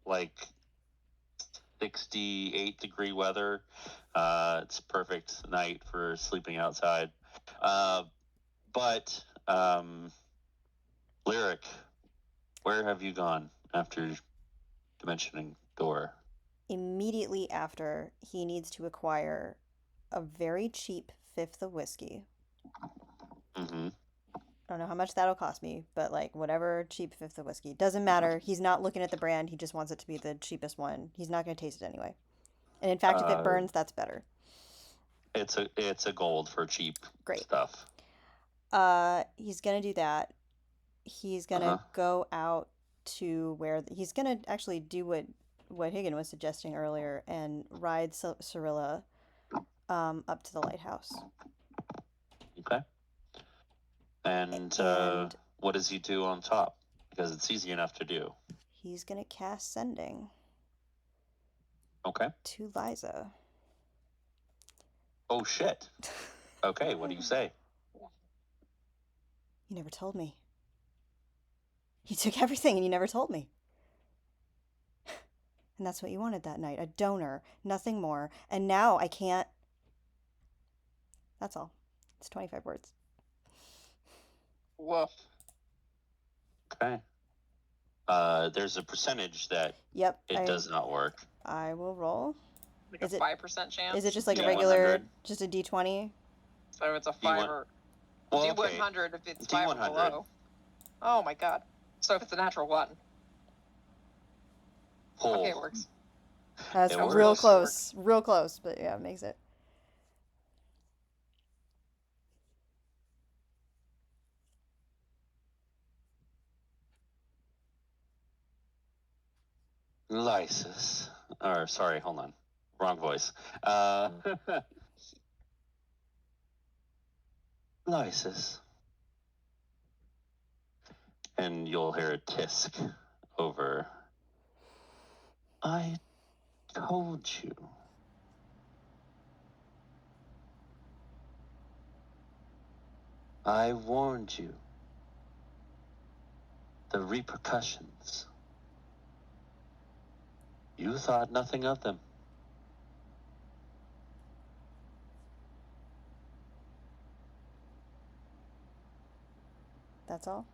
like 68-degree weather. It's perfect night for sleeping outside. But Lyric, where have you gone after mentioning Dora? Immediately after, he needs to acquire a very cheap fifth of whiskey. Mm-hmm. I don't know how much that'll cost me, but like whatever cheap fifth of whiskey. Doesn't matter. He's not looking at the brand. He just wants it to be the cheapest one. He's not going to taste it anyway. And in fact, if it burns, that's better. It's a gold for cheap Great. stuff. He's going to do that. He's going to go out to where he's going to actually do what Higgin was suggesting earlier and ride Cirilla up to the lighthouse. Okay. And what does he do on top? Because it's easy enough to do. He's going to cast Sending. Okay. To Liza. Oh, shit. Okay, what do you say? You never told me. You took everything and you never told me. And that's what you wanted that night. A donor. Nothing more. And now I can't. That's all. It's 25 words. Woof. Okay. There's a percentage that Yep. does not work. I will roll. Like a 5% chance? Is it just like a D100? regular, just a D20? So it's a 5 or... Well, D100 if it's D100. 5 or below. Oh my god. So if it's a natural 1. Oh. Okay, it works. That's It real works. close. Real close, but yeah, it makes it. Lysis. Or, sorry, hold on. Wrong voice. Lysis. And you'll hear a tisk over. I told you. I warned you. The repercussions. You thought nothing of them. That's all.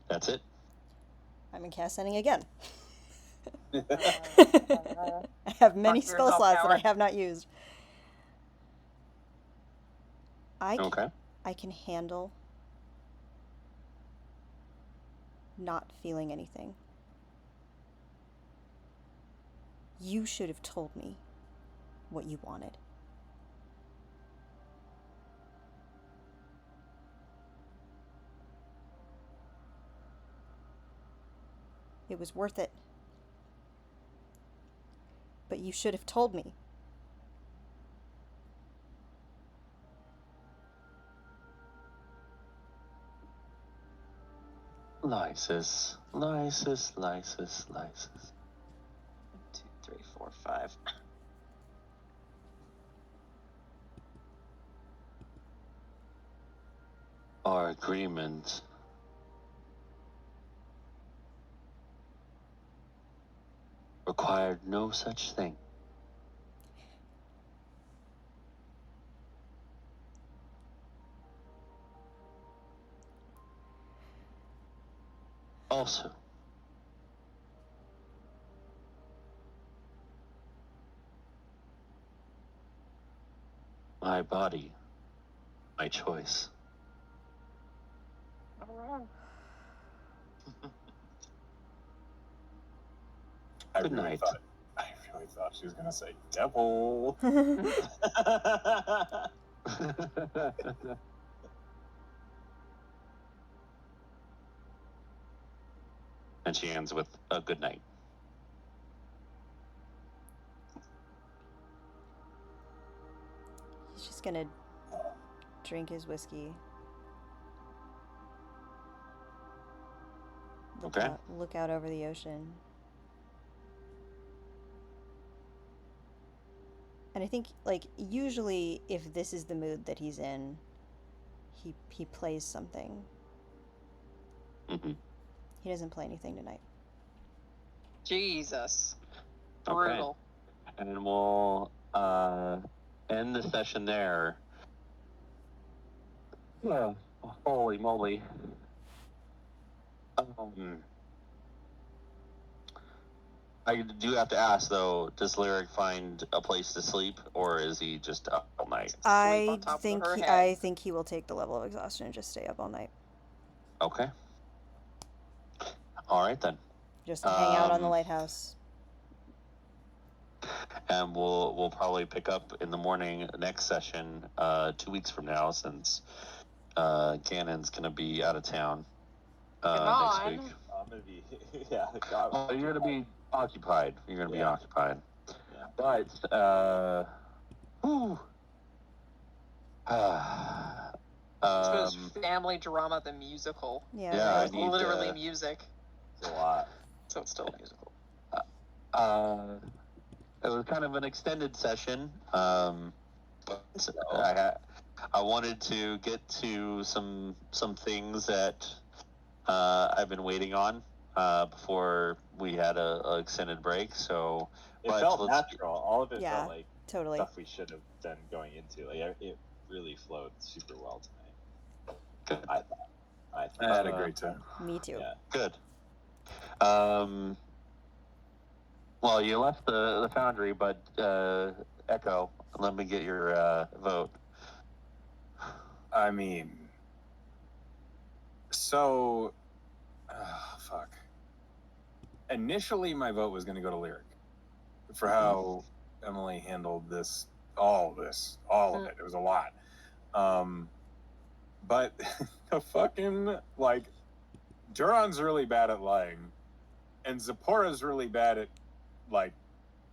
That's it. I'm in cast sending again. Uh, I have many Mark spell yourself slots that I power. have not used. Okay. I can handle not feeling anything. You should have told me what you wanted. It was worth it. But you should have told me. Lysis. Lysis, Lysis, Lysis. 2, 3, 4, 5. Our agreement required no such thing. Also, my body, my choice. Not wrong. Good night. I really thought she was gonna say devil. And she ends with a good night. He's just gonna drink his whiskey. Okay. Look out over the ocean. And I think, like, usually if this is the mood that he's in, he plays something. Mm-hmm. He doesn't play anything tonight. Jesus. Okay. Brutal. And we'll end the session there. Yeah. Holy moly. I do have to ask though, does Lyric find a place to sleep, or is he just up all night? on top of her head. I think he will take the level of exhaustion and just stay up all night. Okay. All right then. Just to hang out on the lighthouse. And we'll probably pick up in the morning next session, 2 weeks from now, since Gannon's gonna be out of town next week. I'm gonna be yeah. Oh, you're gonna be occupied. You're gonna be occupied. Yeah. But whew. This was family drama, the musical. Yeah. Yeah, right. It was literally music. It's a lot. So it's still a musical. It was kind of an extended session. But I wanted to get to some things that I've been waiting on before we had a extended break. So It felt natural. All of it felt like totally stuff we should have done going into. Like it really flowed super well tonight. Good. I had a great time. Me too. Yeah. Good. Well, you left the foundry, but Echo, let me get your vote. I mean, so, fuck. Initially, my vote was going to go to Lyric for how Emily handled all of it. It was a lot. But the fucking, like, Duron's really bad at lying. and Zipporah's really bad at like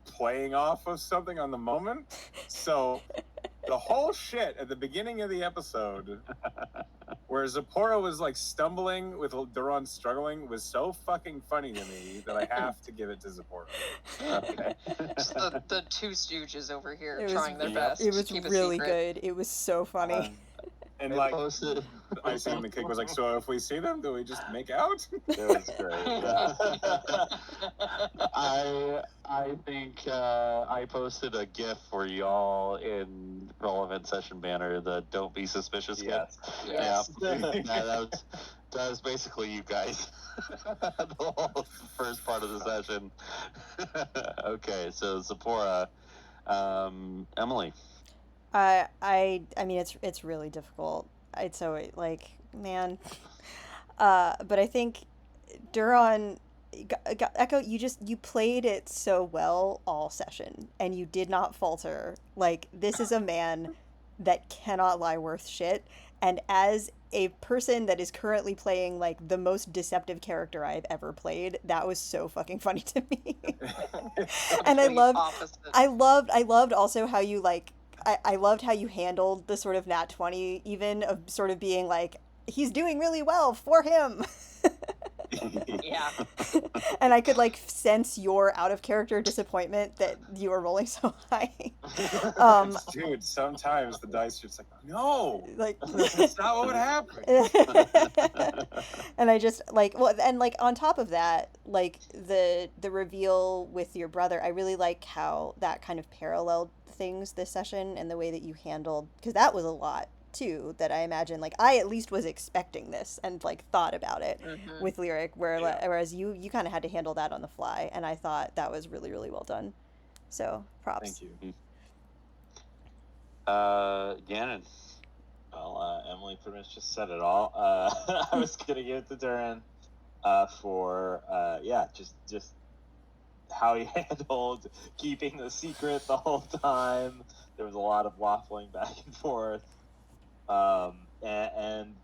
playing off of something on the moment. So the whole shit at the beginning of the episode where Zipporah was like stumbling with Duran struggling was so fucking funny to me that I have to give it to Zipporah. Okay. Just the two stooges over here It was- trying their yeah, best. It to was keep a really secret. good. It was so funny. And I like posted. the icing on the cake was like, so if we see them, do we just make out? It was great. Yeah. I think I posted a GIF for y'all in relevant session banner. The "Don't be suspicious" GIF. Yes. Yeah, that was basically you guys. The whole first part of the session. Okay, so Zipporah, Emily. I mean it's really difficult. It's so like man, but I think Duran, Echo, you played it so well all session, and you did not falter. Like this is a man that cannot lie worth shit, and as a person that is currently playing like the most deceptive character I've ever played, that was so fucking funny to me. And I loved also how you like I loved how you handled the sort of nat 20 even of sort of being like he's doing really well for him. Yeah. And I could like sense your out of character disappointment that you were rolling so high. Dude, sometimes the dice are just like, no, Like that's not what happened. And I just like well and like on top of that like the reveal with your brother, I really like how that kind of paralleled things this session and the way that you handled, because that was a lot too that I imagine like I at least was expecting this and like thought about it Mhm. with Lyric whereas you kind of had to handle that on the fly, and I thought that was really really well done, so props. Thank you. Gannon. Well, Emily pretty much just said it all. I was gonna give it to Duran for just how he handled keeping the secret the whole time. There was a lot of waffling back and forth, and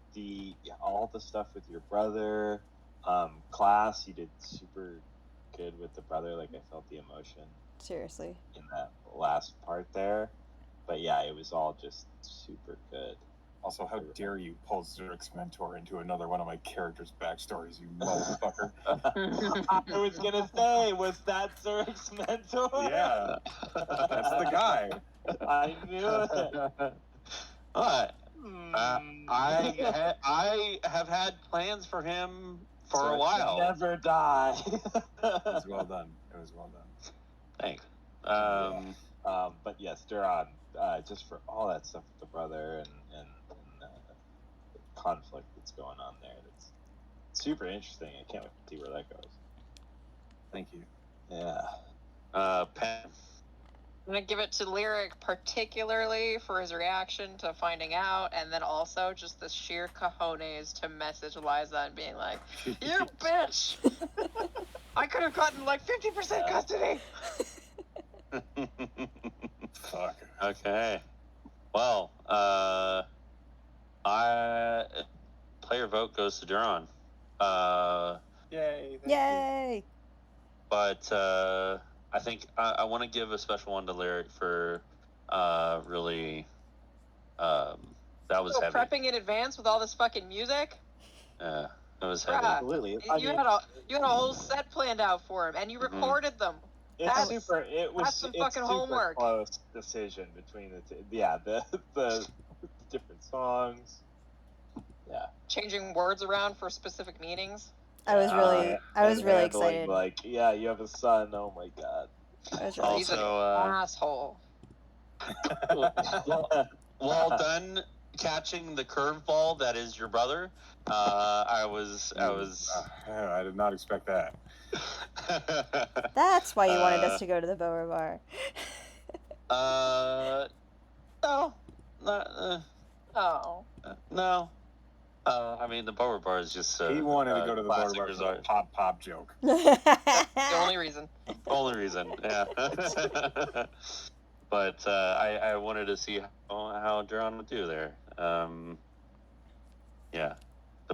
all the stuff with your brother. Class, you did super good with the brother. Like I felt the emotion Seriously. in that last part there. But yeah, it was all just super good. Also, how dare you pull Zurich's mentor into another one of my characters' backstories, you motherfucker. I was gonna say, was that Zurich's mentor? Yeah, that's the guy. I knew it. But Hmm. I have had plans for him for So a it while. should never die. It was well done. It was well done. Thanks. But yes, Duran, just for all that stuff with the brother and the conflict that's going on there, that's super interesting. I can't wait to see where that goes. Thank you. Yeah. Pen. I'm gonna give it to Lyric, particularly for his reaction to finding out, and then also just the sheer cojones to message Liza and being like, "You bitch! I could have gotten like 50% custody." Fuck. Okay. Well, player vote goes to Duran. Yay. Thank Yay. But I think I want to give a special one to Lyric for really that was heavy. Prepping in advance with all this fucking music. Yeah, it was Bruh. heavy. Absolutely. You had a whole set planned out for him, and you Mhm. recorded them. It's That's- super. It was that's some it's fucking super homework. close decision between the two. Yeah, the different songs. Yeah, Changing words around for specific meanings. I was really and handling, excited. Like, yeah, you have a son. Oh my god. I was really He's an Also, asshole. well done catching the curveball that is your brother. I did not expect that. That's why you wanted us to go to the Bower Bar. No, Oh. no. I mean, the Bower Bar is just. He wanted to go to the bar classic for the resort. pop joke. The only reason. Only reason, yeah. But I wanted to see how Duran would do there. Yeah,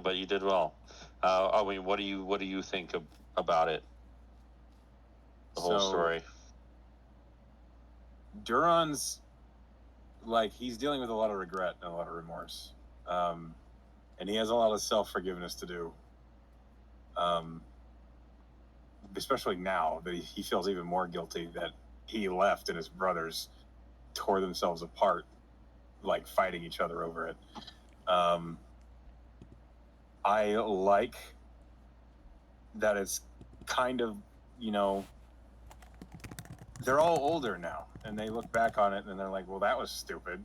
but you did well. I mean, what do you think about it? the whole story. Duron's like he's dealing with a lot of regret and a lot of remorse, and he has a lot of self-forgiveness to do. Especially now that he feels even more guilty that he left and his brothers tore themselves apart, like fighting each other over it. I like that it's kind of, they're all older now and they look back on it and they're like, well, that was stupid.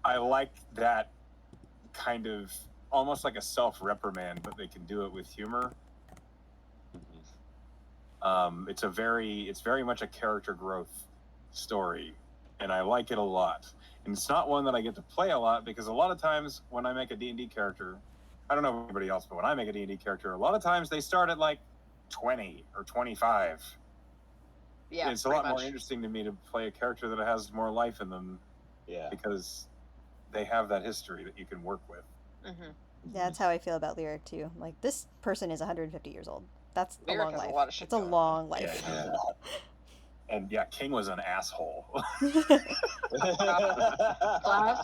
I like that kind of almost like a self-reprimand, but they can do it with humor. It's very much a character growth story, and I like it a lot. And it's not one that I get to play a lot because a lot of times when I make a D&D character, I don't know about anybody else, but when I make a D&D character, a lot of times they start at like 20 or 25. Yeah, it's a lot more interesting to me to play a character that has more life in them. Yeah. Because they have that history that you can work with. Mm-hmm. Yeah, that's how I feel about Lyric too. Like, this person is 150 years old. That's a Lyric long has life. a lot of shit It's a going long life. Yeah. And yeah, King was an asshole. Class,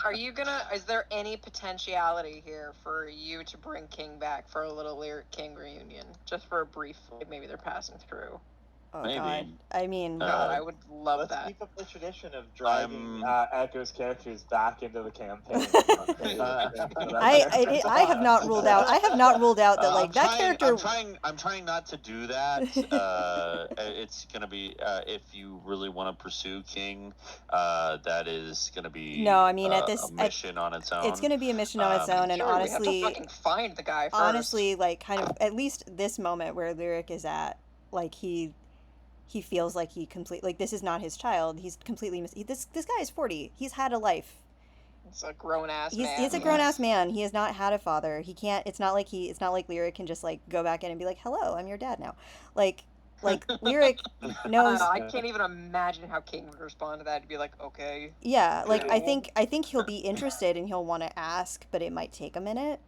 is there any potentiality here for you to bring King back for a little Lyric King reunion? Just for a brief, like maybe they're passing through. Oh, Maybe. God. I mean... God, I would love Let's that. keep up the tradition of driving Echo's characters back into the campaign. I have not ruled out. That like that character. I'm trying not to do that. It's gonna be if you really want to pursue King, that is gonna be No, I mean, a mission on its own. It's gonna be a mission on its own, and Sure, honestly, we have to fucking find the guy first. honestly, like kind of at least this moment where Lyric is at, like he feels like this is not his child. He's completely this guy is 40. He's had a life. It's a grown ass man. He's a grown ass man. He has not had a father. He can't. It's not like Lyric can just like go back in and be like, "Hello, I'm your dad now." Like Lyric knows. I can't even imagine how King would respond to that. To be like, okay. Yeah, like I think he'll be interested and he'll want to ask, but it might take a minute.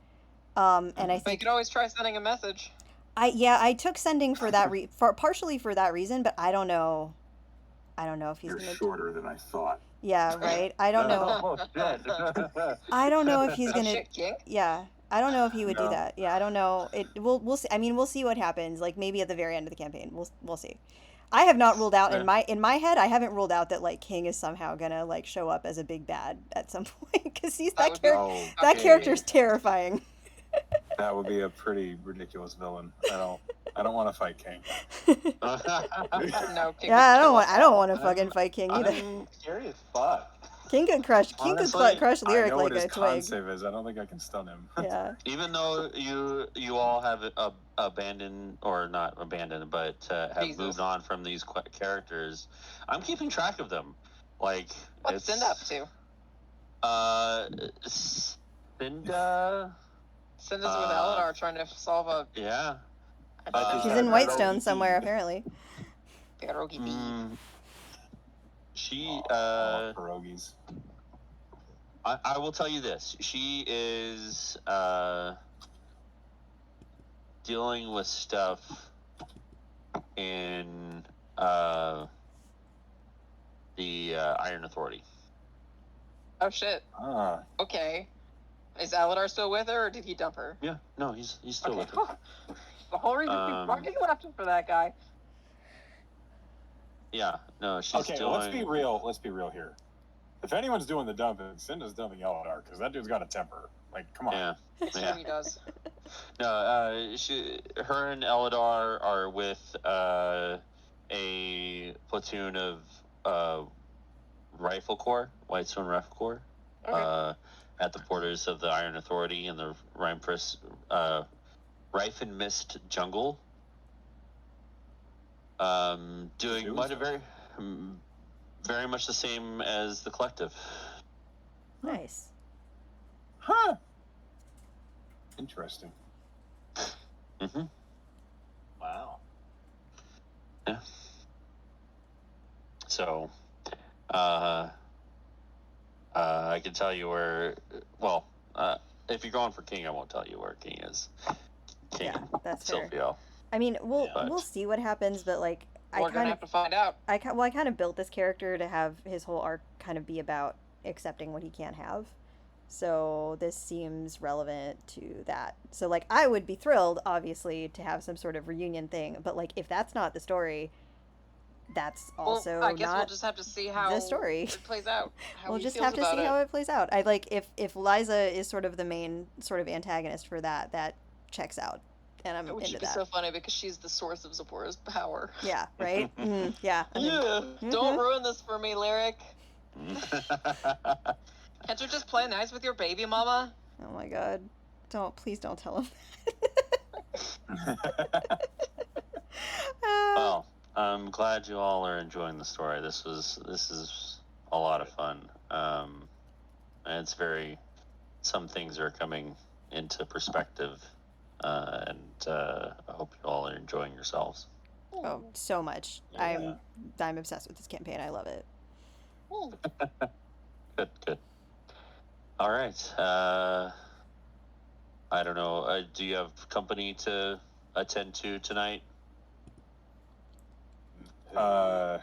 And I But you think could always try sending a message. I took sending for that partially for that reason, but I don't know if he's You're gonna. shorter than I thought. Yeah, right. I don't know. I don't know if he's gonna. Shit, King? Yeah, I don't know if he would do No. that. Yeah, I don't know. We'll see. I mean, we'll see what happens. Like maybe at the very end of the campaign, we'll see. I have not ruled out in my head. I haven't ruled out that like King is somehow gonna like show up as a big bad at some point because he's that character's terrifying. That would be a pretty ridiculous villain. I don't want to fight King. No, King Yeah, I don't want to fucking fight King either. I'm scary as fuck. King could crush Honestly, crush I Lyric know like what his a twig. concept is. I don't think I can stun him. Yeah. Even though you all have abandoned or not abandoned, but have moved on from these characters, I'm keeping track of them. Like, What's Cinda up to? Cinda. Cinda's with Eladar trying to solve a. Yeah. She's in Whitestone somewhere apparently. Pierogi bee. She pierogies. I will tell you this. She is dealing with stuff in the Iron Authority. Oh shit. Ah. Okay. Is Aladar still with her, or did he dump her? Yeah, no, he's still with her. The whole reason we fucking left him for that guy. Yeah, no, she's Okay, let's be real. Let's be real here. If anyone's doing the dumping, Cinda's dumping Eldar because that dude's got a temper. Like, come on. Yeah, Sure he does. No, her and Eladar are with a platoon of Rifle Corps, Whitestone Rifle Corps, Okay. at the borders of the Iron Authority in the Rife and Mist jungle. Doing very much the same as the collective. Nice. Huh. Interesting. Mm-hmm. Wow. Yeah. So, I can tell you where. Well, if you're going for King, I won't tell you where King is. King, Yeah, that's fair. Silvio. I mean, we'll see what happens, but like We're gonna have to find out. I kind of built this character to have his whole arc kind of be about accepting what he can't have. So this seems relevant to that. So like I would be thrilled obviously to have some sort of reunion thing, but like if that's not the story, that's also I guess not we'll just have to see how the story. it plays out. How we'll he just feels have to about see it. how it plays out. I like if Liza is sort of the main sort of antagonist for that, that checks out. And I'm Which into would be that. so funny because she's the source of Zipporah's power. Yeah, right? Yeah. Don't ruin this for me, Lyric. Can't you just play nice with your baby mama? Oh my god. Please don't tell him Well, I'm glad you all are enjoying the story. This is a lot of fun. And it's some things are coming into perspective, and I hope you all are enjoying yourselves. Oh, so much. Yeah. I'm obsessed with this campaign. I love it. Good. All right. I don't know. Do you have company to attend to tonight? No.